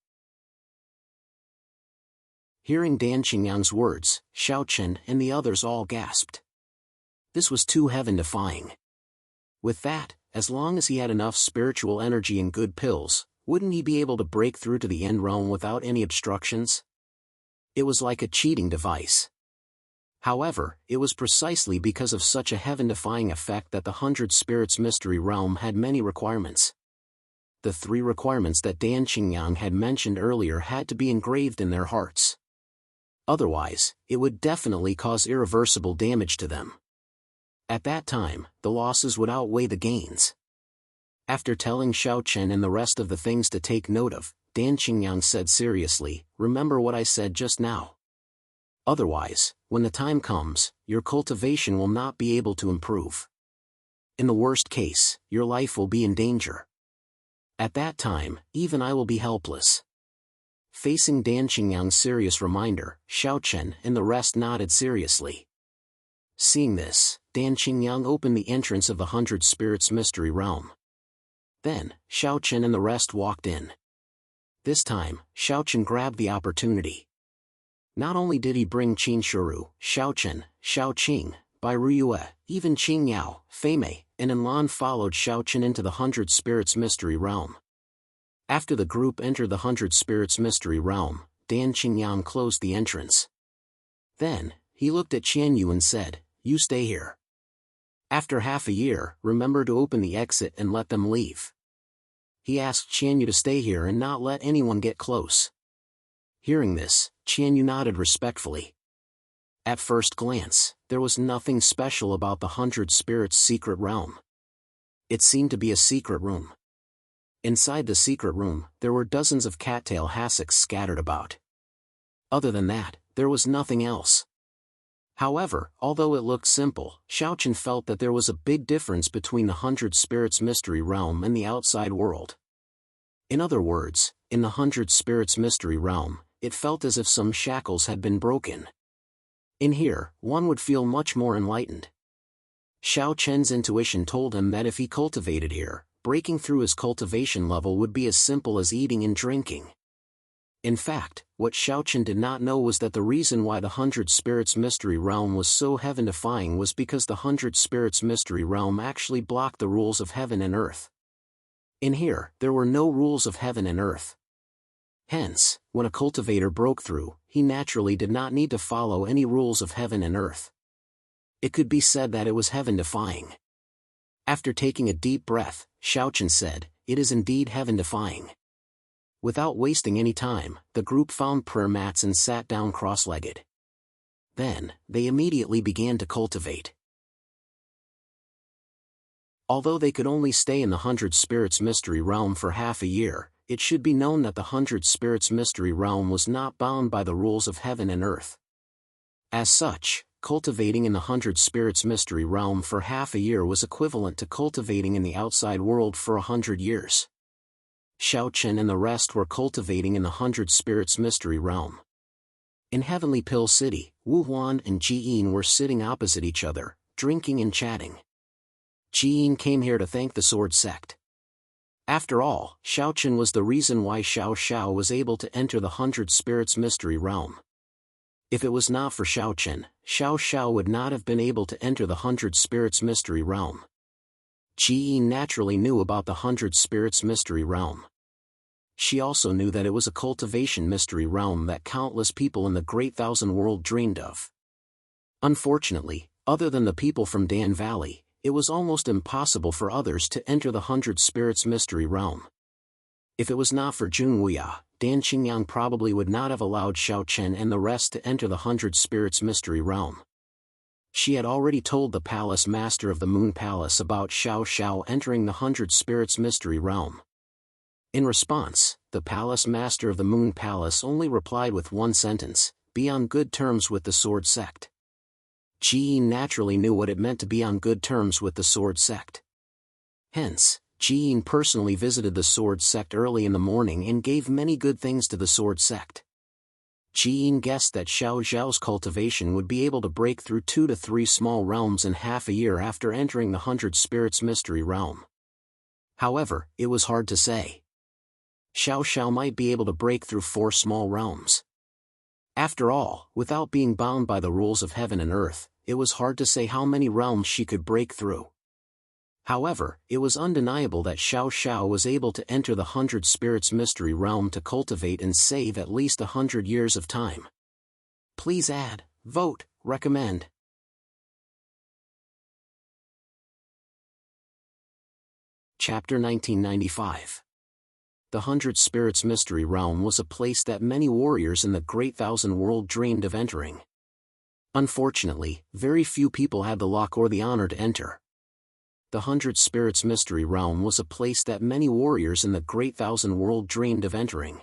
Hearing Dan Qingyang's words, Xiao Chen and the others all gasped. This was too heaven-defying. With that, as long as he had enough spiritual energy and good pills, wouldn't he be able to break through to the end realm without any obstructions? It was like a cheating device. However, it was precisely because of such a heaven-defying effect that the Hundred Spirits Mystery Realm had many requirements. The 3 requirements that Dan Qingyang had mentioned earlier had to be engraved in their hearts. Otherwise, it would definitely cause irreversible damage to them. At that time, the losses would outweigh the gains. After telling Xiao Chen and the rest of the things to take note of, Dan Qingyang said seriously, "Remember what I said just now. Otherwise, when the time comes, your cultivation will not be able to improve. In the worst case, your life will be in danger. At that time, even I will be helpless." Facing Dan Qingyang's serious reminder, Xiao Chen and the rest nodded seriously. Seeing this, Dan Qingyang opened the entrance of the Hundred Spirits Mystery Realm. Then, Xiao Chen and the rest walked in. This time, Xiao Chen grabbed the opportunity. Not only did he bring Qin Shuru, Xiao Chen, Xiao Qing, Bai Ruyue, even Qing Yao, Fei Mei, and Enlan followed Xiao Chen into the Hundred Spirits Mystery Realm. After the group entered the Hundred Spirits Mystery Realm, Dan Qingyang closed the entrance. Then, he looked at Qian Yu and said, "You stay here. After half a year, remember to open the exit and let them leave." He asked Qian Yu to stay here and not let anyone get close. Hearing this, Qian Yu nodded respectfully. At first glance, there was nothing special about the Hundred Spirits secret realm. It seemed to be a secret room. Inside the secret room, there were dozens of cattail hassocks scattered about. Other than that, there was nothing else. However, although it looked simple, Xiao Chen felt that there was a big difference between the Hundred Spirits Mystery Realm and the outside world. In other words, in the Hundred Spirits Mystery Realm, it felt as if some shackles had been broken. In here, one would feel much more enlightened. Xiao Chen's intuition told him that if he cultivated here, breaking through his cultivation level would be as simple as eating and drinking. In fact, what Xiao Chen did not know was that the reason why the Hundred Spirits Mystery Realm was so heaven-defying was because the Hundred Spirits Mystery Realm actually blocked the rules of heaven and earth. In here, there were no rules of heaven and earth. Hence, when a cultivator broke through, he naturally did not need to follow any rules of heaven and earth. It could be said that it was heaven-defying. After taking a deep breath, Xiaochen said, "It is indeed heaven-defying." Without wasting any time, the group found prayer mats and sat down cross-legged. Then, they immediately began to cultivate. Although they could only stay in the 100 Spirits Mystery Realm for half a year, it should be known that the 100 Spirits Mystery Realm was not bound by the rules of heaven and earth. As such, cultivating in the 100 Spirits Mystery Realm for half a year was equivalent to cultivating in the outside world for 100 years. Xiaochen and the rest were cultivating in the 100 Spirits Mystery Realm. In Heavenly Pill City, Wu Huan and Ji Yin were sitting opposite each other, drinking and chatting. Ji Yin came here to thank the Sword Sect. After all, Xiaochen was the reason why Xiao Xiao was able to enter the 100 Spirits Mystery Realm. If it was not for Xiaochen, Xiao Xiao would not have been able to enter the 100 Spirits Mystery Realm. Ji Yin naturally knew about the 100 Spirits Mystery Realm. She also knew that it was a cultivation mystery realm that countless people in the Great Thousand World dreamed of. Unfortunately, other than the people from Dan Valley, it was almost impossible for others to enter the 100 Spirits Mystery Realm. If it was not for Jun Wuya, Dan Qingyang probably would not have allowed Xiaochen and the rest to enter the 100 Spirits Mystery Realm. She had already told the Palace Master of the Moon Palace about Xiao Xiao entering the 100 Spirits Mystery Realm. In response, the Palace Master of the Moon Palace only replied with one sentence, "Be on good terms with the Sword Sect." Ji Yin naturally knew what it meant to be on good terms with the Sword Sect. Hence, Ji Yin personally visited the Sword Sect early in the morning and gave many good things to the Sword Sect. Ji Yin guessed that Xiao Zhao's cultivation would be able to break through 2 to 3 small realms in half a year after entering the 100 Spirits Mystery Realm. However, it was hard to say. Xiao Xiao might be able to break through 4 small realms. After all, without being bound by the rules of heaven and earth, it was hard to say how many realms she could break through. However, it was undeniable that Xiao Xiao was able to enter the 100 Spirits Mystery Realm to cultivate and save at least 100 years of time. Please add, vote, recommend. Chapter 1995. The 100 Spirits Mystery Realm was a place that many warriors in the Great Thousand World dreamed of entering. Unfortunately, very few people had the luck or the honor to enter. The 100 Spirits Mystery Realm was a place that many warriors in the Great Thousand World dreamed of entering.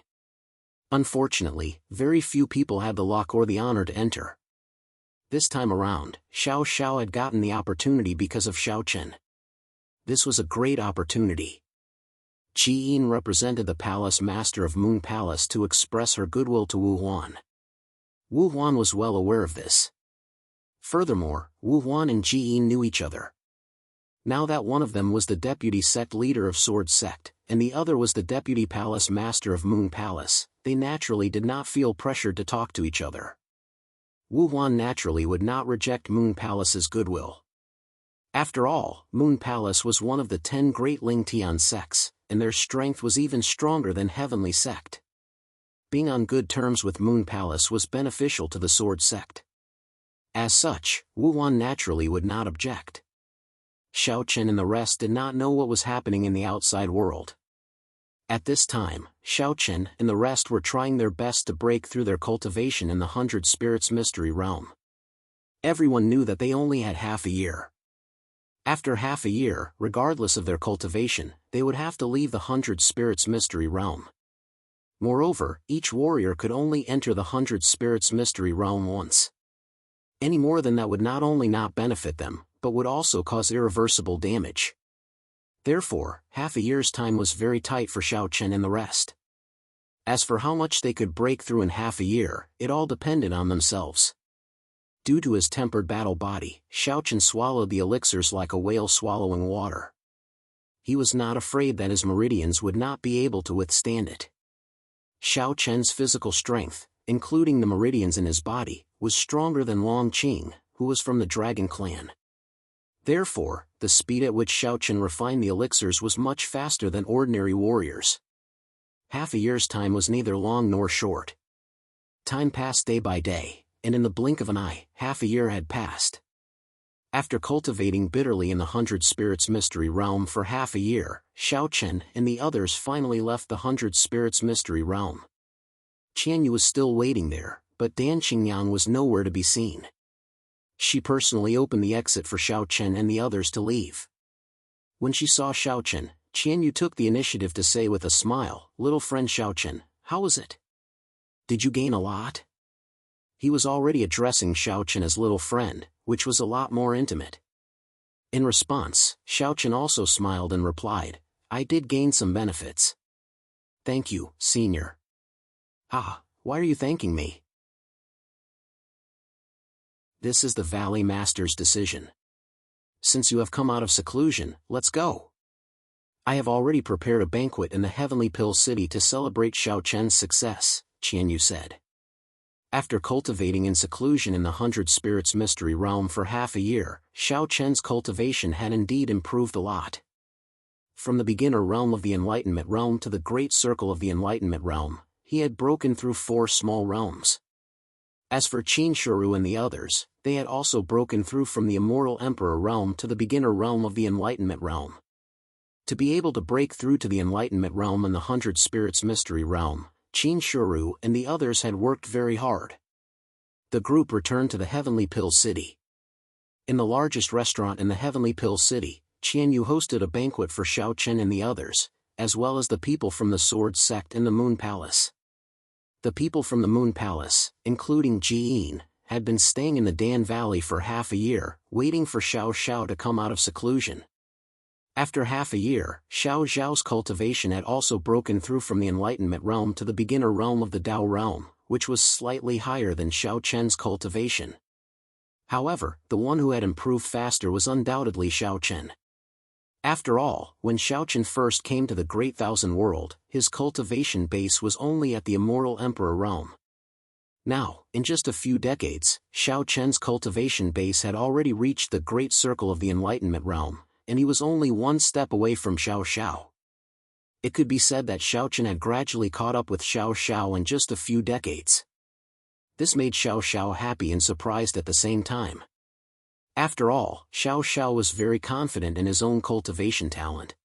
Unfortunately, very few people had the luck or the honor to enter. This time around, Xiao Xiao had gotten the opportunity because of Xiaochen. This was a great opportunity. Ji Yin represented the Palace Master of Moon Palace to express her goodwill to Wu Huan. Wu Huan was well aware of this. Furthermore, Wu Huan and Ji Yin knew each other. Now that one of them was the deputy sect leader of Sword Sect, and the other was the deputy Palace Master of Moon Palace, they naturally did not feel pressured to talk to each other. Wu Huan naturally would not reject Moon Palace's goodwill. After all, Moon Palace was one of the 10 great Ling Tian sects, and their strength was even stronger than Heavenly Sect. Being on good terms with Moon Palace was beneficial to the Sword Sect. As such, Wu Huan naturally would not object. Xiaochen and the rest did not know what was happening in the outside world. At this time, Xiaochen and the rest were trying their best to break through their cultivation in the 100 Spirits Mystery Realm. Everyone knew that they only had half a year. After half a year, regardless of their cultivation, they would have to leave the 100 Spirits Mystery Realm. Moreover, each warrior could only enter the 100 Spirits Mystery Realm once. Any more than that would not only not benefit them, but would also cause irreversible damage. Therefore, half a year's time was very tight for Xiaochen and the rest. As for how much they could break through in half a year, it all depended on themselves. Due to his tempered battle body, Xiaochen swallowed the elixirs like a whale swallowing water. He was not afraid that his meridians would not be able to withstand it. Xiaochen's physical strength, including the meridians in his body, was stronger than Long Qing, who was from the Dragon Clan. Therefore, the speed at which Xiaochen refined the elixirs was much faster than ordinary warriors. Half a year's time was neither long nor short. Time passed day by day, and in the blink of an eye, half a year had passed. After cultivating bitterly in the Hundred Spirits Mystery Realm for half a year, Xiaochen and the others finally left the Hundred Spirits Mystery Realm. Qianyu was still waiting there, but Dan Qingyan was nowhere to be seen. She personally opened the exit for Xiaochen and the others to leave. When she saw Xiaochen, Qianyu took the initiative to say with a smile, "Little friend Xiaochen, how was it? Did you gain a lot?" He was already addressing Xiaochen as little friend, which was a lot more intimate. In response, Xiaochen also smiled and replied, "I did gain some benefits." "Thank you, senior." "Ah, why are you thanking me?" "This is the Valley Master's decision. Since you have come out of seclusion, let's go. I have already prepared a banquet in the Heavenly Pill City to celebrate Xiaochen's success," Qianyu said. After cultivating in seclusion in the Hundred Spirits Mystery Realm for half a year, Xiaochen's cultivation had indeed improved a lot. From the beginner realm of the Enlightenment Realm to the Great Circle of the Enlightenment Realm, he had broken through 4 small realms. As for Qin Shuru and the others, they had also broken through from the Immortal Emperor Realm to the beginner realm of the Enlightenment Realm. To be able to break through to the Enlightenment Realm and the Hundred Spirits Mystery Realm, Qin Shuru and the others had worked very hard. The group returned to the Heavenly Pill City. In the largest restaurant in the Heavenly Pill City, Qianyu hosted a banquet for Xiaochen and the others, as well as the people from the Sword Sect and the Moon Palace. The people from the Moon Palace, including Jiyin, had been staying in the Dan Valley for half a year, waiting for Xiao Xiao to come out of seclusion. After half a year, Xiao Xiao's cultivation had also broken through from the Enlightenment Realm to the beginner realm of the Dao Realm, which was slightly higher than Xiaochen's cultivation. However, the one who had improved faster was undoubtedly Xiaochen. After all, when Xiaochen first came to the Great Thousand World, his cultivation base was only at the Immortal Emperor Realm. Now, in just a few decades, Xiaochen's cultivation base had already reached the Great Circle of the Enlightenment Realm, and he was only one step away from Xiao Xiao. It could be said that Xiaochen had gradually caught up with Xiao Xiao in just a few decades. This made Xiao Xiao happy and surprised at the same time. After all, Xiao Xiao was very confident in his own cultivation talent.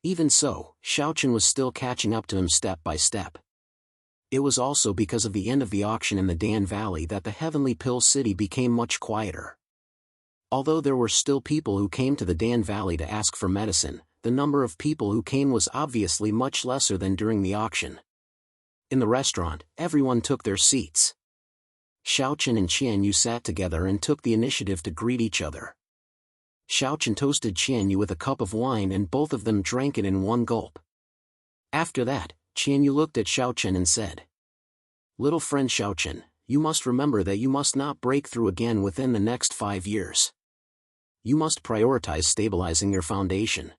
Even so, Xiaochen was still catching up to him step by step. It was also because of the end of the auction in the Dan Valley that the Heavenly Pill City became much quieter. Although there were still people who came to the Dan Valley to ask for medicine, the number of people who came was obviously much lesser than during the auction. In the restaurant, everyone took their seats. Xiaochen and Qianyu sat together and took the initiative to greet each other. Xiaochen toasted Qianyu with a cup of wine and both of them drank it in one gulp. After that, Qianyu looked at Xiaochen and said, "Little friend Xiaochen, you must remember that you must not break through again within the next 5 years. You must prioritize stabilizing your foundation.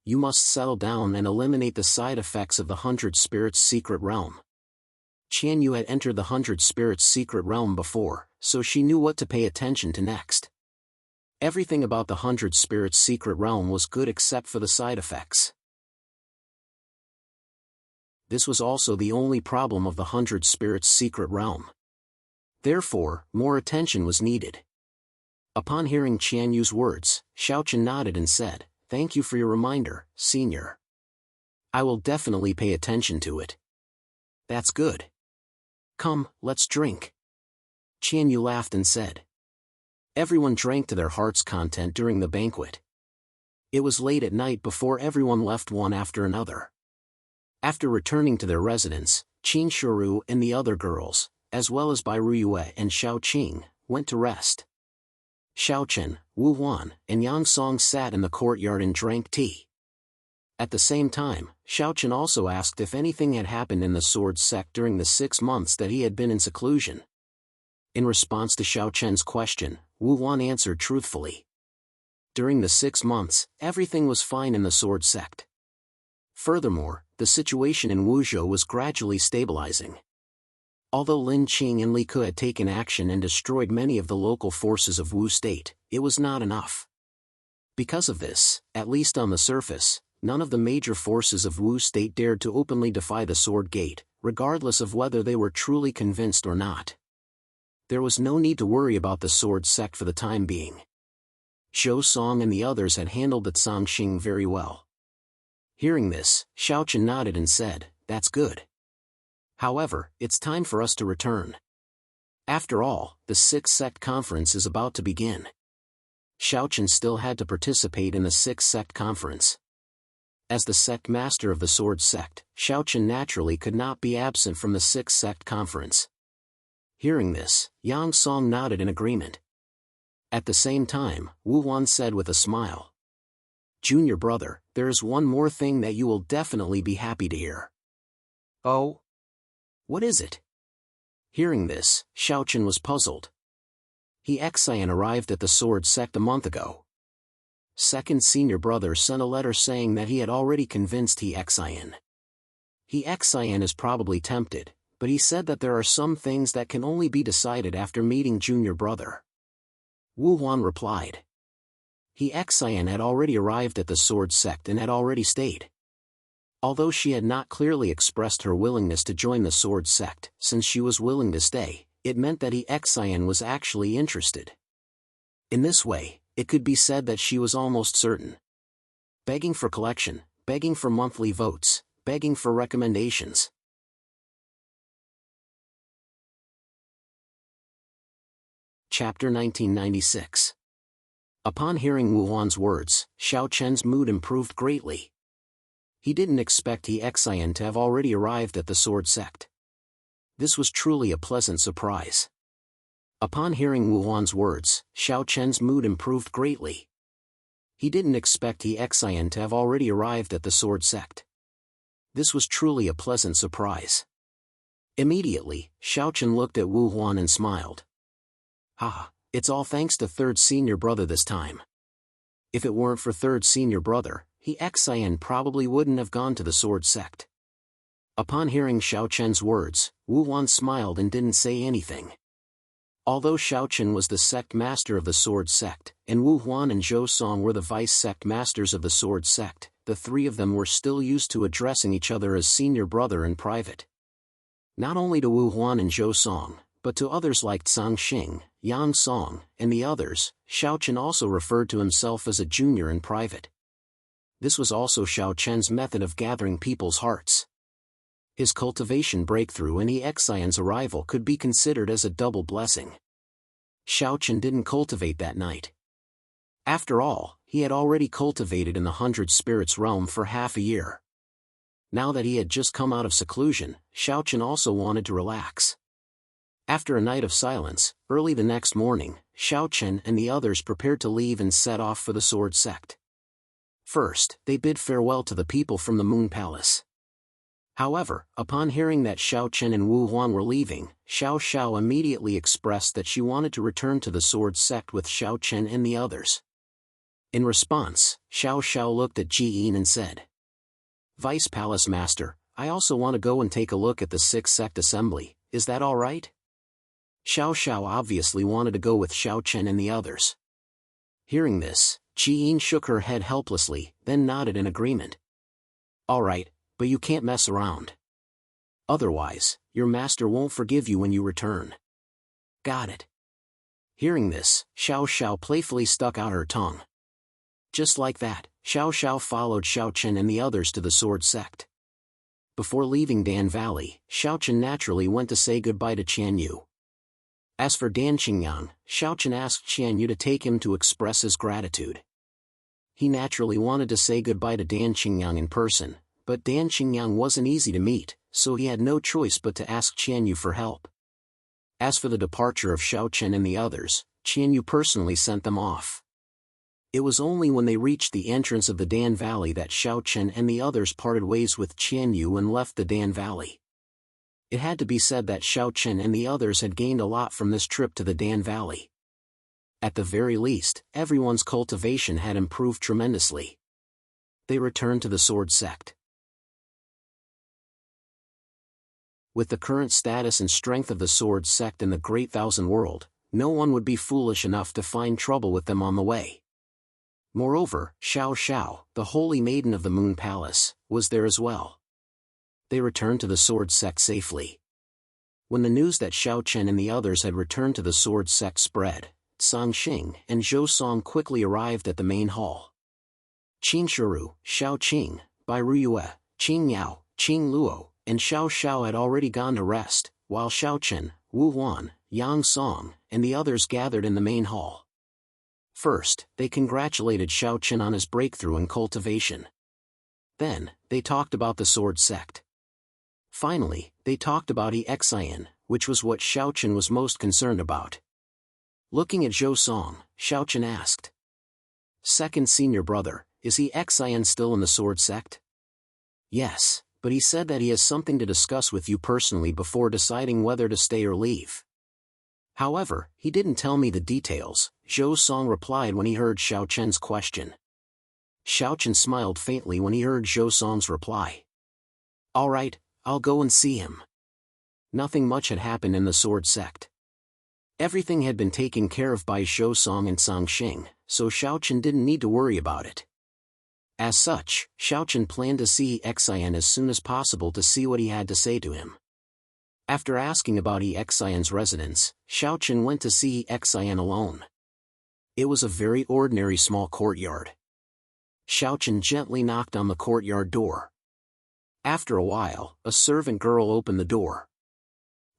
You must settle down and eliminate the side effects of the Hundred Spirits Secret Realm." Qianyu had entered the Hundred Spirits Secret Realm before, so she knew what to pay attention to next. Everything about the Hundred Spirits Secret Realm was good except for the side effects. This was also the only problem of the Hundred Spirits Secret Realm. Therefore, more attention was needed. Upon hearing Qianyu's words, Xiaochen nodded and said, "Thank you for your reminder, senior. I will definitely pay attention to it." "That's good. Come, let's drink." Qianyu laughed and said. Everyone drank to their heart's content during the banquet. It was late at night before everyone left one after another. After returning to their residence, Qin Shuru and the other girls, as well as Bai Ruyue and Xiao Qing, went to rest. Xiaochen, Wu Huan, and Yang Song sat in the courtyard and drank tea. At the same time, Xiaochen also asked if anything had happened in the Sword Sect during the 6 months that he had been in seclusion. In response to Xiaochen's question, Wu Huan answered truthfully. During the 6 months, everything was fine in the Sword Sect. Furthermore, the situation in Wuzhou was gradually stabilizing. Although Lin Qing and Li Ke had taken action and destroyed many of the local forces of Wu State, it was not enough. Because of this, at least on the surface, none of the major forces of Wu State dared to openly defy the Sword Gate, regardless of whether they were truly convinced or not. There was no need to worry about the Sword Sect for the time being. Zhou Song and the others had handled the Cangxing very well. Hearing this, Xiao Chen nodded and said, "That's good. However, it's time for us to return. After all, the Sixth Sect Conference is about to begin." Xiao Chen still had to participate in the Sixth Sect Conference. As the sect master of the Sword Sect, Xiao Chen naturally could not be absent from the Sixth Sect Conference. Hearing this, Yang Song nodded in agreement. At the same time, Wu Huan said with a smile, "Junior brother, there is one more thing that you will definitely be happy to hear." "Oh? What is it?" Hearing this, Xiao Chen was puzzled. He Xian arrived at the Sword Sect a month ago. Second senior brother sent a letter saying that he had already convinced He Xian. He Xian is probably tempted, but he said that there are some things that can only be decided after meeting junior brother. Wu Huan replied. He Xian had already arrived at the Sword Sect and had already stayed. Although she had not clearly expressed her willingness to join the Sword Sect, since she was willing to stay, it meant that He Xian was actually interested. In this way, it could be said that she was almost certain. Begging for collection, begging for monthly votes, begging for recommendations. Chapter 1996. Upon hearing Wu Huan's words, Xiao Chen's mood improved greatly. He didn't expect He Xian to have already arrived at the Sword Sect. This was truly a pleasant surprise. Upon hearing Wu Huan's words, Xiao Chen's mood improved greatly. He didn't expect He Xian to have already arrived at the Sword Sect. This was truly a pleasant surprise. Immediately, Xiao Chen looked at Wu Huan and smiled. "Ah, it's all thanks to third senior brother this time. If it weren't for third senior brother, He Xian probably wouldn't have gone to the Sword Sect." Upon hearing Xiao Chen's words, Wu Huan smiled and didn't say anything. Although Xiao Chen was the sect master of the Sword Sect, and Wu Huan and Zhou Song were the vice sect masters of the Sword Sect, the three of them were still used to addressing each other as senior brother in private. Not only to Wu Huan and Zhou Song, but to others like Cangxing, Yang Song, and the others, Xiao Chen also referred to himself as a junior in private. This was also Xiao Chen's method of gathering people's hearts. His cultivation breakthrough and He Xian's arrival could be considered as a double blessing. Xiao Chen didn't cultivate that night. After all, he had already cultivated in the 100 Spirits realm for half a year. Now that he had just come out of seclusion, Xiao Chen also wanted to relax. After a night of silence, early the next morning, Xiao Chen and the others prepared to leave and set off for the Sword Sect. First, they bid farewell to the people from the Moon Palace. However, upon hearing that Xiao Chen and Wu Huan were leaving, Xiao Xiao immediately expressed that she wanted to return to the Sword Sect with Xiao Chen and the others. In response, Xiao Xiao looked at Ji Yin and said, "Vice Palace Master, I also want to go and take a look at the Sixth Sect Assembly, is that all right?" Xiao Xiao obviously wanted to go with Xiao Chen and the others. Hearing this, Ji Yin shook her head helplessly, then nodded in agreement. "All right, but you can't mess around. Otherwise, your master won't forgive you when you return." "Got it." Hearing this, Xiao Xiao playfully stuck out her tongue. Just like that, Xiao Xiao followed Xiao Chen and the others to the Sword Sect. Before leaving Dan Valley, Xiao Chen naturally went to say goodbye to Qian Yu. As for Dan Qingyang, Xiao Chen asked Qian Yu to take him to express his gratitude. He naturally wanted to say goodbye to Dan Qingyang in person, but Dan Qingyang wasn't easy to meet, so he had no choice but to ask Qian Yu for help. As for the departure of Xiao Chen and the others, Qian Yu personally sent them off. It was only when they reached the entrance of the Dan Valley that Xiao Chen and the others parted ways with Qian Yu and left the Dan Valley. It had to be said that Xiao Chen and the others had gained a lot from this trip to the Dan Valley. At the very least, everyone's cultivation had improved tremendously. They returned to the Sword Sect. With the current status and strength of the Sword Sect in the Great Thousand World, no one would be foolish enough to find trouble with them on the way. Moreover, Xiao Xiao, the Holy Maiden of the Moon Palace, was there as well. They returned to the Sword Sect safely. When the news that Xiao Chen and the others had returned to the Sword Sect spread, Song Xing and Zhou Song quickly arrived at the main hall. Qin Shiru, Xiao Qing, Bai Ruyue, Qing Yao, Qing Luo, and Xiao Xiao had already gone to rest, while Xiao Chen, Wu Huan, Yang Song, and the others gathered in the main hall. First, they congratulated Xiao Chen on his breakthrough in cultivation. Then, they talked about the sword sect. Finally, they talked about Exian, which was what Xiao Chen was most concerned about. Looking at Zhou Song, Xiao Chen asked, "Second senior brother, is Exian still in the sword sect?" "Yes, but he said that he has something to discuss with you personally before deciding whether to stay or leave. However, he didn't tell me the details," Zhou Song replied when he heard Xiao Chen's question. Xiao Chen smiled faintly when he heard Zhou Song's reply. "All right, I'll go and see him." Nothing much had happened in the sword sect. Everything had been taken care of by Zhou Song and Song Xing, so Xiao Chen didn't need to worry about it. As such, Xiao Chen planned to see Exian as soon as possible to see what he had to say to him. After asking about Exian's residence, Xiao Chen went to see Exian alone. It was a very ordinary small courtyard. Xiao Chen gently knocked on the courtyard door. After a while, a servant girl opened the door.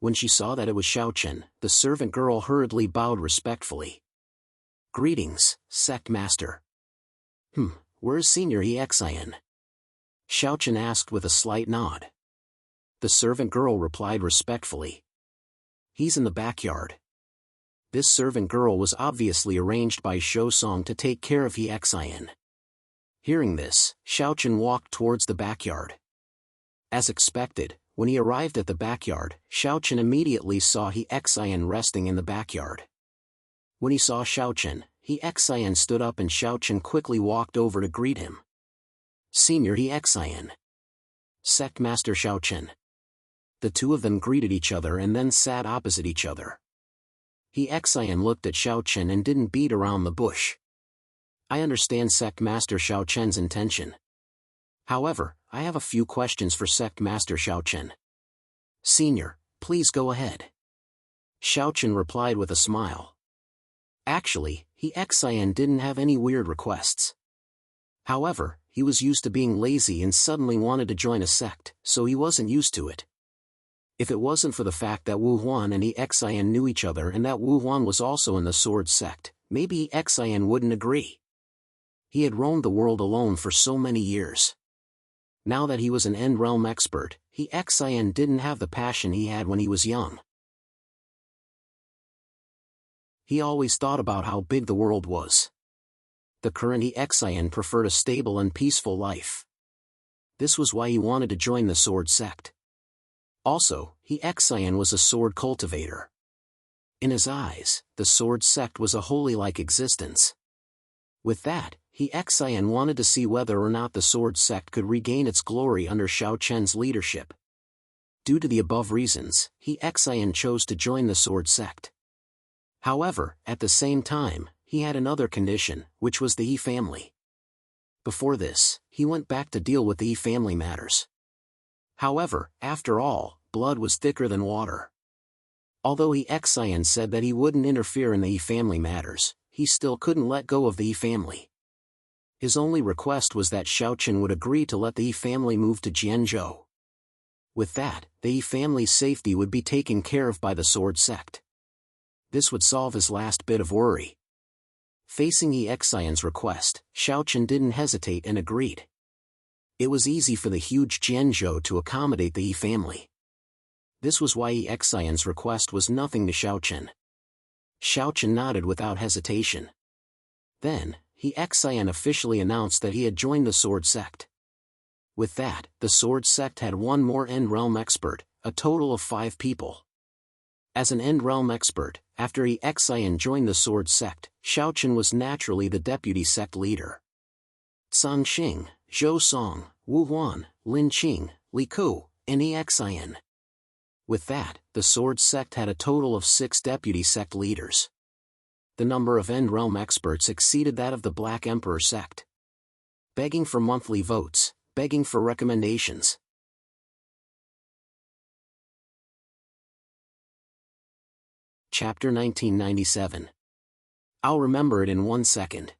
When she saw that it was Xiao Chen, the servant girl hurriedly bowed respectfully. "Greetings, sect master." Where's Senior Exian?" Xiao Chen asked with a slight nod. The servant girl replied respectfully. "He's in the backyard." This servant girl was obviously arranged by Zhou Song to take care of Exian. Hearing this, Xiao Chen walked towards the backyard. As expected, when he arrived at the backyard, Xiao Chen immediately saw Exian resting in the backyard. When he saw Xiao Chen, Exian stood up and Xiao Chen quickly walked over to greet him. "Senior Exian." "Sect Master Xiao Chen." The two of them greeted each other and then sat opposite each other. Exian looked at Xiao Chen and didn't beat around the bush. "I understand Sect Master Xiao Chen's intention. However, I have a few questions for Sect Master Xiao Chen." "Senior, please go ahead." Xiao Chen replied with a smile. Actually, Exian didn't have any weird requests. However, he was used to being lazy and suddenly wanted to join a sect, so he wasn't used to it. If it wasn't for the fact that Wu Huan and Exian knew each other and that Wu Huan was also in the sword sect, maybe Exian wouldn't agree. He had roamed the world alone for so many years. Now that he was an End Realm expert, Exian didn't have the passion he had when he was young. He always thought about how big the world was. The current Exian preferred a stable and peaceful life. This was why he wanted to join the sword sect. Also, Exian was a sword cultivator. In his eyes, the sword sect was a holy-like existence. With that, Exian wanted to see whether or not the sword sect could regain its glory under Xiao Chen's leadership. Due to the above reasons, Exian chose to join the sword sect. However, at the same time, he had another condition, which was the Yi family. Before this, he went back to deal with the Yi family matters. However, after all, blood was thicker than water. Although Exian said that he wouldn't interfere in the Yi family matters, he still couldn't let go of the Yi family. His only request was that Xiao Chen would agree to let the Yi family move to Jianzhou. With that, the Yi family's safety would be taken care of by the sword sect. This would solve his last bit of worry. Facing Exian's request, Xiao Chen didn't hesitate and agreed. It was easy for the huge Jianzhou to accommodate the Yi family. This was why Exian's request was nothing to Xiao Chen. Xiao Chen nodded without hesitation. Then, Exian officially announced that he had joined the sword sect. With that, the sword sect had one more End Realm expert, a total of 5 people. As an End Realm expert, after Exian joined the sword sect, Xiao Chen was naturally the deputy sect leader. Song Xing, Zhou Song, Wu Huan, Lin Qing, Li Ku, and Exian. With that, the sword sect had a total of 6 deputy sect leaders. The number of End Realm experts exceeded that of the Black Emperor sect. Begging for monthly votes, begging for recommendations. Chapter 1997. I'll remember it in 1 second.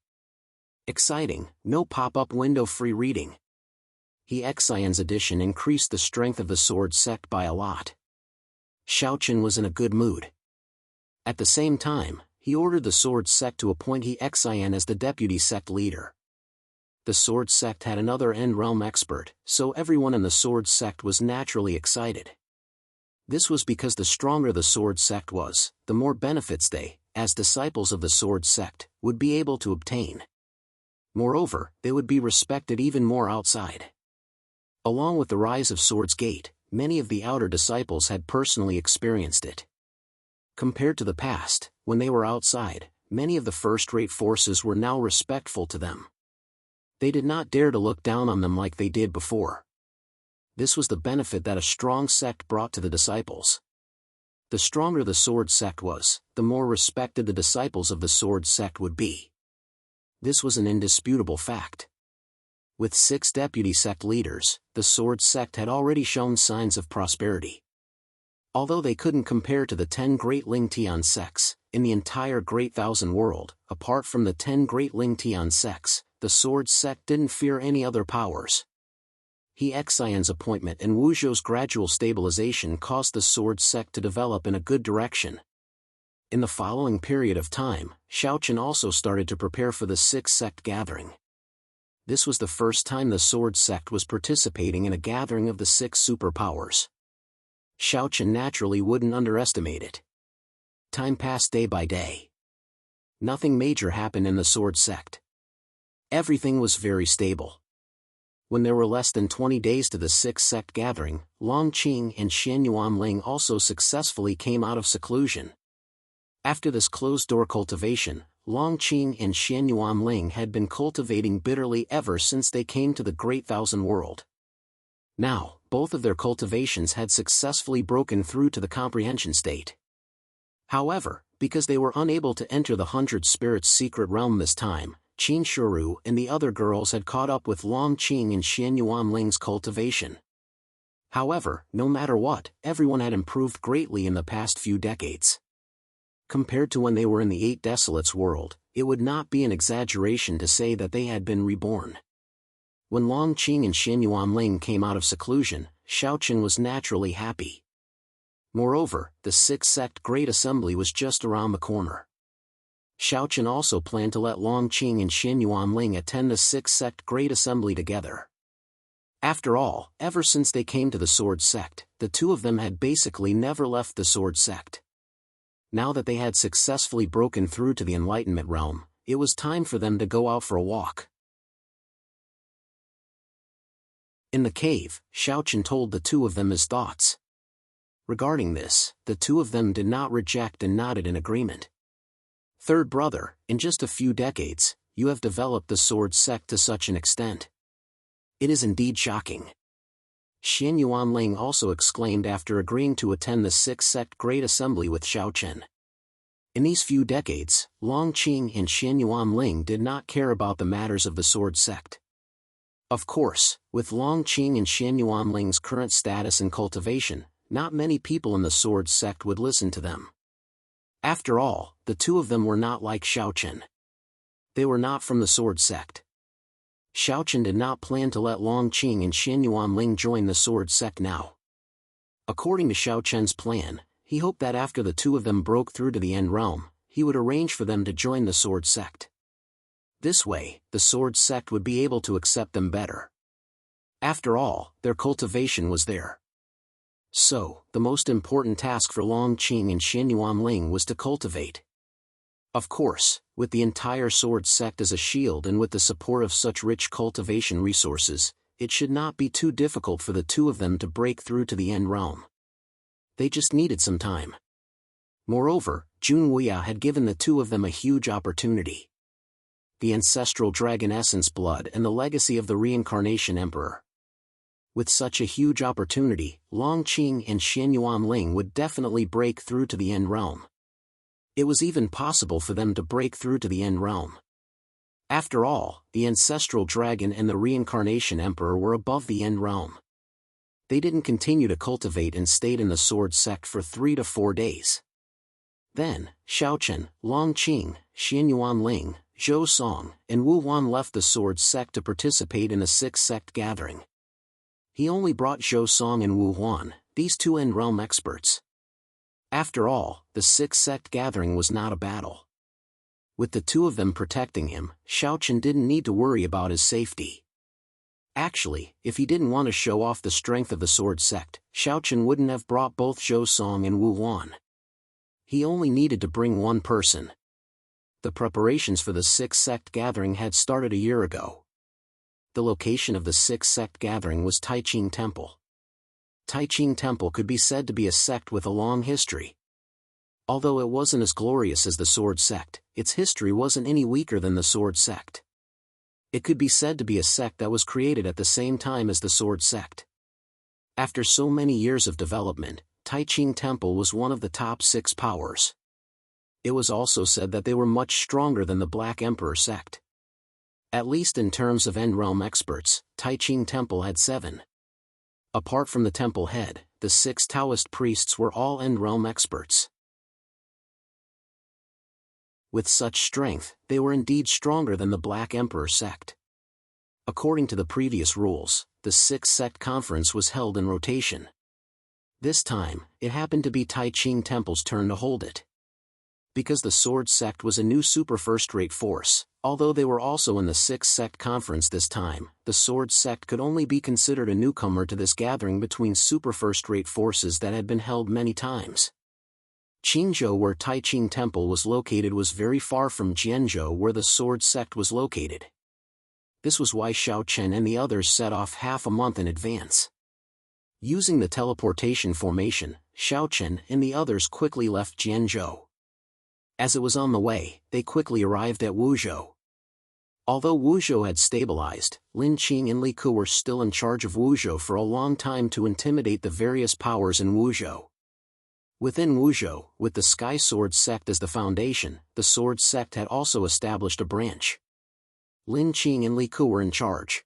Exciting, no pop-up window free reading. He Xian's addition increased the strength of the sword sect by a lot. Xiaochen was in a good mood. At the same time, he ordered the sword sect to appoint He Xian as the deputy sect leader. The sword sect had another end realm expert, so everyone in the sword sect was naturally excited. This was because the stronger the sword sect was, the more benefits they, as disciples of the sword sect, would be able to obtain. Moreover, they would be respected even more outside. Along with the rise of Swords Gate, many of the outer disciples had personally experienced it. Compared to the past, when they were outside, many of the first-rate forces were now respectful to them. They did not dare to look down on them like they did before. This was the benefit that a strong sect brought to the disciples. The stronger the sword sect was, the more respected the disciples of the sword sect would be. This was an indisputable fact. With 6 deputy sect leaders, the sword sect had already shown signs of prosperity. Although they couldn't compare to the 10 great Ling Tian sects, in the entire Great Thousand World, apart from the 10 great Ling Tian sects, the sword sect didn't fear any other powers. He Xian's appointment and Wu Zhou's gradual stabilization caused the sword sect to develop in a good direction. In the following period of time, Xiaochen also started to prepare for the 6th sect gathering. This was the first time the sword sect was participating in a gathering of the 6 superpowers. Xiaochen naturally wouldn't underestimate it. Time passed day by day. Nothing major happened in the sword sect. Everything was very stable. When there were less than 20 days to the 6th sect gathering, Long Qing and Xianyuan Ling also successfully came out of seclusion. After this closed-door cultivation, Long Qing and Xianyuan Ling had been cultivating bitterly ever since they came to the Great Thousand World. Now, both of their cultivations had successfully broken through to the comprehension state. However, because they were unable to enter the 100 Spirits secret realm this time, Qin Shuru and the other girls had caught up with Long Qing and Xianyuan Ling's cultivation. However, no matter what, everyone had improved greatly in the past few decades. Compared to when they were in the 8 Desolates world, it would not be an exaggeration to say that they had been reborn. When Long Qing and Xianyuan Ling came out of seclusion, Xiaochen was naturally happy. Moreover, the 6th sect Great Assembly was just around the corner. Xiaochen also planned to let Long Qing and Xianyuan Ling attend the 6th sect Great Assembly together. After all, ever since they came to the sword sect, the two of them had basically never left the sword sect. Now that they had successfully broken through to the Enlightenment realm, it was time for them to go out for a walk. In the cave, Xiaochen told the two of them his thoughts. Regarding this, the two of them did not reject and nodded in agreement. Third brother, in just a few decades, you have developed the sword sect to such an extent. It is indeed shocking. Xianyuan Ling also exclaimed after agreeing to attend the 6th sect Great Assembly with Xiaochen. In these few decades, Long Qing and Xianyuan Ling did not care about the matters of the sword sect. Of course, with Long Qing and Xianyuan Ling's current status and cultivation, not many people in the sword sect would listen to them. After all, the two of them were not like Xiaochen. They were not from the sword sect. Xiaochen did not plan to let Long Qing and Xianyuan Ling join the sword sect now. According to Xiaochen's plan, he hoped that after the two of them broke through to the end realm, he would arrange for them to join the sword sect. This way, the sword sect would be able to accept them better. After all, their cultivation was there. So, the most important task for Long Qing and Xianyuan Ling was to cultivate. Of course, with the entire sword sect as a shield and with the support of such rich cultivation resources, it should not be too difficult for the two of them to break through to the end realm. They just needed some time. Moreover, Jun Wuya had given the two of them a huge opportunity. The ancestral dragon essence blood and the legacy of the reincarnation emperor. With such a huge opportunity, Long Qing and Xianyuan Ling would definitely break through to the end realm. It was even possible for them to break through to the end realm. After all, the ancestral dragon and the reincarnation emperor were above the end realm. They didn't continue to cultivate and stayed in the sword sect for 3 to 4 days. Then, Xiaochen, Long Qing, Xianyuan Ling, Zhou Song, and Wu Wan left the sword sect to participate in a sixth sect gathering. He only brought Zhou Song and Wu Huan, these two end realm experts. After all, the sixth sect gathering was not a battle. With the two of them protecting him, Xiaochen didn't need to worry about his safety. Actually, if he didn't want to show off the strength of the sword sect, Xiaochen wouldn't have brought both Zhou Song and Wu Huan. He only needed to bring one person. The preparations for the sixth sect gathering had started a year ago. The location of the sixth sect gathering was Taiqing Temple. Taiqing Temple could be said to be a sect with a long history. Although it wasn't as glorious as the sword sect, its history wasn't any weaker than the sword sect. It could be said to be a sect that was created at the same time as the sword sect. After so many years of development, Taiqing Temple was one of the top 6 powers. It was also said that they were much stronger than the Black Emperor sect. At least in terms of End Realm experts, Taiqing Temple had 7. Apart from the temple head, the 6 Taoist priests were all End Realm experts. With such strength, they were indeed stronger than the Black Emperor sect. According to the previous rules, the 6th sect conference was held in rotation. This time, it happened to be Taiqing Temple's turn to hold it. Because the sword sect was a new super first-rate force, although they were also in the 6th sect conference this time, the sword sect could only be considered a newcomer to this gathering between super first-rate forces that had been held many times. Qingzhou, where Taiqing Temple was located, was very far from Jianzhou, where the sword sect was located. This was why Xiaochen and the others set off half a month in advance. Using the teleportation formation, Xiaochen and the others quickly left Jianzhou. As it was on the way, they quickly arrived at Wuzhou. Although Wuzhou had stabilized, Lin Qing and Li Ku were still in charge of Wuzhou for a long time to intimidate the various powers in Wuzhou. Within Wuzhou, with the Sky Sword sect as the foundation, the sword sect had also established a branch. Lin Qing and Li Ku were in charge.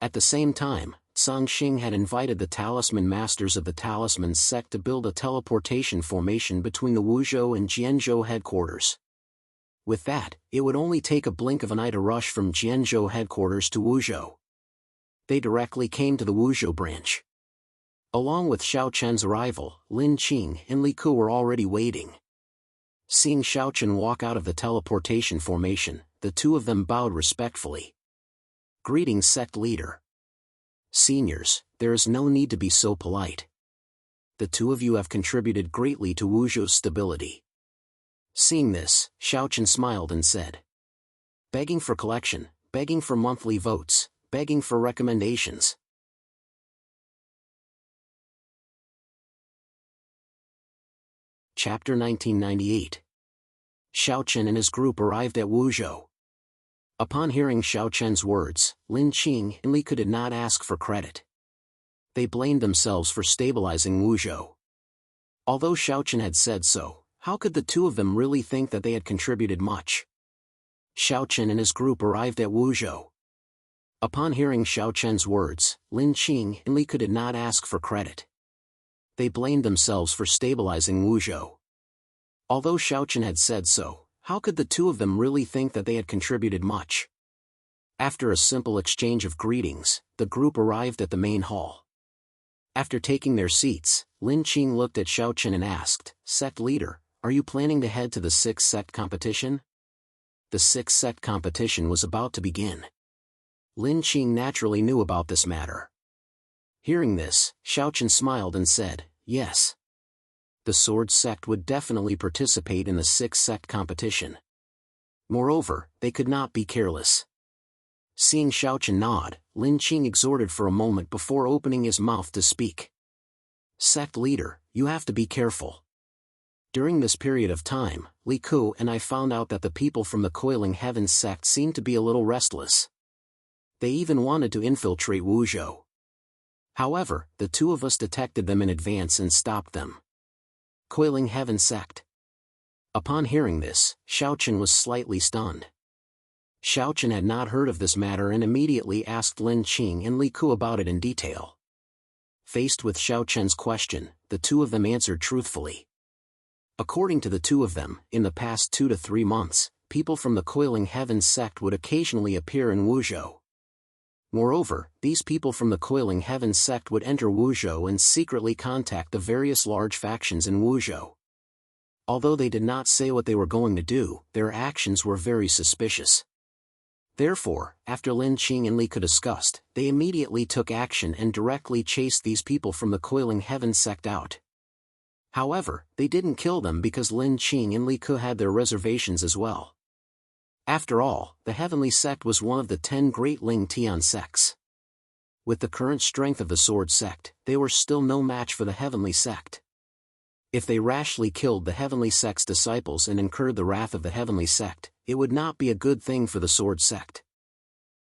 At the same time, Zhang Xing had invited the Talisman Masters of the Talisman sect to build a teleportation formation between the Wuzhou and Jianzhou headquarters. With that, it would only take a blink of an eye to rush from Jianzhou headquarters to Wuzhou. They directly came to the Wuzhou branch. Along with Xiaochen's arrival, Lin Qing and Li Ku were already waiting. Seeing Xiaochen walk out of the teleportation formation, the two of them bowed respectfully. "Greetings, sect leader. Seniors, there is no need to be so polite. The two of you have contributed greatly to Wuzhou's stability." Seeing this, Xiaochen smiled and said, "Begging for collection, begging for monthly votes, begging for recommendations." Chapter 1998. Xiaochen and his group arrived at Wuzhou. Upon hearing Xiaochen's words, Lin Qing and Li Ku did not ask for credit. They blamed themselves for stabilizing Wuzhou. Although Xiaochen had said so, how could the two of them really think that they had contributed much? Xiaochen and his group arrived at Wuzhou. Upon hearing Xiaochen's words, Lin Qing and Li Ku did not ask for credit. They blamed themselves for stabilizing Wuzhou. Although Xiaochen had said so, how could the two of them really think that they had contributed much? After a simple exchange of greetings, the group arrived at the main hall. After taking their seats, Lin Qing looked at Xiaochen and asked, "Sect leader, are you planning to head to the 6th sect competition?" The 6th sect competition was about to begin. Lin Qing naturally knew about this matter. Hearing this, Xiaochen smiled and said, "Yes." The sword sect would definitely participate in the 6th sect competition. Moreover, they could not be careless. Seeing Xiaochen nod, Lin Qing exhorted for a moment before opening his mouth to speak. "Sect leader, you have to be careful. During this period of time, Li Ku and I found out that the people from the Coiling Heavens sect seemed to be a little restless. They even wanted to infiltrate Wuzhou. However, the two of us detected them in advance and stopped them." Coiling Heaven sect. Upon hearing this, Xiaochen was slightly stunned. Xiaochen had not heard of this matter and immediately asked Lin Qing and Li Ku about it in detail. Faced with Xiaochen's question, the two of them answered truthfully. According to the two of them, in the past 2 to 3 months, people from the Coiling Heavens sect would occasionally appear in Wuzhou. Moreover, these people from the Coiling Heavens sect would enter Wuzhou and secretly contact the various large factions in Wuzhou. Although they did not say what they were going to do, their actions were very suspicious. Therefore, after Lin Qing and Li Ke discussed, they immediately took action and directly chased these people from the Coiling Heavens sect out. However, they didn't kill them because Lin Qing and Li Ke had their reservations as well. After all, the Heavenly Sect was one of the 10 great Ling Tian sects. With the current strength of the Sword Sect, they were still no match for the Heavenly Sect. If they rashly killed the Heavenly Sect's disciples and incurred the wrath of the Heavenly Sect, it would not be a good thing for the Sword Sect.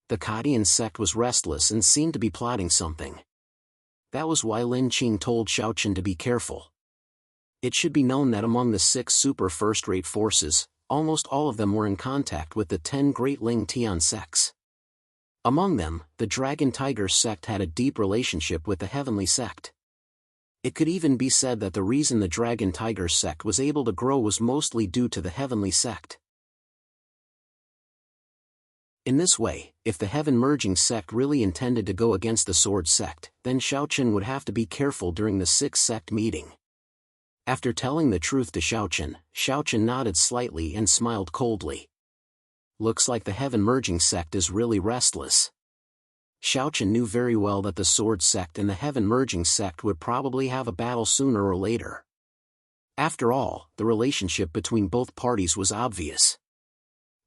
The Kadian sect was restless and seemed to be plotting something. That was why Lin Qing told Xiaochen to be careful. It should be known that among the 6 super first-rate forces, almost all of them were in contact with the 10 great Ling Tian sects. Among them, the Dragon Tiger sect had a deep relationship with the Heavenly Sect. It could even be said that the reason the Dragon Tiger sect was able to grow was mostly due to the Heavenly Sect. In this way, if the Heaven Merging sect really intended to go against the Sword sect, then Xiaochen would have to be careful during the 6 sect meeting. After telling the truth to Xiaochen nodded slightly and smiled coldly. Looks like the Heaven Merging sect is really restless. Xiaochen knew very well that the Sword sect and the Heaven Merging sect would probably have a battle sooner or later. After all, the relationship between both parties was obvious.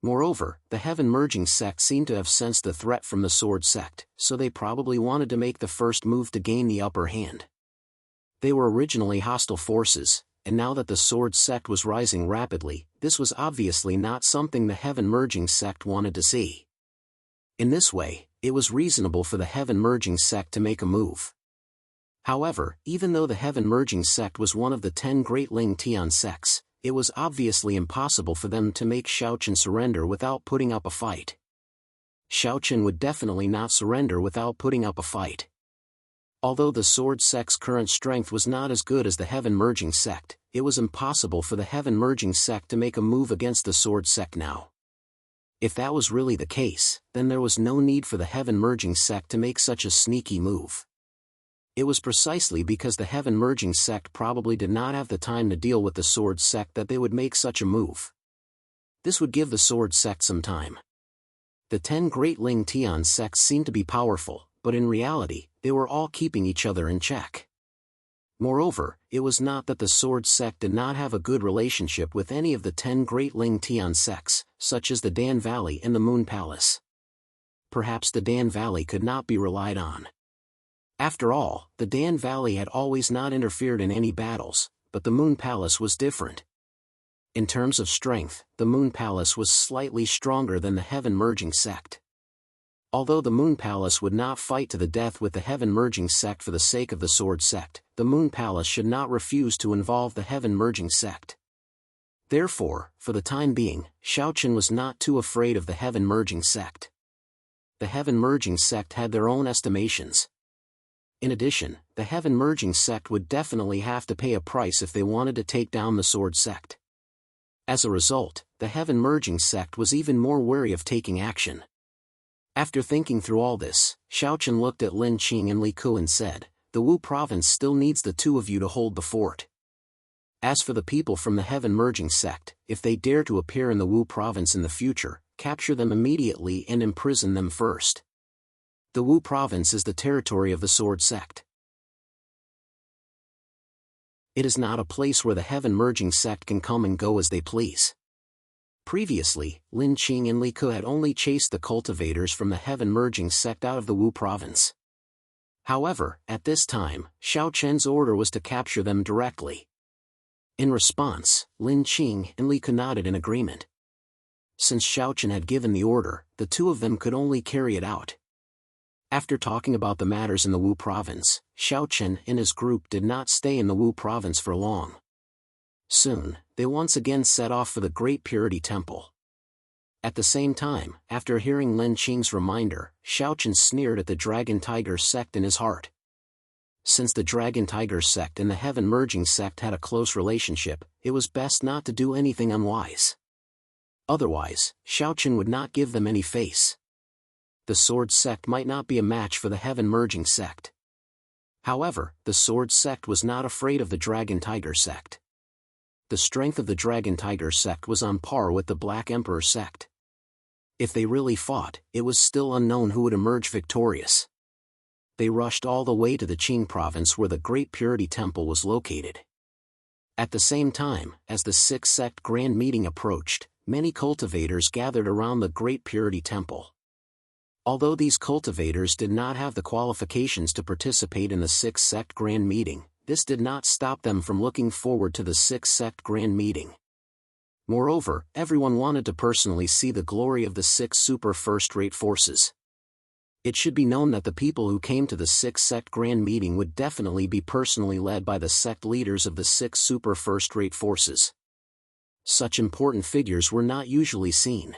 Moreover, the Heaven Merging sect seemed to have sensed the threat from the Sword sect, so they probably wanted to make the first move to gain the upper hand. They were originally hostile forces, and now that the Sword sect was rising rapidly, this was obviously not something the Heaven Merging sect wanted to see. In this way, it was reasonable for the Heaven Merging sect to make a move. However, even though the Heaven Merging sect was one of the 10 great Ling Tian sects, it was obviously impossible for them to make Xiaochen surrender without putting up a fight. Xiaochen would definitely not surrender without putting up a fight. Although the Sword sect's current strength was not as good as the Heaven Merging sect, it was impossible for the Heaven Merging sect to make a move against the Sword sect now. If that was really the case, then there was no need for the Heaven Merging sect to make such a sneaky move. It was precisely because the Heaven Merging sect probably did not have the time to deal with the Sword sect that they would make such a move. This would give the Sword sect some time. The 10 great Ling Tian sects seemed to be powerful, but in reality, they were all keeping each other in check. Moreover, it was not that the Sword sect did not have a good relationship with any of the 10 great Ling Tian sects, such as the Dan Valley and the Moon Palace. Perhaps the Dan Valley could not be relied on. After all, the Dan Valley had always not interfered in any battles, but the Moon Palace was different. In terms of strength, the Moon Palace was slightly stronger than the Heaven Merging sect. Although the Moon Palace would not fight to the death with the Heaven Merging sect for the sake of the Sword sect, the Moon Palace should not refuse to involve the Heaven Merging sect. Therefore, for the time being, Xiaochen was not too afraid of the Heaven Merging sect. The Heaven Merging sect had their own estimations. In addition, the Heaven Merging sect would definitely have to pay a price if they wanted to take down the Sword sect. As a result, the Heaven Merging sect was even more wary of taking action. After thinking through all this, Xiaochen looked at Lin Qing and Li Ke and said, "The Wu province still needs the two of you to hold the fort. As for the people from the Heaven Merging sect, if they dare to appear in the Wu province in the future, capture them immediately and imprison them first. The Wu province is the territory of the Sword sect. It is not a place where the Heaven Merging sect can come and go as they please." Previously, Lin Qing and Li Ke had only chased the cultivators from the Heaven Merging sect out of the Wu province. However, at this time, Xiaochen's order was to capture them directly. In response, Lin Qing and Li Ke nodded in agreement. Since Xiaochen had given the order, the two of them could only carry it out. After talking about the matters in the Wu province, Xiaochen and his group did not stay in the Wu province for long. Soon, they once again set off for the Great Purity Temple. At the same time, after hearing Lin Qing's reminder, Xiaochen sneered at the Dragon Tiger sect in his heart. Since the Dragon Tiger sect and the Heaven Merging sect had a close relationship, it was best not to do anything unwise. Otherwise, Xiaochen would not give them any face. The Sword sect might not be a match for the Heaven Merging sect. However, the Sword sect was not afraid of the Dragon Tiger sect. The strength of the Dragon Tiger sect was on par with the Black Emperor sect. If they really fought, it was still unknown who would emerge victorious. They rushed all the way to the Qing province where the Great Purity Temple was located. At the same time, as the Sixth Sect Grand Meeting approached, many cultivators gathered around the Great Purity Temple. Although these cultivators did not have the qualifications to participate in the Sixth Sect Grand Meeting, this did not stop them from looking forward to the Sixth Sect Grand Meeting. Moreover, everyone wanted to personally see the glory of the six super first-rate forces. It should be known that the people who came to the Sixth Sect Grand Meeting would definitely be personally led by the sect leaders of the six super first-rate forces. Such important figures were not usually seen.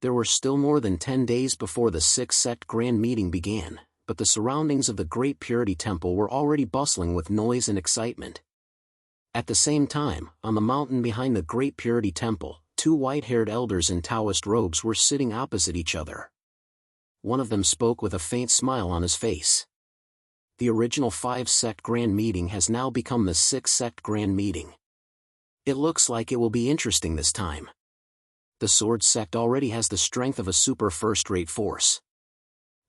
There were still more than 10 days before the Sixth Sect Grand Meeting began, but the surroundings of the Great Purity Temple were already bustling with noise and excitement. At the same time, on the mountain behind the Great Purity Temple, two white-haired elders in Taoist robes were sitting opposite each other. One of them spoke with a faint smile on his face. The original five-sect Grand Meeting has now become the six-sect Grand Meeting. It looks like it will be interesting this time. The Sword sect already has the strength of a super first-rate force.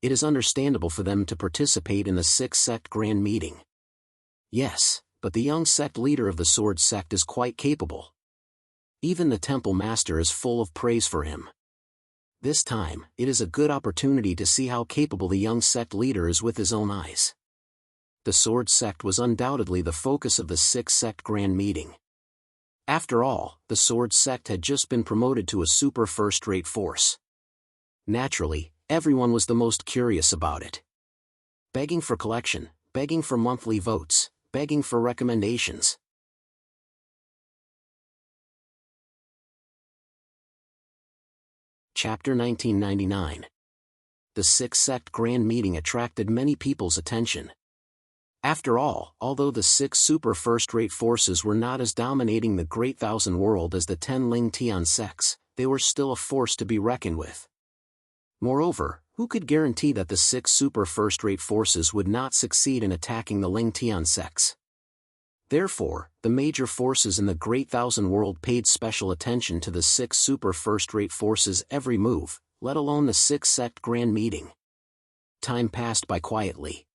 It is understandable for them to participate in the six-sect Grand Meeting. Yes, but the young sect leader of the Sword sect is quite capable. Even the Temple Master is full of praise for him. This time, it is a good opportunity to see how capable the young sect leader is with his own eyes. The Sword sect was undoubtedly the focus of the Sixth Sect Grand Meeting. After all, the Sword sect had just been promoted to a super first-rate force. Naturally, everyone was the most curious about it. Begging for collection, begging for monthly votes, begging for recommendations. Chapter 1999. The Sixth Sect Grand Meeting attracted many people's attention. After all, although the six super first-rate forces were not as dominating the Great Thousand World as the 10 Ling Tian sects, they were still a force to be reckoned with. Moreover, who could guarantee that the six super first-rate forces would not succeed in attacking the Ling Tian sects? Therefore, the major forces in the Great Thousand World paid special attention to the six super first-rate forces' every move, let alone the Sixth Sect Grand Meeting. Time passed by quietly.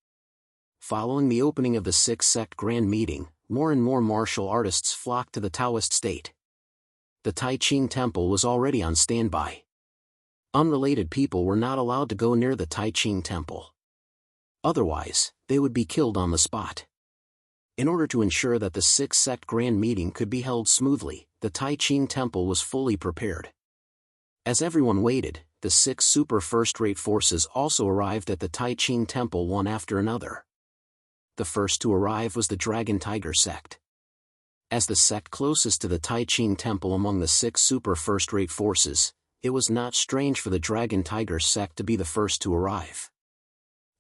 Following the opening of the Sixth Sect Grand Meeting, more and more martial artists flocked to the Taoist state. The Tai Ching Temple was already on standby. Unrelated people were not allowed to go near the Tai Ching Temple. Otherwise, they would be killed on the spot. In order to ensure that the Sixth Sect Grand Meeting could be held smoothly, the Tai Ching Temple was fully prepared. As everyone waited, the six super first-rate forces also arrived at the Tai Ching Temple one after another. The first to arrive was the Dragon Tiger sect. As the sect closest to the Tai Ching Temple among the six super first-rate forces, it was not strange for the Dragon Tiger sect to be the first to arrive.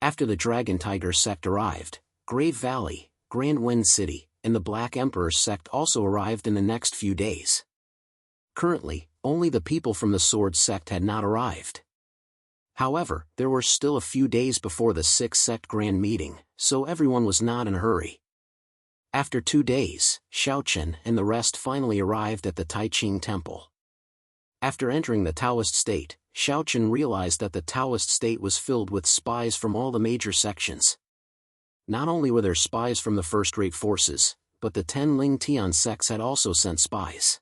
After the Dragon Tiger sect arrived, Grave Valley, Grand Wind City, and the Black Emperor sect also arrived in the next few days. Currently, only the people from the Sword sect had not arrived. However, there were still a few days before the Sixth Sect Grand Meeting, so everyone was not in a hurry. After 2 days, Xiaochen and the rest finally arrived at the Tai Ching Temple. After entering the Taoist state, Xiaochen realized that the Taoist state was filled with spies from all the major sections. Not only were there spies from the first-rate forces, but the 10 Ling Tian sects had also sent spies.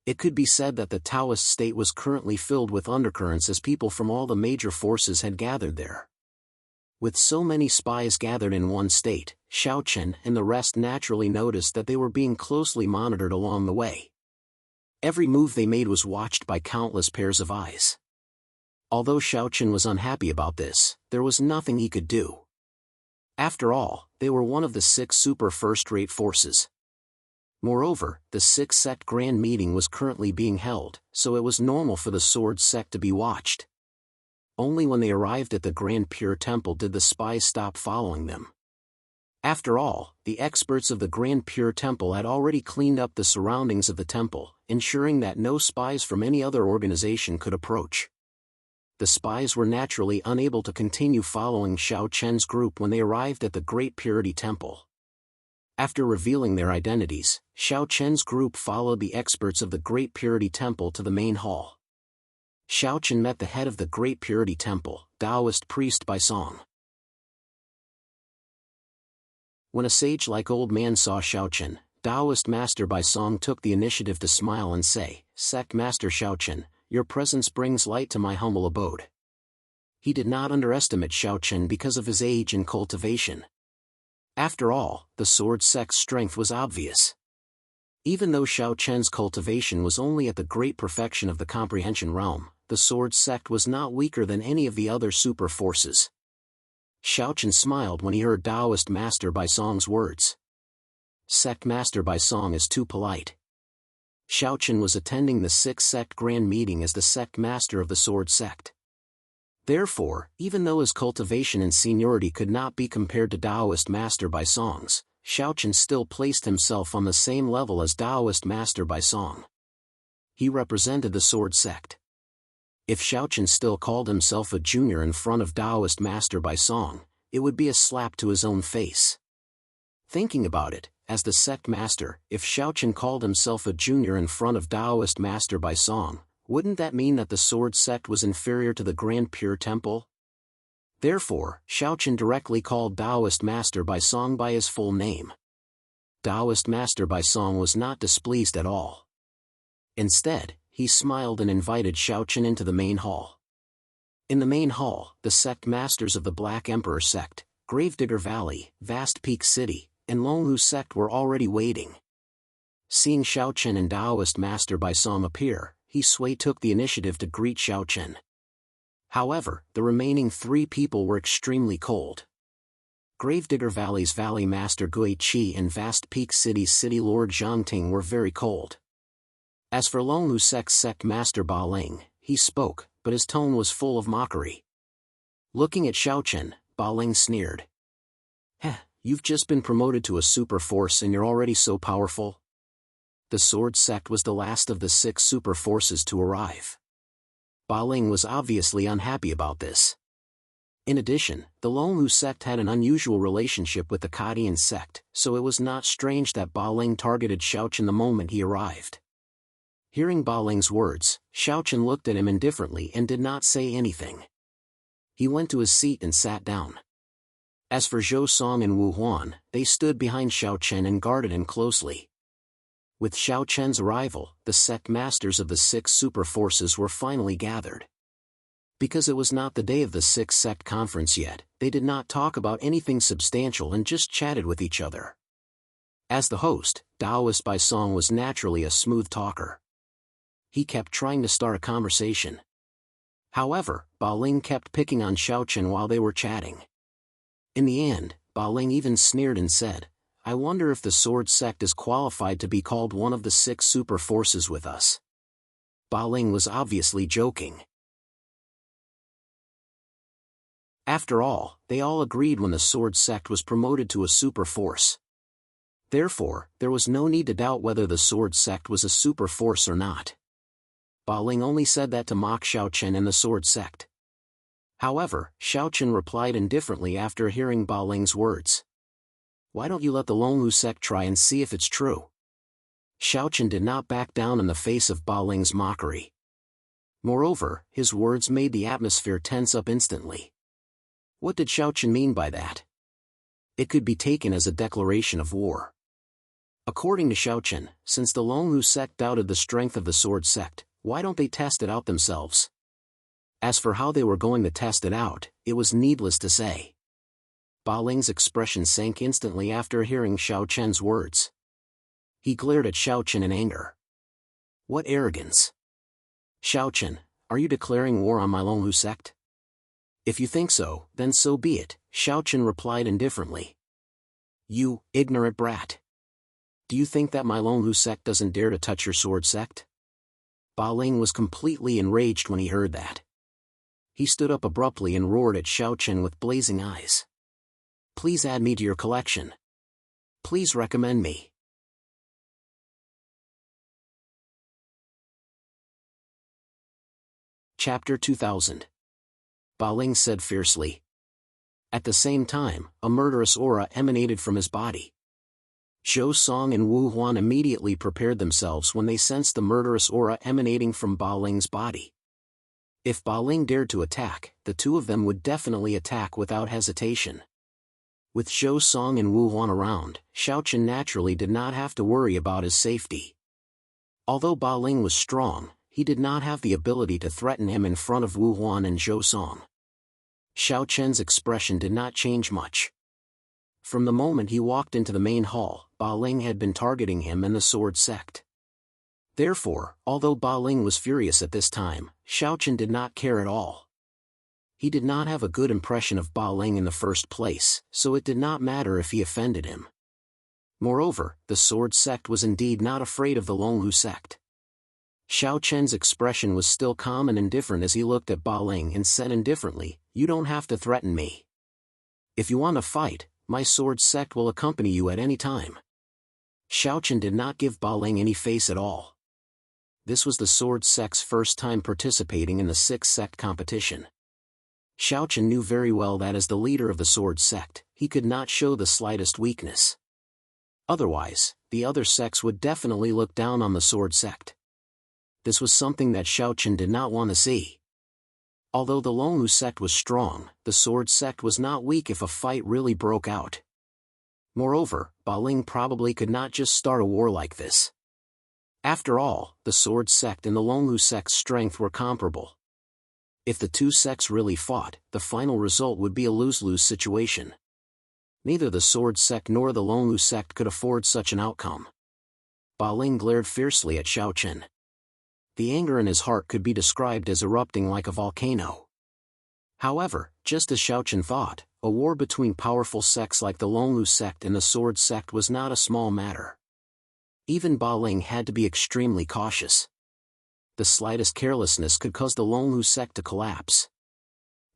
It could be said that the Taoist state was currently filled with undercurrents as people from all the major forces had gathered there. With so many spies gathered in one state, Xiaochen and the rest naturally noticed that they were being closely monitored along the way. Every move they made was watched by countless pairs of eyes. Although Xiaochen was unhappy about this, there was nothing he could do. After all, they were one of the six super first-rate forces. Moreover, the Sixth Sect Grand Meeting was currently being held, so it was normal for the Sword sect to be watched. Only when they arrived at the Grand Pure Temple did the spies stop following them. After all, the experts of the Grand Pure Temple had already cleaned up the surroundings of the temple, ensuring that no spies from any other organization could approach. The spies were naturally unable to continue following Xiao Chen's group when they arrived at the Great Purity Temple. After revealing their identities, Xiao Chen's group followed the experts of the Great Purity Temple to the main hall. Xiao Chen met the head of the Great Purity Temple, Taoist priest Bai Song. When a sage-like old man saw Xiao Chen, Taoist Master Bai Song took the initiative to smile and say, "Sect Master Xiao Chen, your presence brings light to my humble abode." He did not underestimate Xiao Chen because of his age and cultivation. After all, the sword sect's strength was obvious. Even though Xiao Chen's cultivation was only at the great perfection of the comprehension realm, the sword sect was not weaker than any of the other super forces. Xiao Chen smiled when he heard Taoist Master Bai Song's words. Sect Master Bai Song is too polite. Xiao Chen was attending the 6th sect grand meeting as the sect master of the sword sect. Therefore, even though his cultivation and seniority could not be compared to Taoist Master Bai Song's, Xiao Chen still placed himself on the same level as Taoist Master Bai Song. He represented the sword sect. If Xiao Chen still called himself a junior in front of Taoist Master Bai Song, it would be a slap to his own face. Thinking about it, as the sect master, if Xiao Chen called himself a junior in front of Taoist Master Bai Song, wouldn't that mean that the sword sect was inferior to the Grand Pure Temple? Therefore, Xiao Chen directly called Taoist Master Bai Song by his full name. Taoist Master Bai Song was not displeased at all. Instead, he smiled and invited Xiao Chen into the main hall. In the main hall, the sect masters of the Black Emperor sect, Gravedigger Valley, Vast Peak City, and Longhu sect were already waiting. Seeing Xiao Chen and Taoist Master Bai Song appear, He Sui took the initiative to greet Xiao Chen. However, the remaining 3 people were extremely cold. Gravedigger Valley's Valley Master Gui Qi and Vast Peak City's City Lord Zhang Ting were very cold. As for Longhu sect's sect master Ba Ling, he spoke, but his tone was full of mockery. Looking at Xiao Chen, Ba Ling sneered. "Heh, you've just been promoted to a super force and you're already so powerful?" The sword sect was the last of the 6 super forces to arrive. Ba Ling was obviously unhappy about this. In addition, the Longhu sect had an unusual relationship with the Kadian sect, so it was not strange that Ba Ling targeted Xiao Chen the moment he arrived. Hearing Ba Ling's words, Xiao Chen looked at him indifferently and did not say anything. He went to his seat and sat down. As for Zhou Song and Wu Huan, they stood behind Xiao Chen and guarded him closely. With Xiao Chen's arrival, the sect masters of the 6 super forces were finally gathered. Because it was not the day of the 6th sect conference yet, they did not talk about anything substantial and just chatted with each other. As the host, Taoist Bai Song was naturally a smooth talker. He kept trying to start a conversation. However, Ba Ling kept picking on Xiao Chen while they were chatting. In the end, Ba Ling even sneered and said, "I wonder if the sword sect is qualified to be called one of the 6 super forces with us." Ba Ling was obviously joking. After all, they all agreed when the sword sect was promoted to a super force. Therefore, there was no need to doubt whether the sword sect was a super force or not. Ba Ling only said that to mock Xiao Chen and the sword sect. However, Xiao Chen replied indifferently after hearing Ba Ling's words. "Why don't you let the Longhu sect try and see if it's true?" Xiao Chen did not back down in the face of Ba Ling's mockery. Moreover, his words made the atmosphere tense up instantly. What did Xiao Chen mean by that? It could be taken as a declaration of war. According to Xiao Chen, since the Longhu sect doubted the strength of the sword sect, why don't they test it out themselves? As for how they were going to test it out, it was needless to say. Ba Ling's expression sank instantly after hearing Xiao Chen's words. He glared at Xiao Chen in anger. What arrogance! Xiao Chen, are you declaring war on my Longhu sect? If you think so, then so be it, Xiao Chen replied indifferently. You, ignorant brat! Do you think that my Longhu sect doesn't dare to touch your sword sect? Ba Ling was completely enraged when he heard that. He stood up abruptly and roared at Xiao Chen with blazing eyes. Please add me to your collection. Please recommend me. Chapter 2000. Ba Ling said fiercely. At the same time, a murderous aura emanated from his body. Zhou Song and Wu Huan immediately prepared themselves when they sensed the murderous aura emanating from Ba Ling's body. If Ba Ling dared to attack, the two of them would definitely attack without hesitation. With Zhou Song and Wu Huan around, Xiaochen naturally did not have to worry about his safety. Although Ba Ling was strong, he did not have the ability to threaten him in front of Wu Huan and Zhou Song. Xiaochen's expression did not change much. From the moment he walked into the main hall, Ba Ling had been targeting him and the sword sect. Therefore, although Ba Ling was furious at this time, Xiaochen did not care at all. He did not have a good impression of Ba Ling in the first place, so it did not matter if he offended him. Moreover, the sword sect was indeed not afraid of the Longlu sect. Xiaochen's expression was still calm and indifferent as he looked at Ba Ling and said indifferently, "You don't have to threaten me. If you want to fight, my sword sect will accompany you at any time." Xiaochen did not give Ba Ling any face at all. This was the sword sect's first time participating in the sixth sect competition. Xiaochen knew very well that as the leader of the sword sect, he could not show the slightest weakness. Otherwise, the other sects would definitely look down on the sword sect. This was something that Xiaochen did not want to see. Although the Longlu sect was strong, the sword sect was not weak if a fight really broke out. Moreover, Ba Ling probably could not just start a war like this. After all, the sword sect and the Longlu sect's strength were comparable. If the two sects really fought, the final result would be a lose-lose situation. Neither the sword sect nor the Longlu sect could afford such an outcome. Ba Ling glared fiercely at Xiaochen. The anger in his heart could be described as erupting like a volcano. However, just as Xiaochen thought, a war between powerful sects like the Longlu sect and the sword sect was not a small matter. Even Ba Ling had to be extremely cautious. The slightest carelessness could cause the Longlu sect to collapse.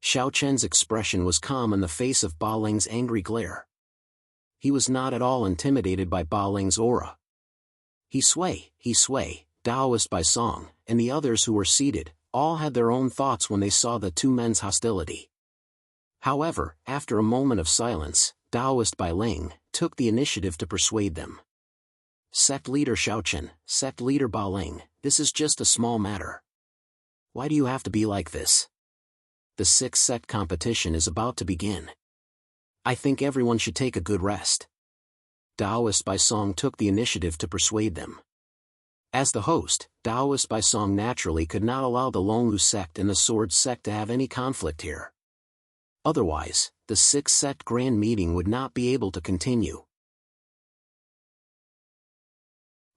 Xiaochen's expression was calm in the face of Ba Ling's angry glare. He was not at all intimidated by Ba Ling's aura. He Sui, Daoist by Song, and the others who were seated, all had their own thoughts when they saw the two men's hostility. However, after a moment of silence, Daoist by Ling took the initiative to persuade them. "Sect leader Xiaochen, sect leader Ba Ling, this is just a small matter. Why do you have to be like this? The sixth sect competition is about to begin. I think everyone should take a good rest." Daoist by Song took the initiative to persuade them. As the host, Daoist by Song naturally could not allow the Longlu sect and the sword sect to have any conflict here. Otherwise, the sixth sect grand meeting would not be able to continue.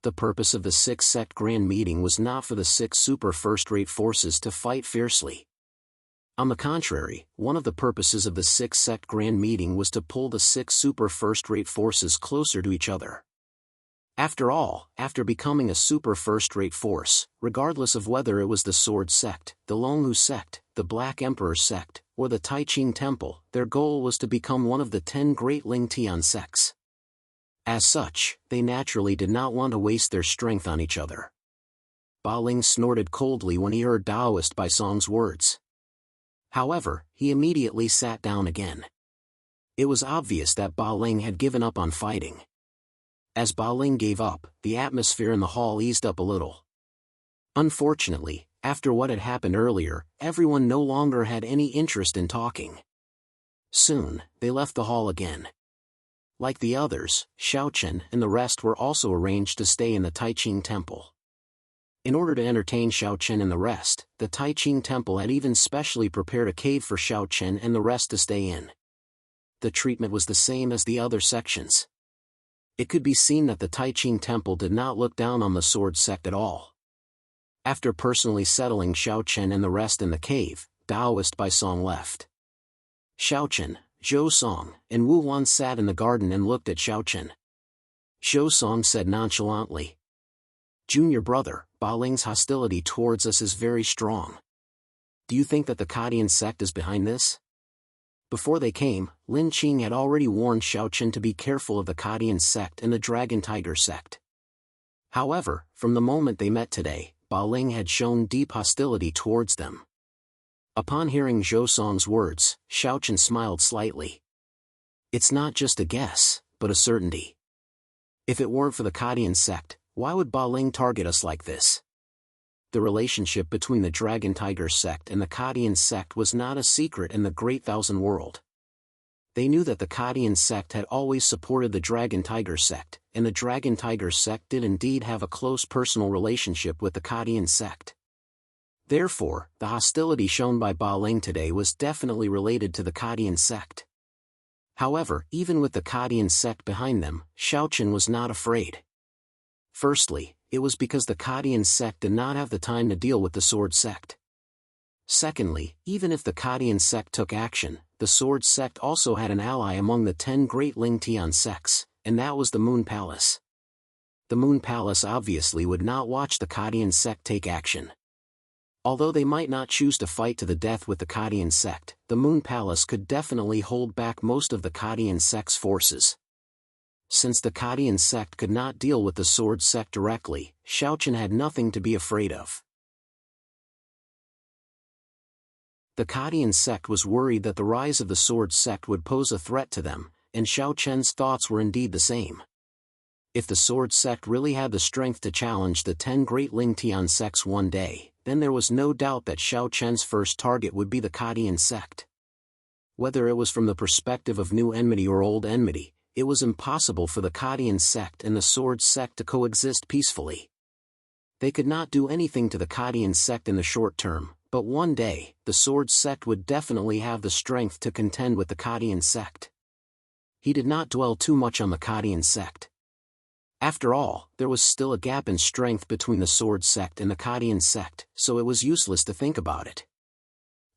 The purpose of the sixth sect grand meeting was not for the six super first-rate forces to fight fiercely. On the contrary, one of the purposes of the sixth sect grand meeting was to pull the six super first-rate forces closer to each other. After all, after becoming a super first-rate force, regardless of whether it was the sword sect, the Longlu sect, the Black Emperor sect, or the Taiqing Temple, their goal was to become one of the 10 great Ling Tian sects. As such, they naturally did not want to waste their strength on each other. Ba Ling snorted coldly when he heard Daoist by Song's words. However, he immediately sat down again. It was obvious that Ba Ling had given up on fighting. As Ba Ling gave up, the atmosphere in the hall eased up a little. Unfortunately, after what had happened earlier, everyone no longer had any interest in talking. Soon, they left the hall again. Like the others, Xiaochen and the rest were also arranged to stay in the Taiqing Temple. In order to entertain Xiaochen and the rest, the Taiqing Temple had even specially prepared a cave for Xiaochen and the rest to stay in. The treatment was the same as the other sections. It could be seen that the Taiqing Temple did not look down on the sword sect at all. After personally settling Xiaochen and the rest in the cave, Daoist by Song left. Xiaochen, Zhou Song, and Wu Huan sat in the garden and looked at Xiaochen. Zhou Song said nonchalantly, "Junior brother, Ba Ling's hostility towards us is very strong. Do you think that the Kadian sect is behind this?" Before they came, Lin Qing had already warned Xiaochen to be careful of the Kadian sect and the Dragon Tiger sect. However, from the moment they met today, Ba Ling had shown deep hostility towards them. Upon hearing Zhou Song's words, Xiaochen smiled slightly. It's not just a guess, but a certainty. If it weren't for the Kadian sect, why would Ba Ling target us like this? The relationship between the Dragon Tiger sect and the Kadian sect was not a secret in the Great Thousand World. They knew that the Kadian sect had always supported the Dragon Tiger sect, and the Dragon Tiger sect did indeed have a close personal relationship with the Kadian sect. Therefore, the hostility shown by Ba Ling today was definitely related to the Kadian sect. However, even with the Kadian sect behind them, Xiaochen was not afraid. Firstly, it was because the Kadian sect did not have the time to deal with the Sword sect. Secondly, even if the Kadian sect took action, the Sword sect also had an ally among the 10 great Ling Tian sects, and that was the Moon Palace. The Moon Palace obviously would not watch the Kadian sect take action. Although they might not choose to fight to the death with the Kadian sect, the Moon Palace could definitely hold back most of the Kadian sect's forces. Since the Kadian sect could not deal with the Sword sect directly, Xiaochen had nothing to be afraid of. The Kadian sect was worried that the rise of the Sword sect would pose a threat to them, and Xiaochen's thoughts were indeed the same. If the Sword sect really had the strength to challenge the 10 great Ling Tian sects one day, then there was no doubt that Xiaochen's first target would be the Kadian sect. Whether it was from the perspective of new enmity or old enmity, it was impossible for the Kadian sect and the Sword sect to coexist peacefully. They could not do anything to the Kadian sect in the short term, but one day, the Sword sect would definitely have the strength to contend with the Kadian sect. He did not dwell too much on the Kadian sect. After all, there was still a gap in strength between the Sword sect and the Kadian sect, so it was useless to think about it.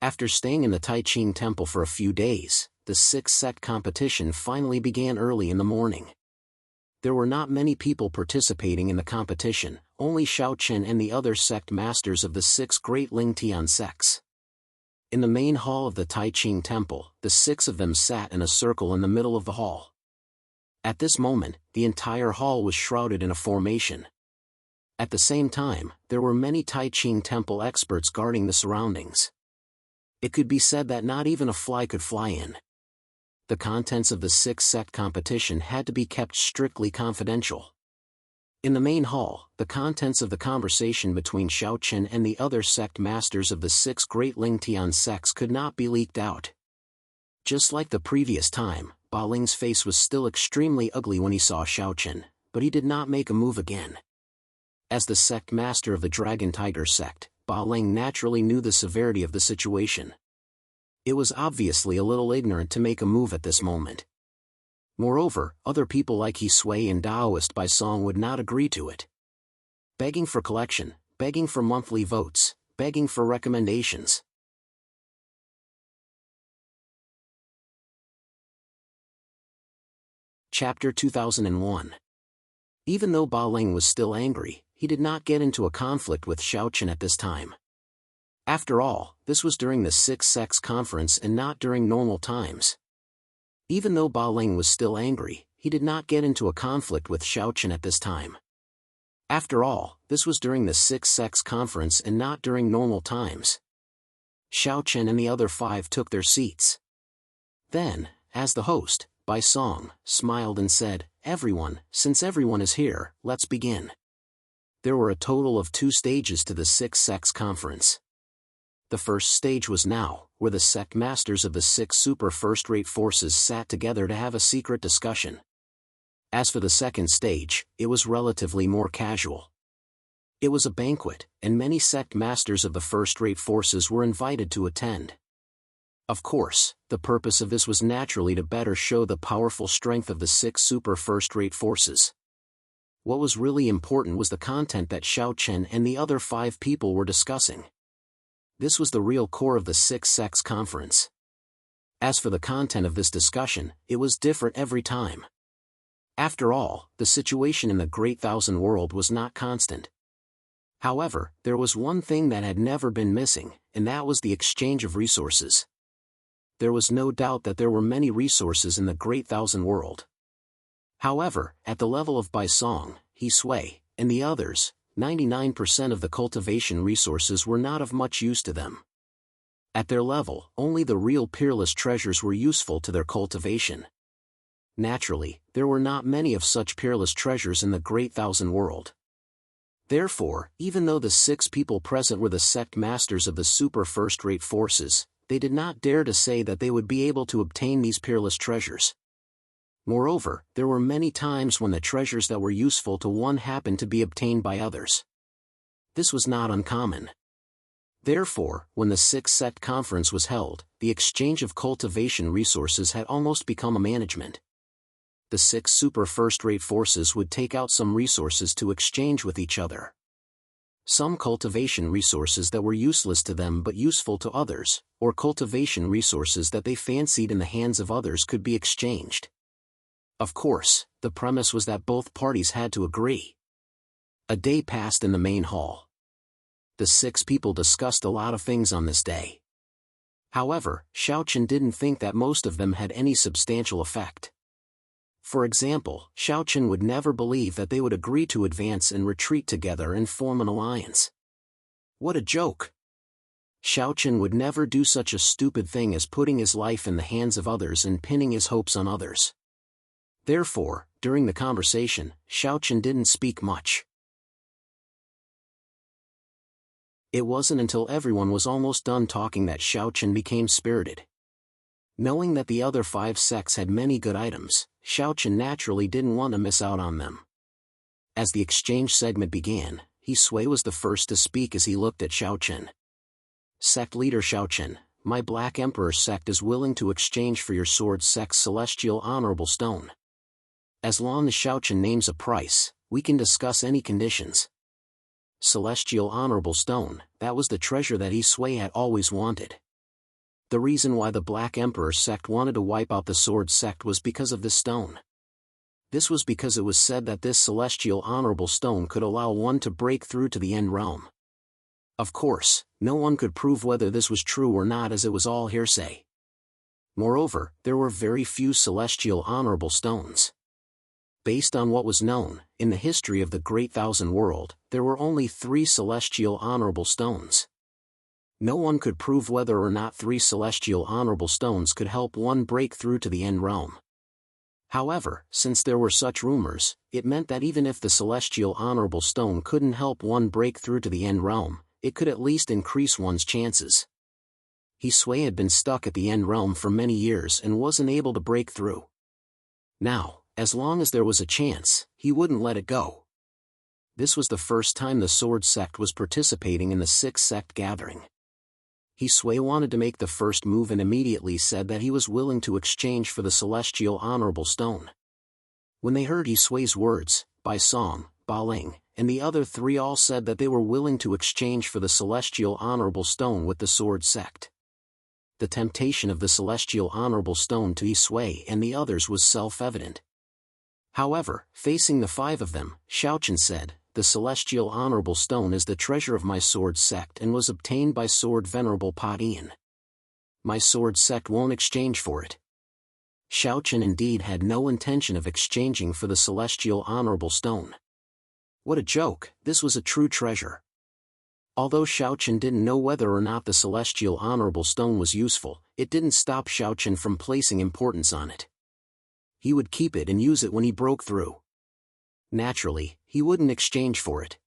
After staying in the Taiqing Temple for a few days, the 6-sect competition finally began early in the morning. There were not many people participating in the competition, only Xiaochen and the other sect masters of the 6 great Ling Tian sects. In the main hall of the Taiqing Temple, the 6 of them sat in a circle in the middle of the hall. At this moment, the entire hall was shrouded in a formation. At the same time, there were many Taiqing Temple experts guarding the surroundings. It could be said that not even a fly could fly in. The contents of the 6-sect competition had to be kept strictly confidential. In the main hall, the contents of the conversation between Xiaochen and the other sect masters of the 6 great Ling Tian sects could not be leaked out. Just like the previous time, Ba Ling's face was still extremely ugly when he saw Xiaochen, but he did not make a move again. As the sect master of the Dragon Tiger sect, Ba Ling naturally knew the severity of the situation. It was obviously a little ignorant to make a move at this moment. Moreover, other people like He Sui and Daoist Bai Song would not agree to it. Begging for collection, begging for monthly votes, begging for recommendations. Chapter 2001. Even though Ba Ling was still angry, he did not get into a conflict with Xiaochen at this time. After all, this was during the 6 sects conference and not during normal times. Even though Ba Ling was still angry, he did not get into a conflict with Xiaochen at this time. After all, this was during the 6 sects conference and not during normal times. Xiaochen and the other 5 took their seats. Then, as the host, Bai Song, smiled and said, "Everyone, since everyone is here, let's begin." There were a total of 2 stages to the 6 sects conference. The first stage was now, where the sect masters of the 6 super first-rate forces sat together to have a secret discussion. As for the second stage, it was relatively more casual. It was a banquet, and many sect masters of the first-rate forces were invited to attend. Of course, the purpose of this was naturally to better show the powerful strength of the 6 super first-rate forces. What was really important was the content that Xiaochen and the other 5 people were discussing. This was the real core of the 6 sects conference. As for the content of this discussion, it was different every time. After all, the situation in the Great Thousand World was not constant. However, there was one thing that had never been missing, and that was the exchange of resources. there was no doubt that there were many resources in the Great Thousand World. However, at the level of Bai Song, He Sui, and the others, 99% of the cultivation resources were not of much use to them. At their level, only the real peerless treasures were useful to their cultivation. Naturally, there were not many of such peerless treasures in the Great Thousand World. Therefore, even though the 6 people present were the sect masters of the super first-rate forces, they did not dare to say that they would be able to obtain these peerless treasures. Moreover, there were many times when the treasures that were useful to one happened to be obtained by others. This was not uncommon. Therefore, when the 6th sect conference was held, the exchange of cultivation resources had almost become a management. The 6 super first-rate forces would take out some resources to exchange with each other. Some cultivation resources that were useless to them but useful to others, or cultivation resources that they fancied in the hands of others could be exchanged. Of course, the premise was that both parties had to agree. A day passed in the main hall. The 6 people discussed a lot of things on this day. However, Xiaochen didn't think that most of them had any substantial effect. For example, Xiaochen would never believe that they would agree to advance and retreat together and form an alliance. What a joke! Xiaochen would never do such a stupid thing as putting his life in the hands of others and pinning his hopes on others. Therefore, during the conversation, Xiaochen didn't speak much. It wasn't until everyone was almost done talking that Xiaochen became spirited. Knowing that the other 5 sects had many good items, Xiaochen naturally didn't want to miss out on them. As the exchange segment began, He Sui was the first to speak as he looked at Xiaochen. Sect leader Xiaochen, my Black Emperor sect is willing to exchange for your sword sect's celestial honorable stone. As long as Xiaochen names a price, we can discuss any conditions. Celestial honorable stone, that was the treasure that He Sui had always wanted. The reason why the Black Emperor sect wanted to wipe out the sword sect was because of this stone. This was because it was said that this celestial honorable stone could allow one to break through to the end realm. Of course, no one could prove whether this was true or not as it was all hearsay. Moreover, there were very few celestial honorable stones. Based on what was known, in the history of the Great Thousand World, there were only 3 celestial honorable stones. No one could prove whether or not 3 celestial honorable stones could help one break through to the end realm. However, since there were such rumors, it meant that even if the celestial honorable stone couldn't help one break through to the end realm, it could at least increase one's chances. He Sui had been stuck at the end realm for many years and wasn't able to break through. Now, as long as there was a chance, he wouldn't let it go. This was the first time the Sword Sect was participating in the 6th sect gathering. He Sui wanted to make the first move and immediately said that he was willing to exchange for the celestial honorable stone. When they heard He Sui's words, Bai Song, Ba Ling, and the other 3 all said that they were willing to exchange for the celestial honorable stone with the Sword Sect. The temptation of the celestial honorable stone to He Sui and the others was self-evident. However, facing the 5 of them, Xiaochen said, the celestial honorable stone is the treasure of my sword sect and was obtained by Sword Venerable Padian. My sword sect won't exchange for it. Xiaochen indeed had no intention of exchanging for the celestial honorable stone. What a joke, this was a true treasure. Although Xiaochen didn't know whether or not the celestial honorable stone was useful, it didn't stop Xiaochen from placing importance on it. He would keep it and use it when he broke through. Naturally, he wouldn't exchange for it.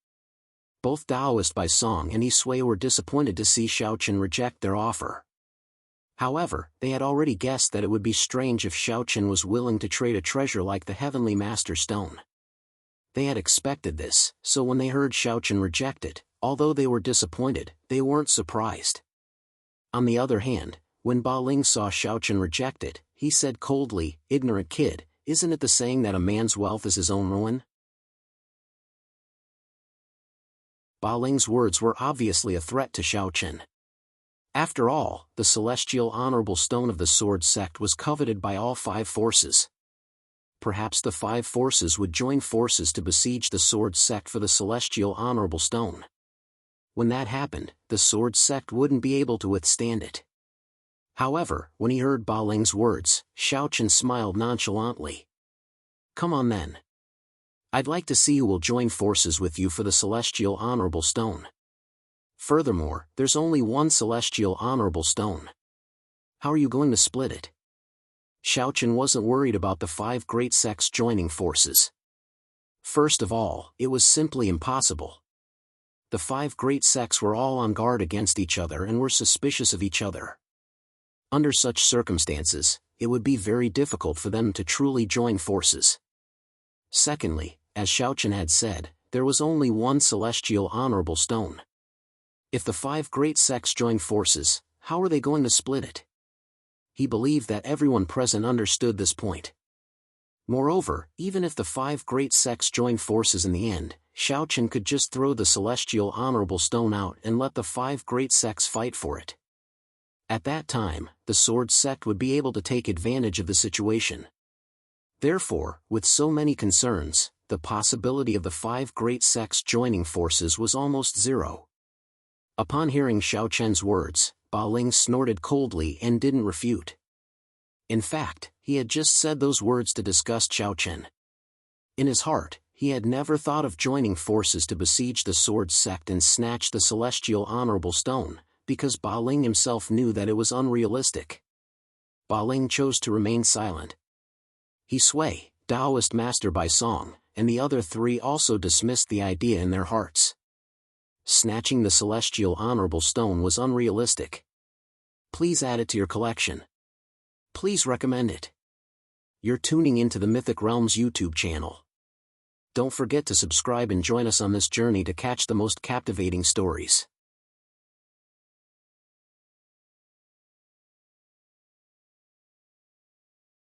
Both Taoist Bai Song and He Sui were disappointed to see Xiaochen reject their offer. However, they had already guessed that it would be strange if Xiaochen was willing to trade a treasure like the Heavenly Master Stone. They had expected this, so when they heard Xiaochen reject it, although they were disappointed, they weren't surprised. On the other hand, when Ba Ling saw Xiaochen reject it, he said coldly, "Ignorant kid, isn't it the saying that a man's wealth is his own ruin?" Ba Ling's words were obviously a threat to Xiaochen. After all, the celestial honorable stone of the sword sect was coveted by all 5 forces. Perhaps the 5 forces would join forces to besiege the sword sect for the celestial honorable stone. When that happened, the sword sect wouldn't be able to withstand it. However, when he heard Ba Ling's words, Xiaochen smiled nonchalantly. Come on then. I'd like to see who will join forces with you for the Celestial Honorable Stone. Furthermore, there's only one Celestial Honorable Stone. How are you going to split it? Xiaochen wasn't worried about the 5 great sects joining forces. First of all, it was simply impossible. The 5 great sects were all on guard against each other and were suspicious of each other. Under such circumstances, it would be very difficult for them to truly join forces. Secondly, as Xiaochen had said, there was only one Celestial Honorable Stone. If the 5 great sects join forces, how are they going to split it? He believed that everyone present understood this point. Moreover, even if the 5 great sects join forces in the end, Xiaochen could just throw the Celestial Honorable Stone out and let the 5 great sects fight for it. At that time, the Sword sect would be able to take advantage of the situation. Therefore, with so many concerns, the possibility of the 5 great sects joining forces was almost zero. Upon hearing Xiaochen's words, Ba Ling snorted coldly and didn't refute. In fact, he had just said those words to disgust Xiaochen. In his heart, he had never thought of joining forces to besiege the Sword sect and snatch the Celestial Honorable Stone, because Ba Ling himself knew that it was unrealistic. Ba Ling chose to remain silent. He Sui, Taoist Master by Song, and the other 3 also dismissed the idea in their hearts. Snatching the Celestial Honorable Stone was unrealistic. Please add it to your collection. Please recommend it. You're tuning into the Mythic Realms YouTube channel. Don't forget to subscribe and join us on this journey to catch the most captivating stories.